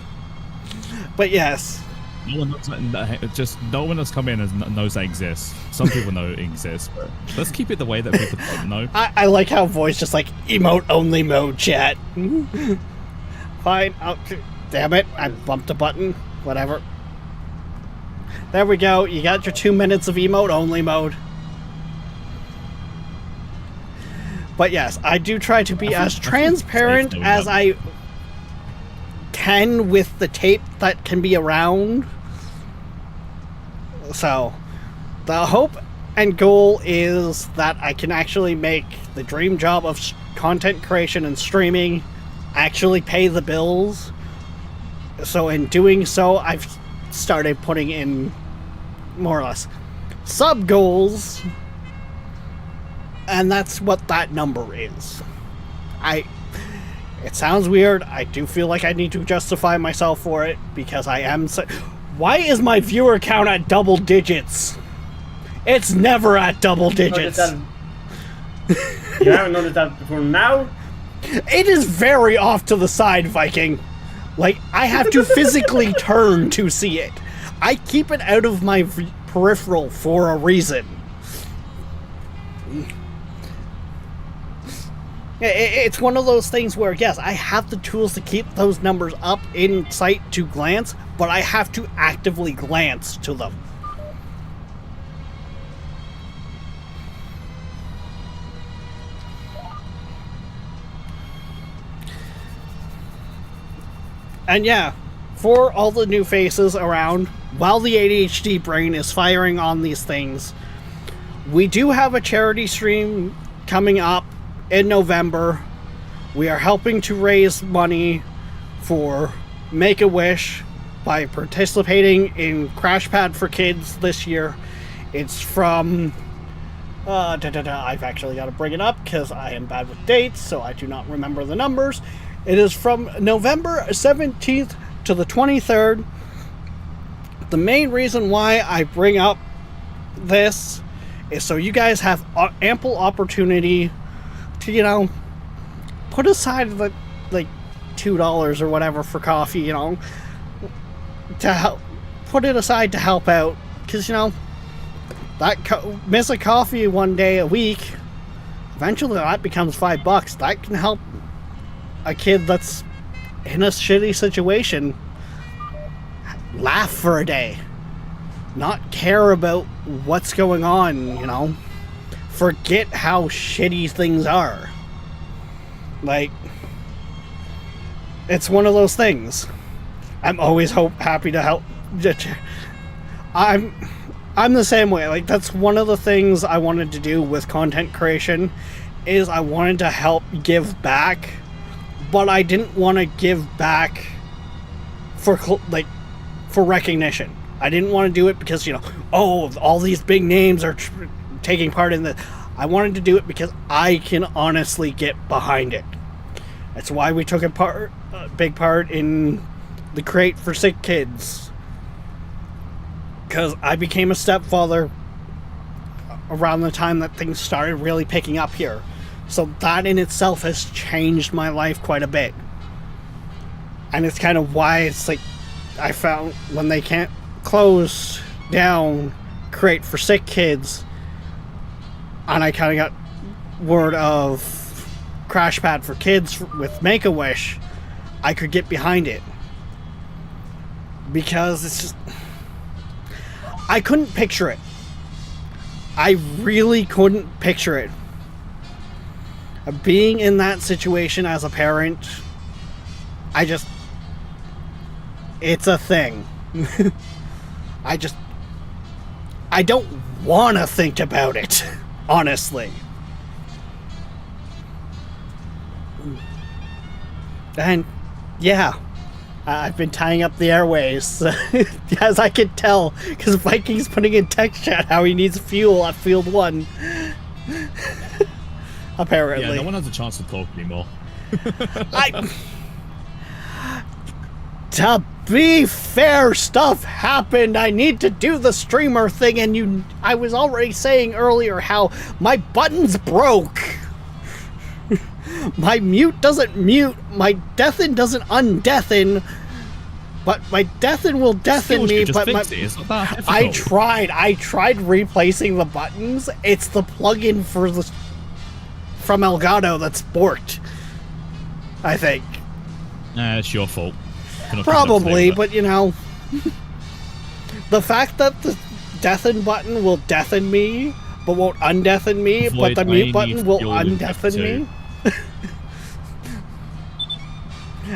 But yes. No one knows, no one that's come in knows that exists. Some people know it exists, but let's keep it the way that people don't know. I like how voice just like emote only mode chat. Fine. Oh, damn it. I bumped a button. Whatever. There we go. You got your 2 minutes of emote only mode. But yes, I do try to be as transparent as I can with the tape that can be around. So, the hope and goal is that I can actually make the dream job of content creation and streaming actually pay the bills. So in doing so, I've started putting in more or less sub goals, and that's what that number is. It sounds weird. I do feel like I need to justify myself for it because I am why is my viewer count at double digits? It's never at double digits. You haven't noticed that before now? It is very off to the side, Viking. Like, I have to physically turn to see it. I keep it out of my peripheral for a reason. It's one of those things where, yes, I have the tools to keep those numbers up in sight to glance, but I have to actively glance to them. And yeah, for all the new faces around, while the ADHD brain is firing on these things, we do have a charity stream coming up in November. We are helping to raise money for Make-A-Wish by participating in Crash Pad for Kids this year. It's from... I've actually got to bring it up because I am bad with dates, so I do not remember the numbers. It is from November 17th to the 23rd. The main reason why I bring up this is so you guys have ample opportunity to, you know, put aside the, like, $2 or whatever for coffee, you know, to help, put it aside to help out, because, you know, that miss a coffee one day a week, eventually that becomes $5. That can help a kid that's in a shitty situation laugh for a day, not care about what's going on, you know, forget how shitty things are. Like, it's one of those things. I'm always happy to help. I'm the same way. Like, that's one of the things I wanted to do with content creation, is I wanted to help give back, but I didn't want to give back for recognition. I didn't want to do it because, you know, oh, all these big names are taking part in this. I wanted to do it because I can honestly get behind it. That's why we took a big part in the Crate for Sick Kids. Because I became a stepfather around the time that things started really picking up here. So that in itself has changed my life quite a bit. And it's kind of why it's like, I found when they can't close down Crate for Sick Kids, and I kind of got word of Crash Pad for Kids with Make-A-Wish, I could get behind it. Because it's just... I couldn't picture it. I really couldn't picture it. Being in that situation as a parent, I just... It's a thing. I don't want to think about it, honestly. And, yeah, I've been tying up the airways, as I can tell, because Viking's putting in text chat how he needs fuel at Field 1. Apparently. Yeah, no one has a chance to talk anymore. To be fair, stuff happened. I need to do the streamer thing, and I was already saying earlier how my buttons broke. My mute doesn't mute, my deafen doesn't undeafen, but my deafen will deafen me, but I tried replacing the buttons. It's the plugin from Elgato that's borked, I think. It's your fault. Probably, but you know, the fact that the deafen button will deafen me, but won't undeafen me, but the mute button will undeafen me.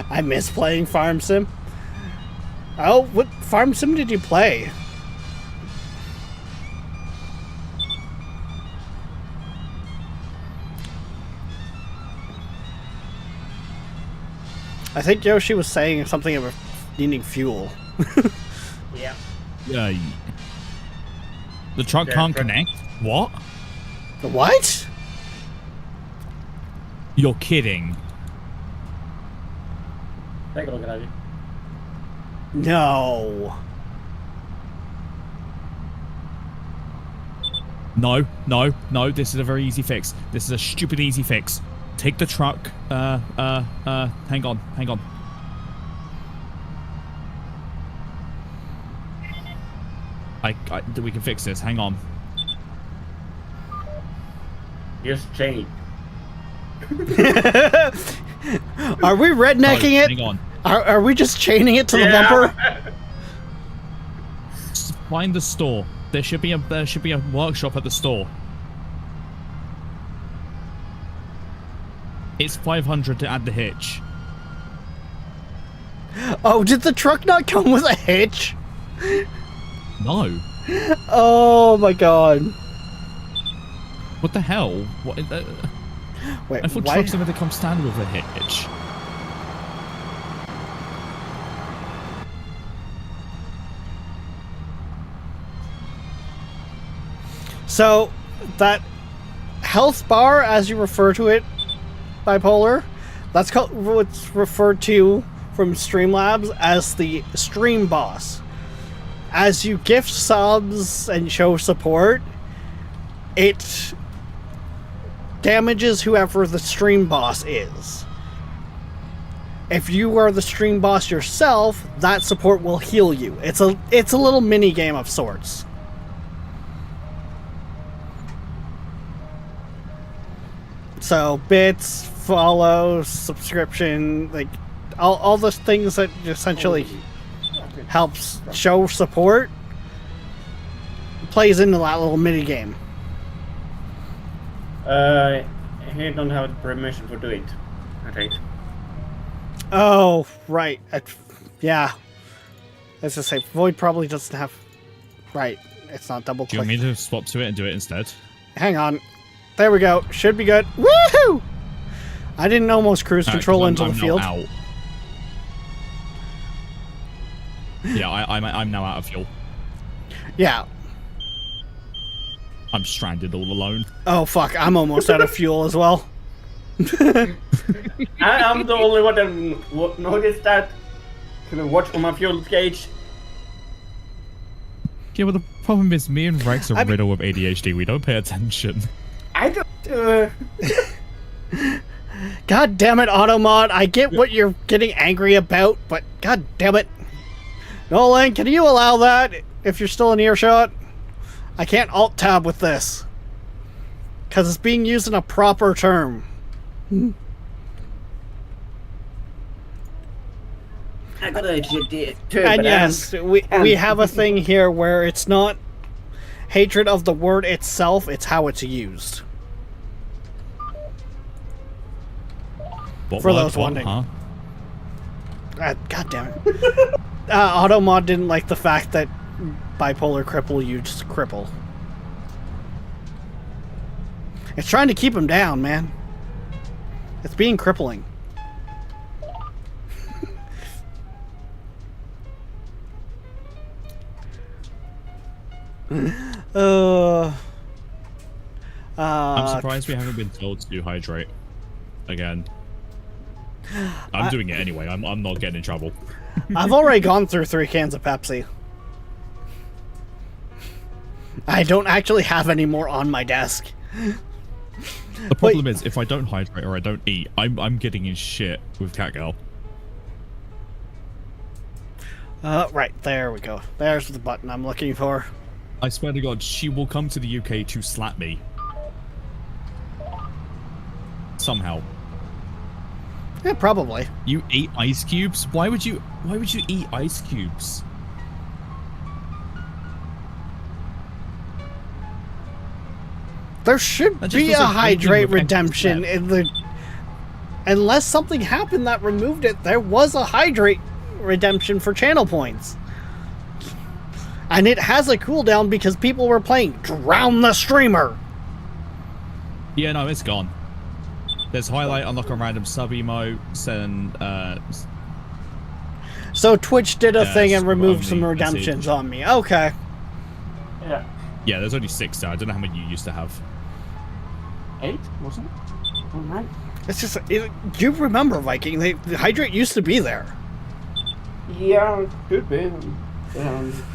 I miss playing Farm Sim. Oh, what Farm Sim did you play? I think Yoshi was saying something about needing fuel. Yeah. Yeah. The truck can't connect? What? The what? You're kidding. Take a look at it. No. No. This is a very easy fix. This is a stupid easy fix. Take the truck. Hang on. We can fix this. Hang on. Just chain. Are we rednecking it? Hang on. Are we just chaining it to the bumper? Find the store. There should be a workshop at the store. It's 500 to add the hitch. Oh, did the truck not come with a hitch? No. Oh my god. What the hell? What? Wait, I thought why? trucks are meant to come standard with a hitch. So, that health bar, as you refer to it, Bipolar, that's called what's referred to from Streamlabs as the stream boss. As you gift subs and show support, it damages whoever the stream boss is. If you are the stream boss yourself, that support will heal you. It's a little mini game of sorts. So bits, follow, subscription, like all those things that essentially helps show support plays into that little mini game. He don't have permission to do it, I think. Oh, right. Yeah. As I say, Void probably doesn't have. Right. It's not double Do you click. want me to swap to it and do it instead? Hang on. There we go. Should be good. Woohoo! I didn't almost cruise control into the field. Out. Yeah, I'm now out of fuel. Yeah. I'm stranded all alone. Oh fuck! I'm almost out of fuel as well. I'm the only one that noticed that. Can I watch on my fuel gauge? Yeah, well, the problem is me and Rex are I mean- riddled with ADHD. We don't pay attention. I don't. God damn it, Automod! I get what you're getting angry about, but god damn it, Nolan, can you allow that if you're still in earshot? I can't alt tab with this because it's being used in a proper term. I got a GD. And yes, we have a thing here where it's not hatred of the word itself, it's how it's used. What For word? those What? wondering. Huh? God damn it. Automod didn't like the fact that Bipolar Cripple used cripple. It's trying to keep him down, man. It's being crippling. I'm surprised we haven't been told to hydrate again. I'm doing it anyway. I'm not getting in trouble. I've already gone through 3 cans of Pepsi. I don't actually have any more on my desk. The problem is, if I don't hydrate or I don't eat, I'm getting in shit with Catgirl. Right, there we go. There's the button I'm looking for. I swear to God, she will come to the UK to slap me. Somehow. Yeah, probably. You eat ice cubes? Why would you eat ice cubes? There should That just be feels a like hydrate drinking with redemption extra in the. Unless something happened that removed it, there was a hydrate redemption for channel points. And it has a cooldown because people were playing Drown the Streamer. Yeah, no, it's gone. There's highlight, unlock a random sub emotes, and So Twitch did a Yeah, thing it's and removed some only redemptions message. on me. Okay. Yeah. yeah, there's only 6 there. I don't know how many you used to have. 8, wasn't it? Oh, 9. It's just, you remember, Viking, the hydrate used to be there. Yeah, could be.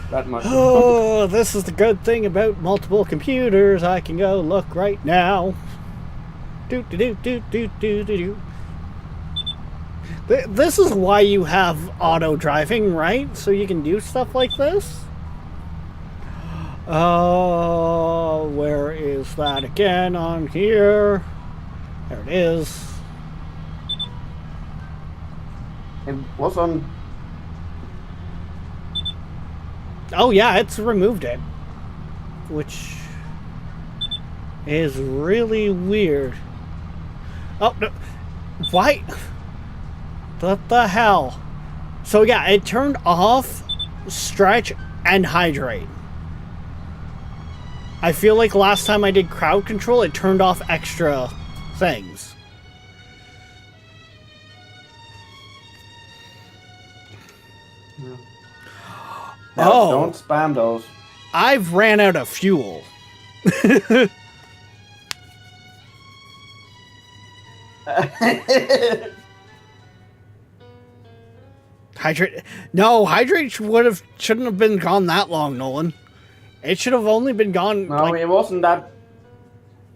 That much. Oh, this is the good thing about multiple computers. I can go look right now. Do do do do do do do do. This is why you have auto driving, right? So you can do stuff like this. Oh, where is that again on here? There it is. It was on. Oh yeah, it's removed it, which is really weird. Oh no! Why? What the hell? So yeah, it turned off stretch and hydrate. I feel like last time I did crowd control, it turned off extra things. No, Oh. don't spam those. I've ran out of fuel. Hydrate? No, hydrate shouldn't have been gone that long, Nolan. It should have only been gone No, like, it wasn't that.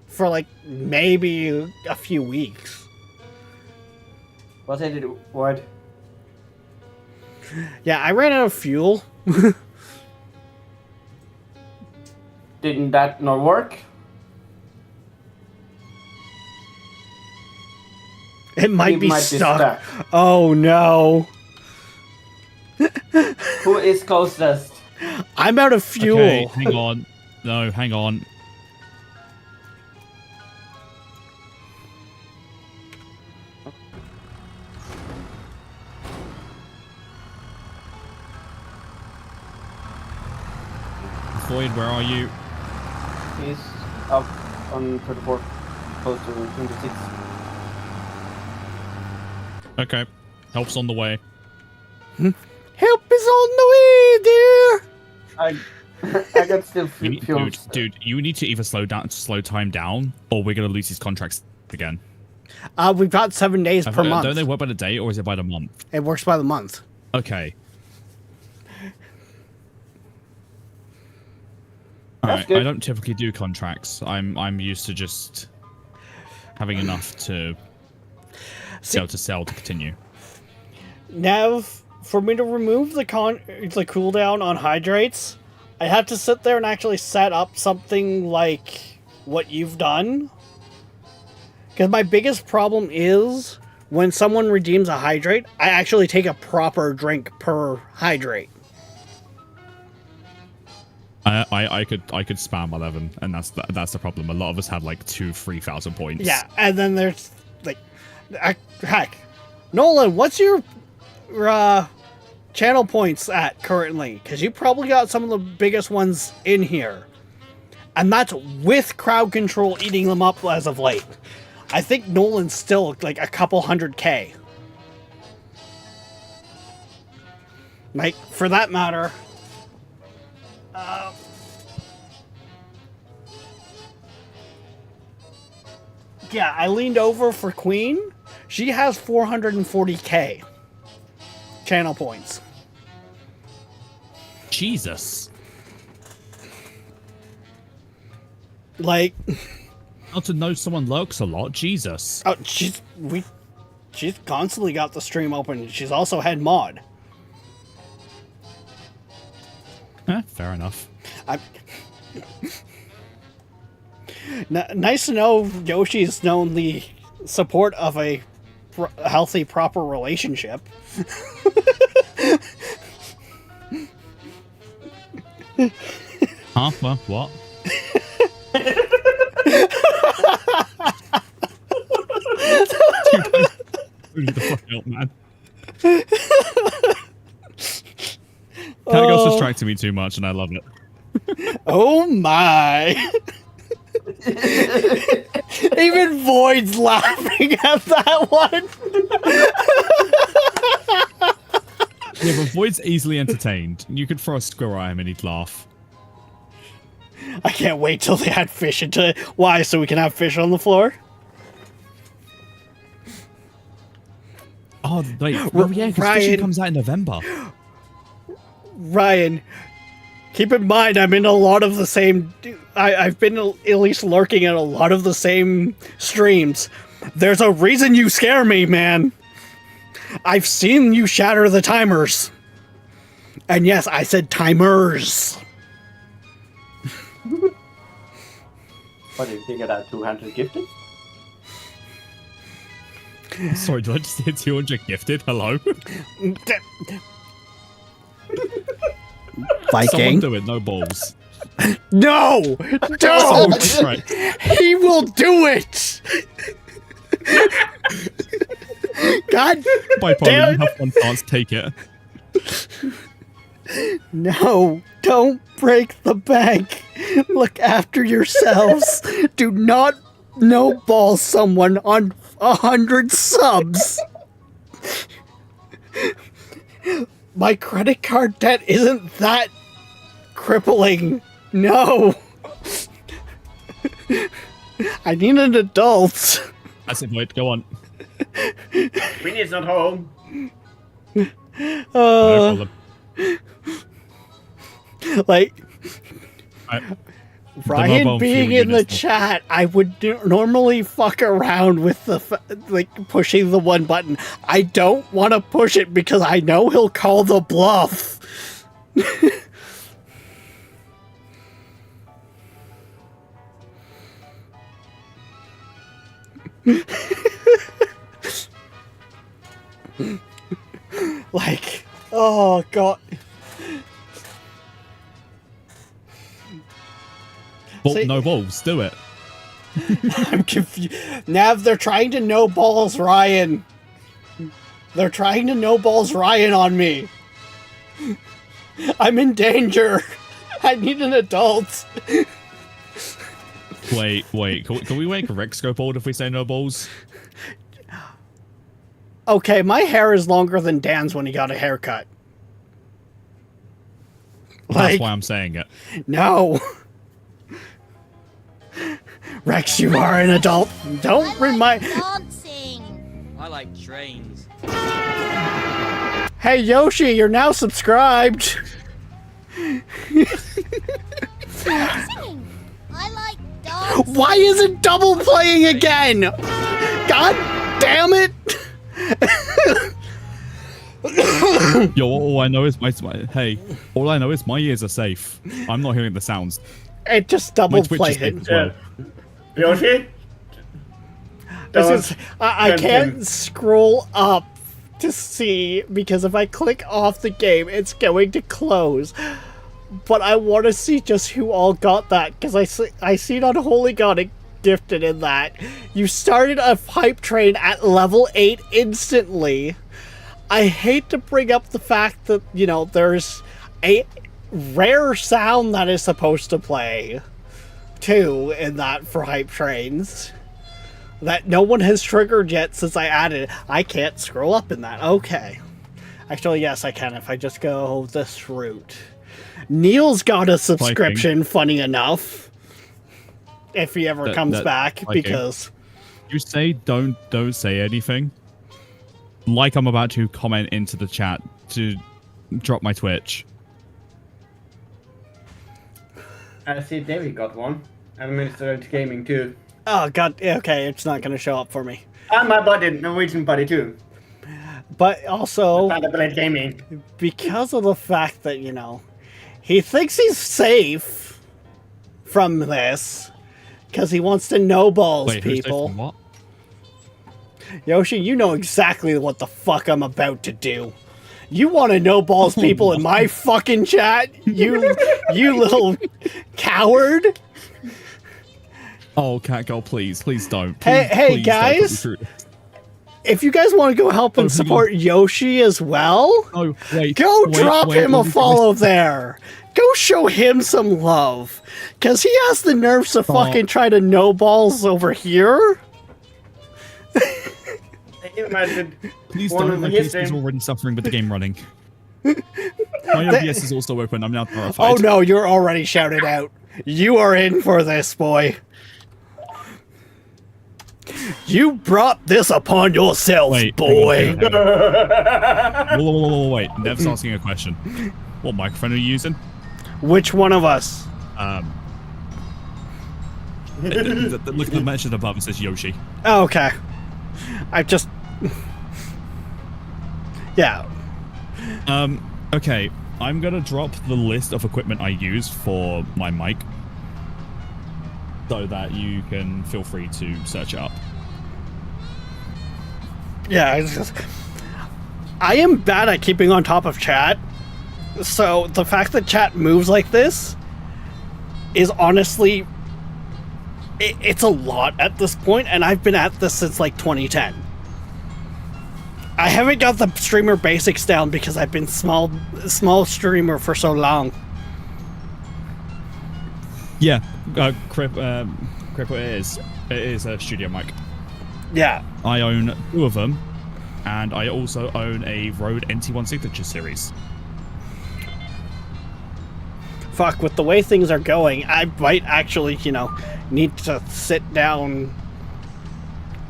for like maybe a few weeks. Was it what? Yeah, I ran out of fuel. Didn't that not work? It might It be might be stuck. stuck. Oh no. Who is closest? I'm out of fuel. Okay, hang on. No, hang on. Floyd, where are you? He's up on 34, close to 26. Okay. Help's on the way. Help is on the way, dear. I got still fuel. Dude, you need to either slow time down, or we're gonna lose these contracts again. We've got 7 days per month. Don't they work by the day, or is it by the month? It works by the month. Okay. That's Alright, good. I don't typically do contracts. I'm used to just having enough to sell to continue. Now, for me to remove the cooldown on hydrates, I have to sit there and actually set up something like what you've done. Because my biggest problem is when someone redeems a hydrate, I actually take a proper drink per hydrate. I could spam 11, and that's the problem. A lot of us have like 2,000-3,000 points. Yeah, and then there's like, heck, Nolan, what's your channel points at currently? Because you probably got some of the biggest ones in here, and that's with crowd control eating them up as of late. I think Nolan's still like a couple 100K. Like, for that matter. Yeah, I leaned over for Queen. She has 440K channel points. Jesus. Like, Not to know someone lurks a lot. Jesus. oh, she's constantly got the stream open. She's also head mod. Fair enough. Nice to know Yoshi's known the support of a healthy, proper relationship. Huh? Well, what? Dude, the fuck out, man. Catagos distracted me too much, and I love it. Oh my! Even Void's laughing at that one. Yeah, but Void's easily entertained. You could throw a squirrel at him and he'd laugh. I can't wait till they add fish into it. Why? So we can have fish on the floor? Oh, wait. Oh, yeah, because Ryan. fishing comes out in November. Ryan, keep in mind I'm in a lot of the same... I've been at least lurking at a lot of the same streams. There's a reason you scare me, man. I've seen you shatter the timers. And yes, I said timers. What do you think of that 200 gifted? Sorry, did I just hit 200 gifted? Hello? Someone Viking? do it, no balls. No! Someone Don't! right. He will do it! God By damn you have one chance, take it. No, don't break the bank. Look after yourselves. Do not no-ball someone on 100 subs. My credit card debt isn't that crippling. No. I need an adult. That's it, Void. Go on. Queenie's not home. No problem. Like, Right. Ryan mobile being fuel in the units. chat, I would normally fuck around with the pushing the one button. I don't want to push it because I know he'll call the bluff. Like, oh god. But See- no balls. Do it. I'm confused. Nav, they're trying to no balls Ryan. They're trying to no balls Ryan on me. I'm in danger. I need an adult. Wait. Can we make Rex go bald if we say no balls? Okay, my hair is longer than Dan's when he got a haircut. That's why I'm saying it. No. Rex, you are an adult. Don't I remind. like dancing. I like trains. Hey Yoshi, you're now subscribed. Singing. I like dancing. Why is it double playing again? God damn it. Yo, all I know is all I know is my ears are safe. I'm not hearing the sounds. It just My double Twitch is played safe it. as well. Yoshi? This Don't is, I tempt can't him. scroll up to see because if I click off the game, it's going to close. But I want to see just who all got that because I see it on Holy God it gifted in that. You started a hype train at level 8 instantly. I hate to bring up the fact that, you know, there's a rare sound that is supposed to play too in that for hype trains that no one has triggered yet since I added it. I can't scroll up in that. Okay. Actually, yes, I can if I just go this route. Neil's got a subscription, funny enough. If he ever comes back, Viking. because... You say don't say anything. Like I'm about to comment into the chat to drop my Twitch. I see David got one. And Minister of Gaming too. Oh, God. Okay, it's not going to show up for me. And my buddy, Norwegian buddy too. But also, Thunderblade Gaming. because of the fact that, you know, he thinks he's safe from this, because he wants to no-balls Wait, who's people. taking what? Yoshi, you know exactly what the fuck I'm about to do. You want to no-balls people in my fucking chat? You little coward? Oh, Catgirl, please don't. Hey, Please, hey, please don't put me guys. through this. If you guys want to go help and support Yoshi as well, Oh, wait. go wait, drop wait, him a let me- follow there. Go show him some love. Because he has the nerves to fucking try to no-balls over here. Imagine Please one don't. of My his case is name. already suffering with the game running. My OBS is also open. I'm now terrified. Oh no, you're already shouted out. You are in for this, boy. You brought this upon yourself, Wait, boy. hang on. Whoa, wait. Nev's asking a question. What microphone are you using? Which one of us? Look at the mention above. It says Yoshi. Oh, okay. I just... yeah. Okay. I'm gonna drop the list of equipment I use for my mic, so that you can feel free to search it up. Yeah, it's just... I am bad at keeping on top of chat, so the fact that chat moves like this is honestly... it's a lot at this point, and I've been at this since like 2010. I haven't got the streamer basics down because I've been small streamer for so long. Yeah, Cripple, it is a studio mic. Yeah. I own 2 of them, and I also own a Rode NT1 Signature series. Fuck, with the way things are going, I might actually, you know, need to sit down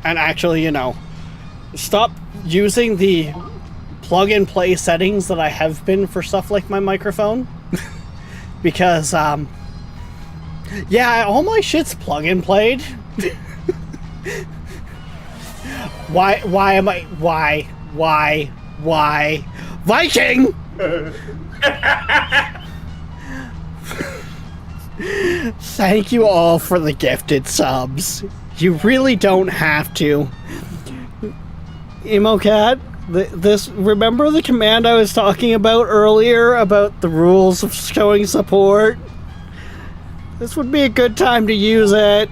and actually, you know, stop using the plug-and-play settings that I have been for stuff like my microphone. Because, yeah, all my shit's plug-and-played. Why am I... Why? Viking! Thank you all for the gifted subs. You really don't have to. Emocat, remember the command I was talking about earlier about the rules of showing support? This would be a good time to use it.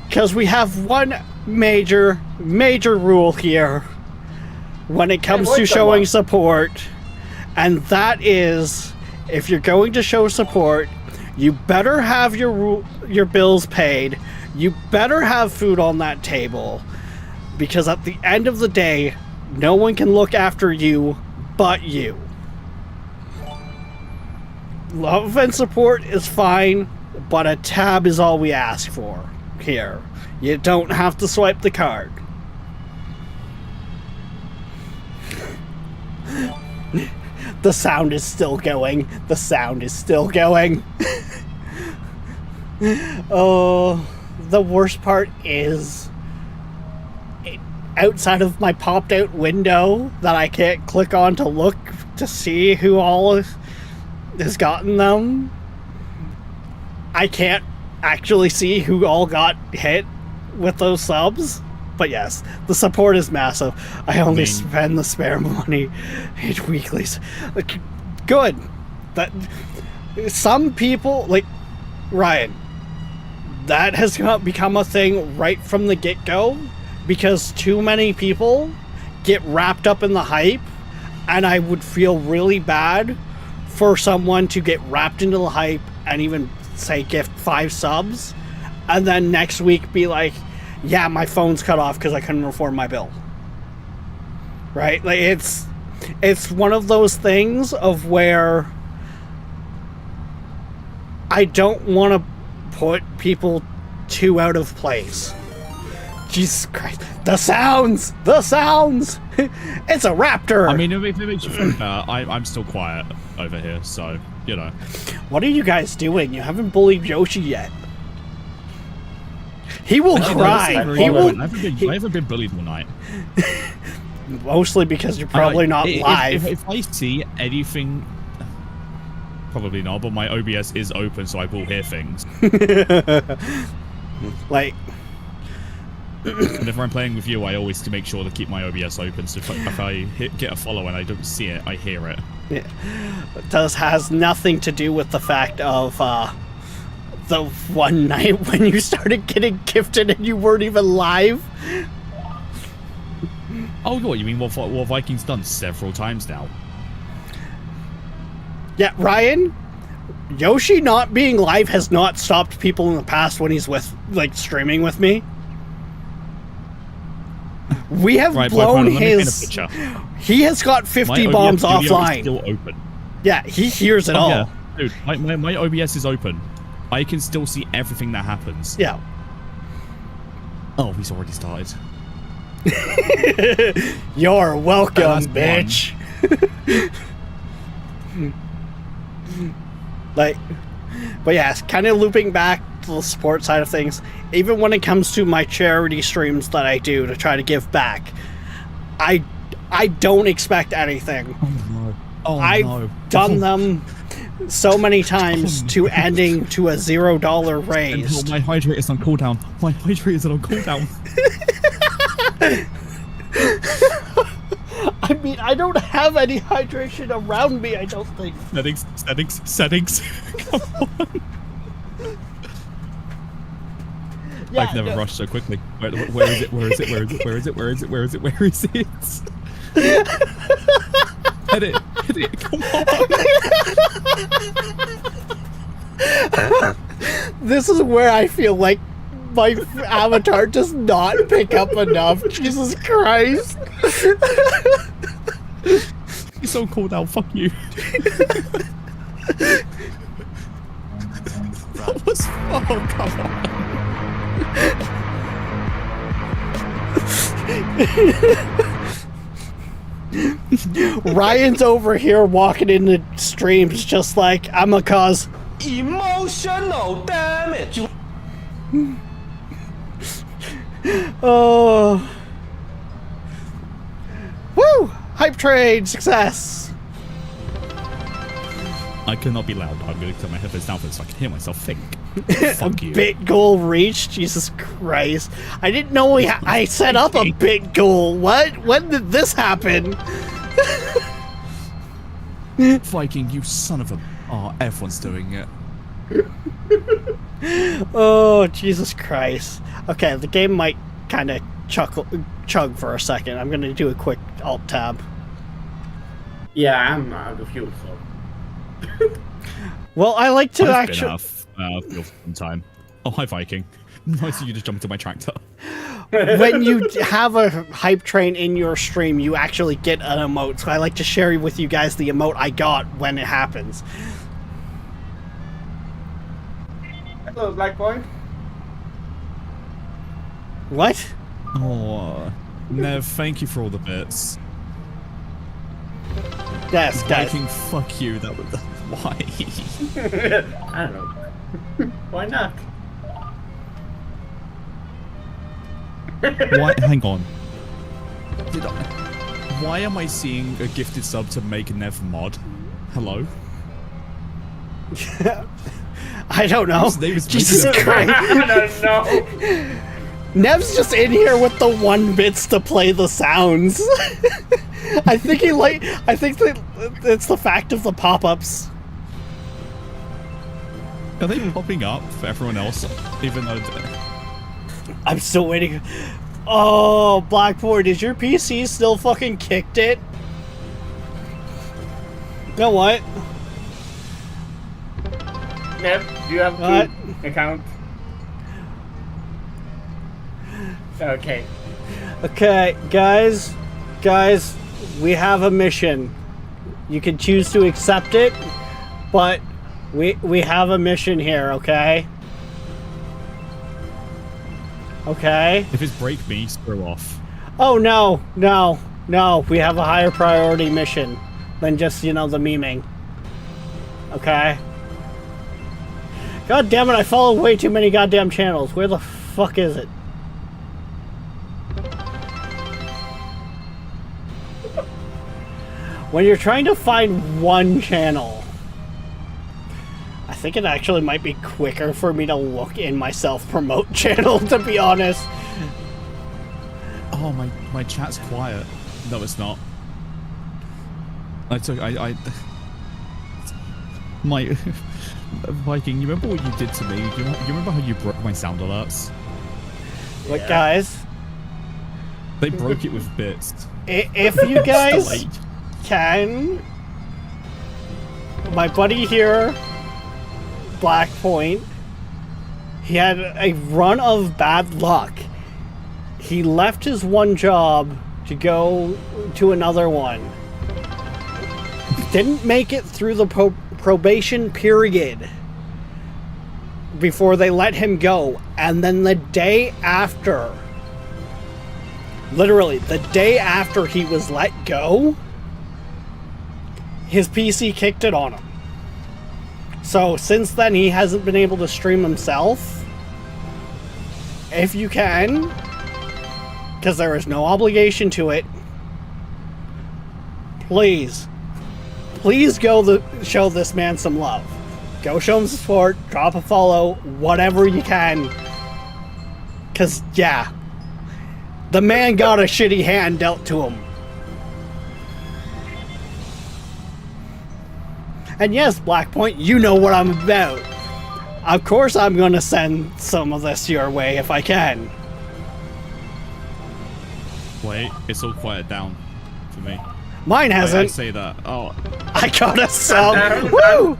Because we have one major rule here when it comes to showing support, and that is, if you're going to show support, you better have your bills paid, you better have food on that table, because at the end of the day, no one can look after you but you. Love and support is fine, but a tab is all we ask for here. You don't have to swipe the card. The sound is still going. The sound is still going. Oh, the worst part is outside of my popped out window that I can't click on to look to see who all has gotten them. I can't actually see who all got hit with those subs. But yes, the support is massive. I only spend the spare money in weeklies. Good. That some people, like Ryan, that has become a thing right from the get-go, because too many people get wrapped up in the hype, and I would feel really bad for someone to get wrapped into the hype and even say gift 5 subs, and then next week be like, yeah, my phone's cut off because I couldn't afford my bill. Right? Like, it's one of those things of where I don't want to put people too out of place. Jesus Christ. The sounds! It's a raptor! I mean, if it makes you feel better, I'm still quiet over here, so, you know. What are you guys doing? You haven't bullied Yoshi yet. He will cry. I haven't been bullied all night. Mostly because you're probably not live. If I see anything, probably not, but my OBS is open, so I will hear things. Like, whenever I'm playing with you, I always make sure to keep my OBS open, so if I get a follow and I don't see it, I hear it. Yeah. It has nothing to do with the fact of the one night when you started getting gifted and you weren't even live. Oh, what, you mean what Viking's done several times now? Yeah, Ryan, Yoshi not being live has not stopped people in the past when he's streaming with me. We have blown his... He has got 50 bombs offline. Still open. Yeah, he hears it all. Yeah. Dude, my OBS is open. I can still see everything that happens. Yeah. Oh, he's already started. You're welcome, bitch. But yeah, kind of looping back to the support side of things, even when it comes to my charity streams that I do to try to give back, I don't expect anything. I've done them so many times to ending to a $0 raise. My hydrate is on cooldown. My hydrate is on cooldown. I mean, I don't have any hydration around me, I don't think. Settings. Come on. Yeah, I've never rushed so quickly. Where is it? Where is it? Where is it? Where is it? Where is it? Where is it? Where is it? Hit it! Hit it! Come on! This is where I feel like my avatar does not pick up enough. Jesus Christ. You're so cool now. Fuck you. That was. Oh, come on. Ryan's over here walking in the streams just like, I'm a cause. Emotional damage. Oh. Woo! Hype train success! I cannot be loud. I'm going to turn my headphones down so I can hear myself think. Fuck you. Bit goal reached? Jesus Christ. I didn't know I set up a bit goal. What? When did this happen? Viking, you son of a... Oh, everyone's doing it. Oh, Jesus Christ. Okay, the game might kind of chug for a second. I'm going to do a quick alt-tab. Yeah, I'm out of fuel, so. Well, I like to I've actually... been out of fuel for some time. Oh, hi, Viking. Nice of you to jump into my tractor. When you have a hype train in your stream, you actually get an emote. So I like to share with you guys the emote I got when it happens. Hello, Black Boy. What? Oh, Nev, thank you for all the bits. Yes, guys. Viking, fuck you. That was... Why? I don't know. Why not? Why? Hang on. Why am I seeing a gifted sub to make Nev mod? Hello? I don't know. His name is Jesus Viking. Christ. I don't know. Nev's just in here with the 1 bits to play the sounds. I think that it's the fact of the pop-ups. Are they popping up for everyone else? Even though... I'm still waiting. Oh, Blackboard, is your PC still fucking kicked it? You know what? Nev, do you have What? two account? Okay. Okay, guys, we have a mission. You can choose to accept it, but we have a mission here, okay? Okay. If it's break me, screw off. Oh, no, we have a higher priority mission than just, the memeing. Okay? God damn it, I follow way too many goddamn channels. Where the fuck is it? When you're trying to find one channel, I think it actually might be quicker for me to look in my self-promote channel, to be honest. Oh, my chat's quiet. No, it's not. My... Viking, you remember what you did to me? You remember how you broke my sound alerts? Look, guys, They broke it with bits. if you guys Delayed. can, my buddy here, Blackpoint, he had a run of bad luck. He left his one job to go to another one. Didn't make it through the probation period before they let him go. And then the day after, literally the day after he was let go, his PC kicked it on him. So since then he hasn't been able to stream himself. If you can, because there is no obligation to it, please go show this man some love. Go show him support, drop a follow, whatever you can. Because, yeah, the man got a shitty hand dealt to him. And yes, Blackpoint, you know what I'm about. Of course I'm gonna send some of this your way if I can. Wait, it's all quieted down for me. Mine I hasn't. say that. Oh, I got a sub. Woo!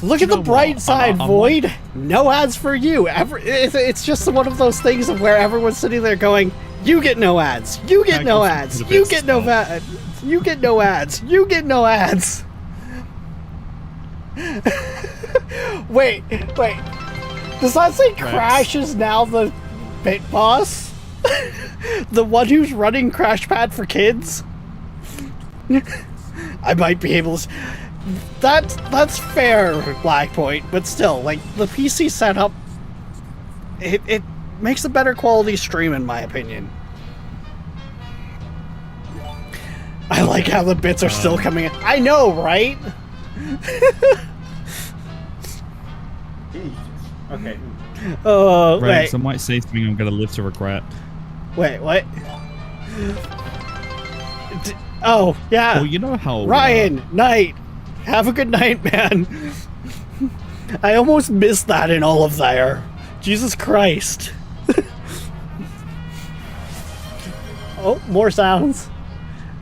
Look at the know bright what? side, I'm Void. No ads for you. It's just one of those things of where everyone's sitting there going, "You get no ads. You get That no goes ads. into the You bits get no spot. ads. You get no ads. You get no ads." Wait. Does that say Crash is now the bit boss? The one who's running CrashPad for kids? I might be able to... That's fair, Blackpoint, but still, like, the PC setup, it makes a better quality stream, in my opinion. I like how the bits are still coming in. I know, right? Jesus. Okay. Oh, Rex, wait. I might say something I'm going to live to regret. Wait, what? Oh, yeah. Well, you know how... Ryan, night. Have a good night, man. I almost missed that in all of there. Jesus Christ. Oh, more sounds.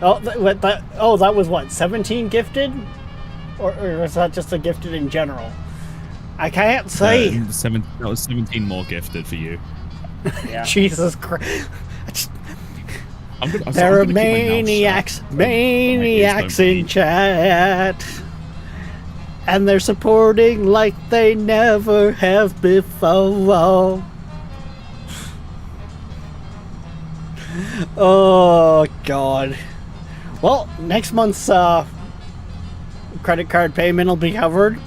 Oh, that was what? 17 gifted, or was that just a gifted in general? I can't say. That was 17 more gifted for you. Yeah. Jesus Christ. I'm There are gonna keep my mouth maniacs, shut. maniacs Don't in breathe. chat. And they're supporting like they never have before. Oh, God. Well, next month's credit card payment will be covered.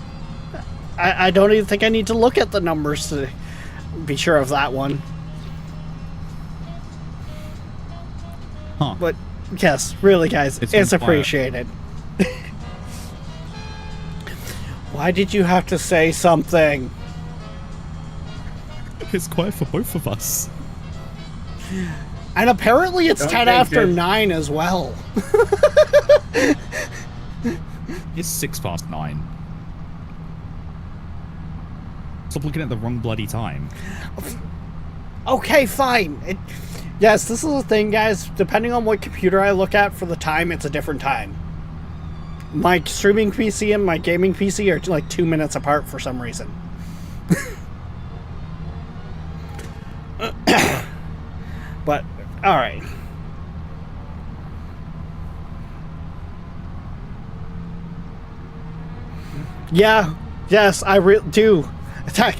I don't even think I need to look at the numbers to be sure of that one. Huh. But yes, really, guys, It's it's been quiet. appreciated. Why did you have to say something? It's quiet for both of us. And apparently it's Don't 10 think after it. 9 as well. It's 9:06. Stop looking at the wrong bloody time. Okay, fine. Yes, this is the thing, guys. Depending on what computer I look at for the time, it's a different time. My streaming PC and my gaming PC are like 2 minutes apart for some reason. But, alright. Yeah, yes, I do. Attack.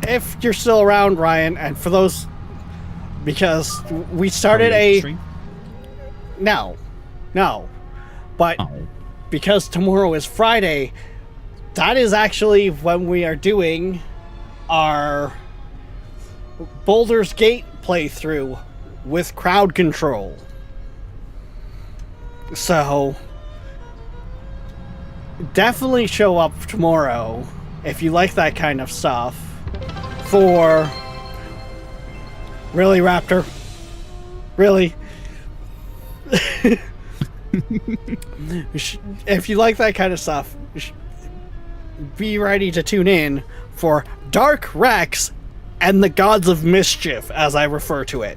If you're still around, Ryan, and for those, because we started a... Stream? No. But Oh. because tomorrow is Friday, that is actually when we are doing our Baldur's Gate playthrough with crowd control. So definitely show up tomorrow if you like that kind of stuff for... Really, Raptor? Really? If you like that kind of stuff, be ready to tune in for Dark Rex and the Gods of Mischief, as I refer to it.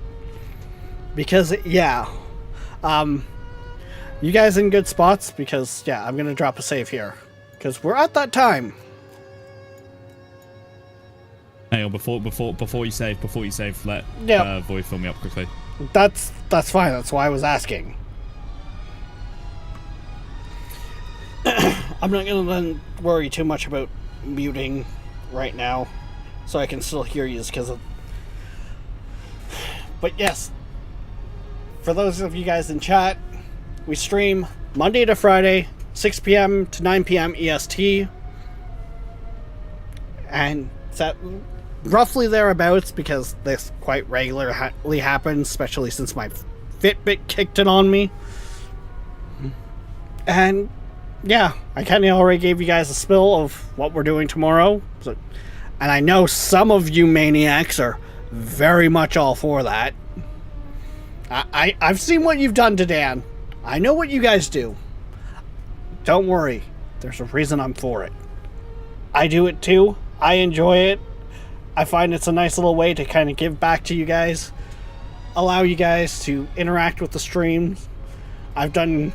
Because, yeah. You guys in good spots? Because, yeah, I'm gonna drop a save here. Because we're at that time. Hey, before you save, let Yep. Void fill me up quickly. That's fine, that's why I was asking. I'm not gonna then worry too much about muting right now, so I can still hear you because of... But yes, for those of you guys in chat, we stream Monday to Friday, 6 p.m. to 9 p.m. EST. And that roughly thereabouts, because this quite regularly happens, especially since my Fitbit kicked it on me. And yeah, I kind of already gave you guys a spill of what we're doing tomorrow. So, and I know some of you maniacs are very much all for that. I've seen what you've done to Dan. I know what you guys do. Don't worry. There's a reason I'm for it. I do it too. I enjoy it. I find it's a nice little way to kind of give back to you guys. Allow you guys to interact with the streams. I've done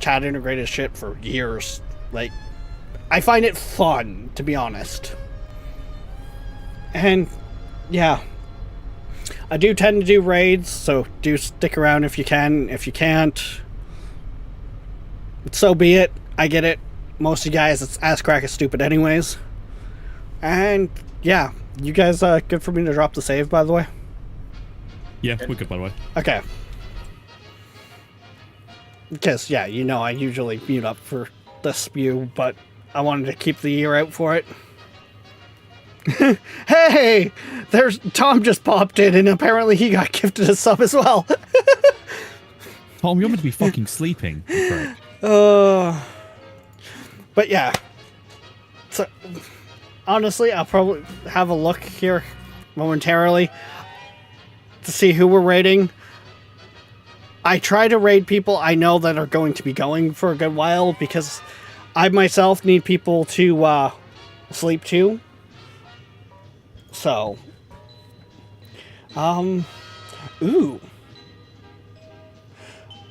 chat integrated shit for years. Like, I find it fun, to be honest. And, yeah. I do tend to do raids, so do stick around if you can. If you can't, so be it. I get it. Most of you guys, it's ass crack is stupid anyways. And, yeah. You guys, good for me to drop the save, by the way? Yeah, we're good, by the way. Okay. Because, yeah, you know I usually mute up for the spew, but I wanted to keep the ear out for it. Hey! There's Tom just popped in, and apparently he got gifted a sub as well. Tom, you're meant to be fucking sleeping. Prick. But yeah. So, honestly, I'll probably have a look here momentarily to see who we're raiding. I try to raid people I know that are going to be going for a good while, because I myself need people to sleep too. So, ooh.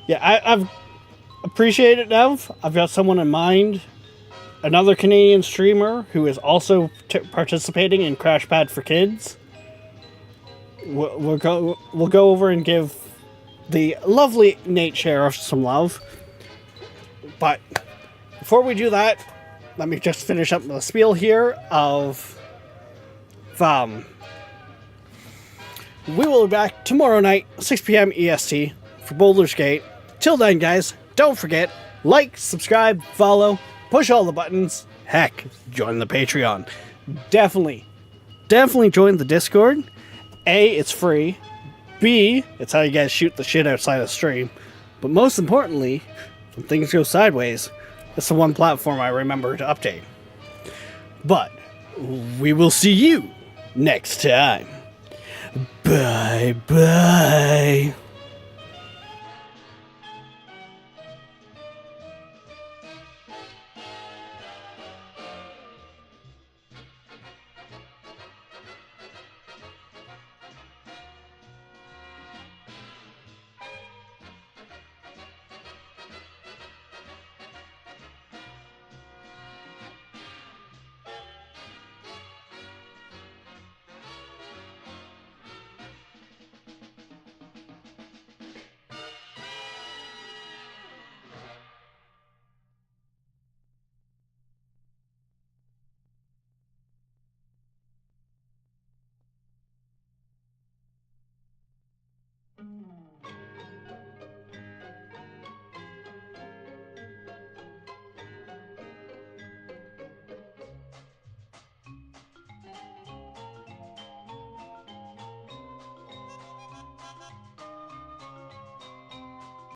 Yeah, I've appreciate it, Nev. I've got someone in mind. Another Canadian streamer who is also participating in Crash Pad for Kids. We'll go over and give the lovely Nate Sheriff some love. But before we do that, let me just finish up the spiel here of we will be back tomorrow night, 6 p.m. EST for Baldur's Gate. Till then, guys, don't forget, like, subscribe, follow, push all the buttons. Heck, join the Patreon. Definitely join the Discord. A, it's free. B, it's how you guys shoot the shit outside of stream. But most importantly, when things go sideways, it's the one platform I remember to update. But we will see you next time. Bye bye.